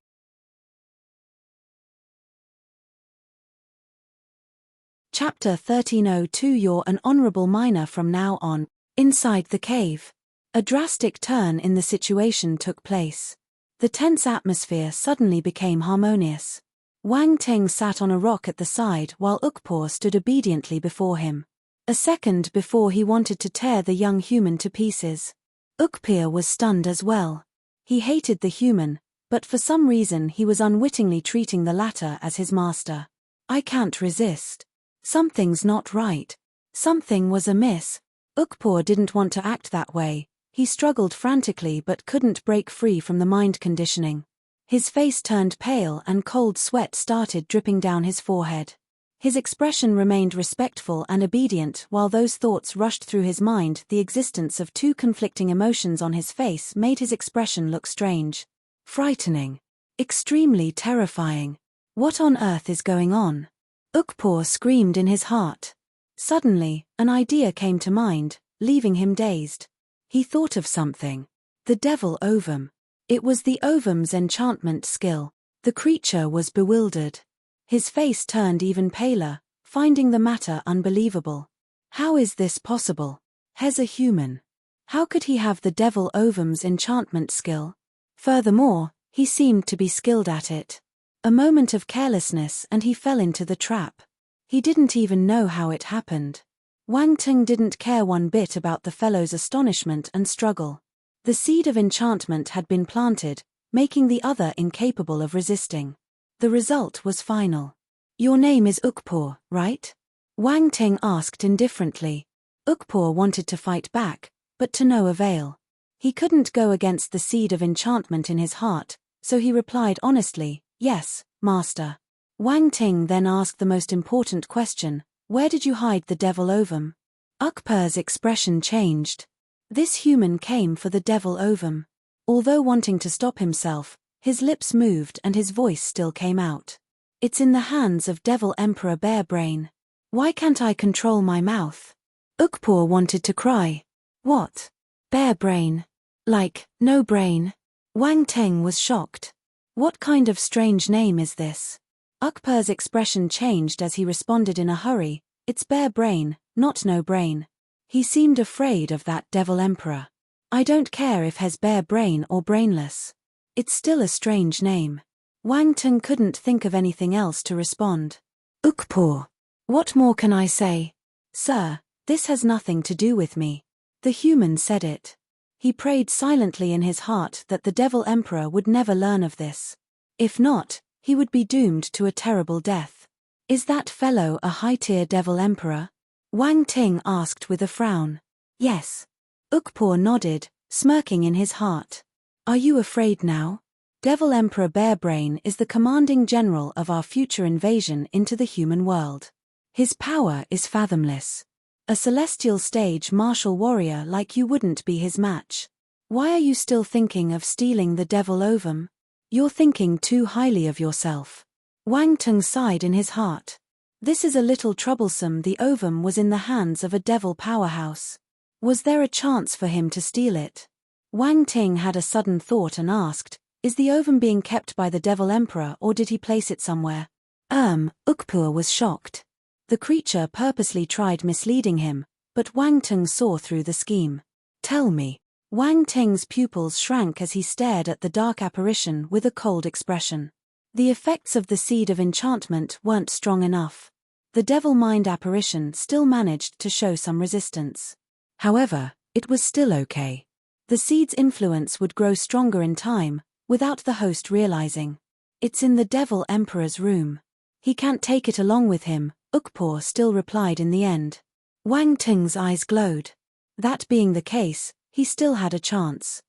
Chapter 1302. You're an honorable miner from now on. Inside the cave. A drastic turn in the situation took place. The tense atmosphere suddenly became harmonious. Wang Ting sat on a rock at the side while Ukpor stood obediently before him. A second before he wanted to tear the young human to pieces. Ukpor was stunned as well. He hated the human, but for some reason he was unwittingly treating the latter as his master. I can't resist. Something's not right. Something was amiss. Ukpor didn't want to act that way. He struggled frantically but couldn't break free from the mind conditioning. His face turned pale and cold sweat started dripping down his forehead. His expression remained respectful and obedient while those thoughts rushed through his mind. The existence of two conflicting emotions on his face made his expression look strange. Frightening. Extremely terrifying. What on earth is going on? Ukpor screamed in his heart. Suddenly, an idea came to mind, leaving him dazed. He thought of something. The devil ovum. It was the ovum's enchantment skill. The creature was bewildered. His face turned even paler, finding the matter unbelievable. How is this possible? He's a human. How could he have the devil ovum's enchantment skill? Furthermore, he seemed to be skilled at it. A moment of carelessness and he fell into the trap. He didn't even know how it happened. Wang Ting didn't care one bit about the fellow's astonishment and struggle. The seed of enchantment had been planted, making the other incapable of resisting. The result was final. Your name is Ukpor, right? Wang Ting asked indifferently. Ukpor wanted to fight back, but to no avail. He couldn't go against the seed of enchantment in his heart, so he replied honestly, yes, master. Wang Ting then asked the most important question. Where did you hide the devil ovum? Ukpor's expression changed. This human came for the devil ovum. Although wanting to stop himself, his lips moved and his voice still came out. It's in the hands of Devil Emperor Barebrain. Why can't I control my mouth? Ukpor wanted to cry. What? Barebrain? Like, no brain? Wang Ting was shocked. What kind of strange name is this? Ukpor's expression changed as he responded in a hurry. It's Barebrain, not no brain. He seemed afraid of that Devil Emperor. I don't care if he's bare brain or brainless. It's still a strange name. Wang Ting couldn't think of anything else to respond. Ukpor. What more can I say? Sir, this has nothing to do with me. The human said it. He prayed silently in his heart that the Devil Emperor would never learn of this. If not, he would be doomed to a terrible death. Is that fellow a high-tier Devil Emperor? Wang Ting asked with a frown. Yes. Ukpor nodded, smirking in his heart. Are you afraid now? Devil Emperor Barebrain is the commanding general of our future invasion into the human world. His power is fathomless. A celestial stage martial warrior like you wouldn't be his match. Why are you still thinking of stealing the devil ovum? You're thinking too highly of yourself. Wang Ting sighed in his heart. This is a little troublesome. The ovum was in the hands of a devil powerhouse. Was there a chance for him to steal it? Wang Ting had a sudden thought and asked, is the ovum being kept by the Devil Emperor or did he place it somewhere? Ukpor was shocked. The creature purposely tried misleading him, but Wang Ting saw through the scheme. Tell me. Wang Ting's pupils shrank as he stared at the dark apparition with a cold expression. The effects of the seed of enchantment weren't strong enough. The devil mind apparition still managed to show some resistance. However, it was still okay. The seed's influence would grow stronger in time, without the host realizing. It's in the Devil Emperor's room. He can't take it along with him, Ukpor still replied in the end. Wang Ting's eyes glowed. That being the case, he still had a chance.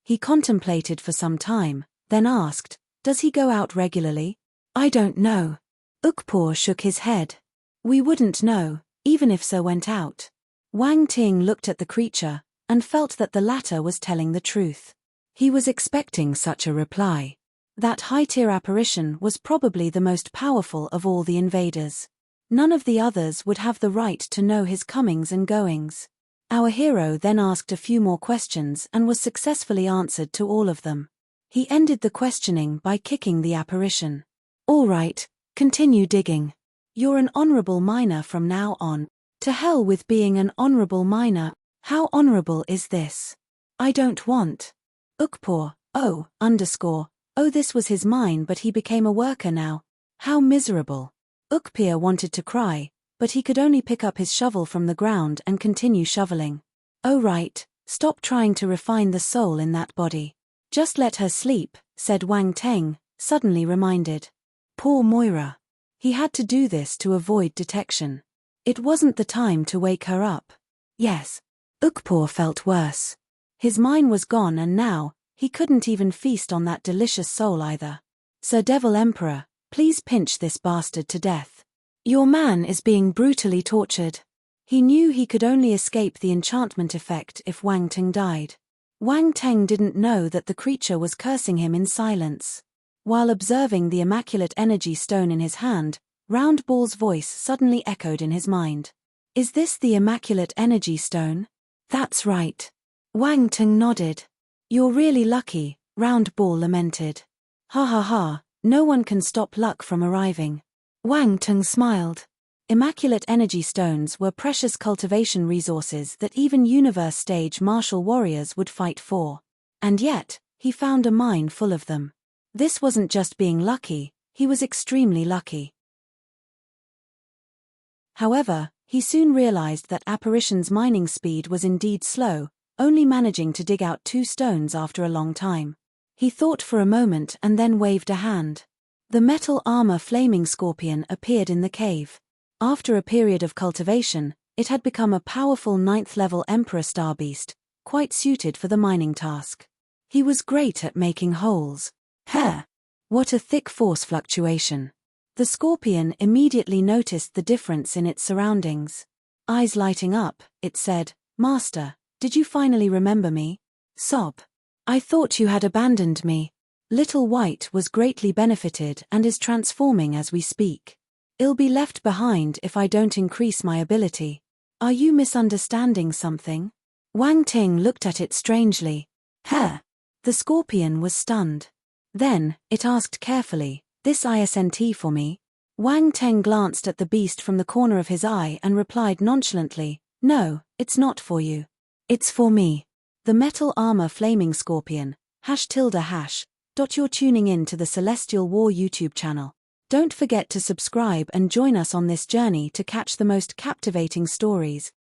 He contemplated for some time, then asked, does he go out regularly? I don't know. Ukpor shook his head. We wouldn't know, even if so went out. Wang Ting looked at the creature, and felt that the latter was telling the truth. He was expecting such a reply. That high-tier apparition was probably the most powerful of all the invaders. None of the others would have the right to know his comings and goings. Our hero then asked a few more questions and was successfully answered to all of them. He ended the questioning by kicking the apparition. "All right, continue digging. You're an honorable miner from now on. To hell with being an honorable miner. How honorable is this? I don't want. Ukpor, oh, this was his mine but he became a worker now. How miserable." Ukpir wanted to cry, but he could only pick up his shovel from the ground and continue shoveling. "Oh right, stop trying to refine the soul in that body. Just let her sleep," said Wang Teng, suddenly reminded. Poor Moira. He had to do this to avoid detection. It wasn't the time to wake her up. Yes. Ukpor felt worse. His mine was gone and now, he couldn't even feast on that delicious soul either. "Sir Devil Emperor, please pinch this bastard to death. Your man is being brutally tortured." He knew he could only escape the enchantment effect if Wang Teng died. Wang Teng didn't know that the creature was cursing him in silence. While observing the immaculate energy stone in his hand, Round Ball's voice suddenly echoed in his mind. "Is this the immaculate energy stone?" "That's right." Wang Teng nodded. "You're really lucky," Round Ball lamented. "Ha ha ha, no one can stop luck from arriving." Wang Teng smiled. Immaculate energy stones were precious cultivation resources that even universe-stage martial warriors would fight for. And yet, he found a mine full of them. This wasn't just being lucky, he was extremely lucky. However, he soon realized that apparition's mining speed was indeed slow, only managing to dig out 2 stones after a long time. He thought for a moment and then waved a hand. The metal armor flaming scorpion appeared in the cave. After a period of cultivation, it had become a powerful 9th-level Emperor Star Beast, quite suited for the mining task. He was great at making holes. What a thick force fluctuation. The scorpion immediately noticed the difference in its surroundings. Eyes lighting up, it said, "Master, did you finally remember me?" Sob. "I thought you had abandoned me." Little White was greatly benefited and is transforming as we speak. "I'll be left behind if I don't increase my ability." "Are you misunderstanding something?" Wang Ting looked at it strangely. The scorpion was stunned. Then, it asked carefully, "This isn't for me?" Wang Teng glanced at the beast from the corner of his eye and replied nonchalantly, "No, it's not for you. It's for me." The metal armor flaming scorpion, ###. You're tuning in to the Celestial War YouTube channel. Don't forget to subscribe and join us on this journey to catch the most captivating stories.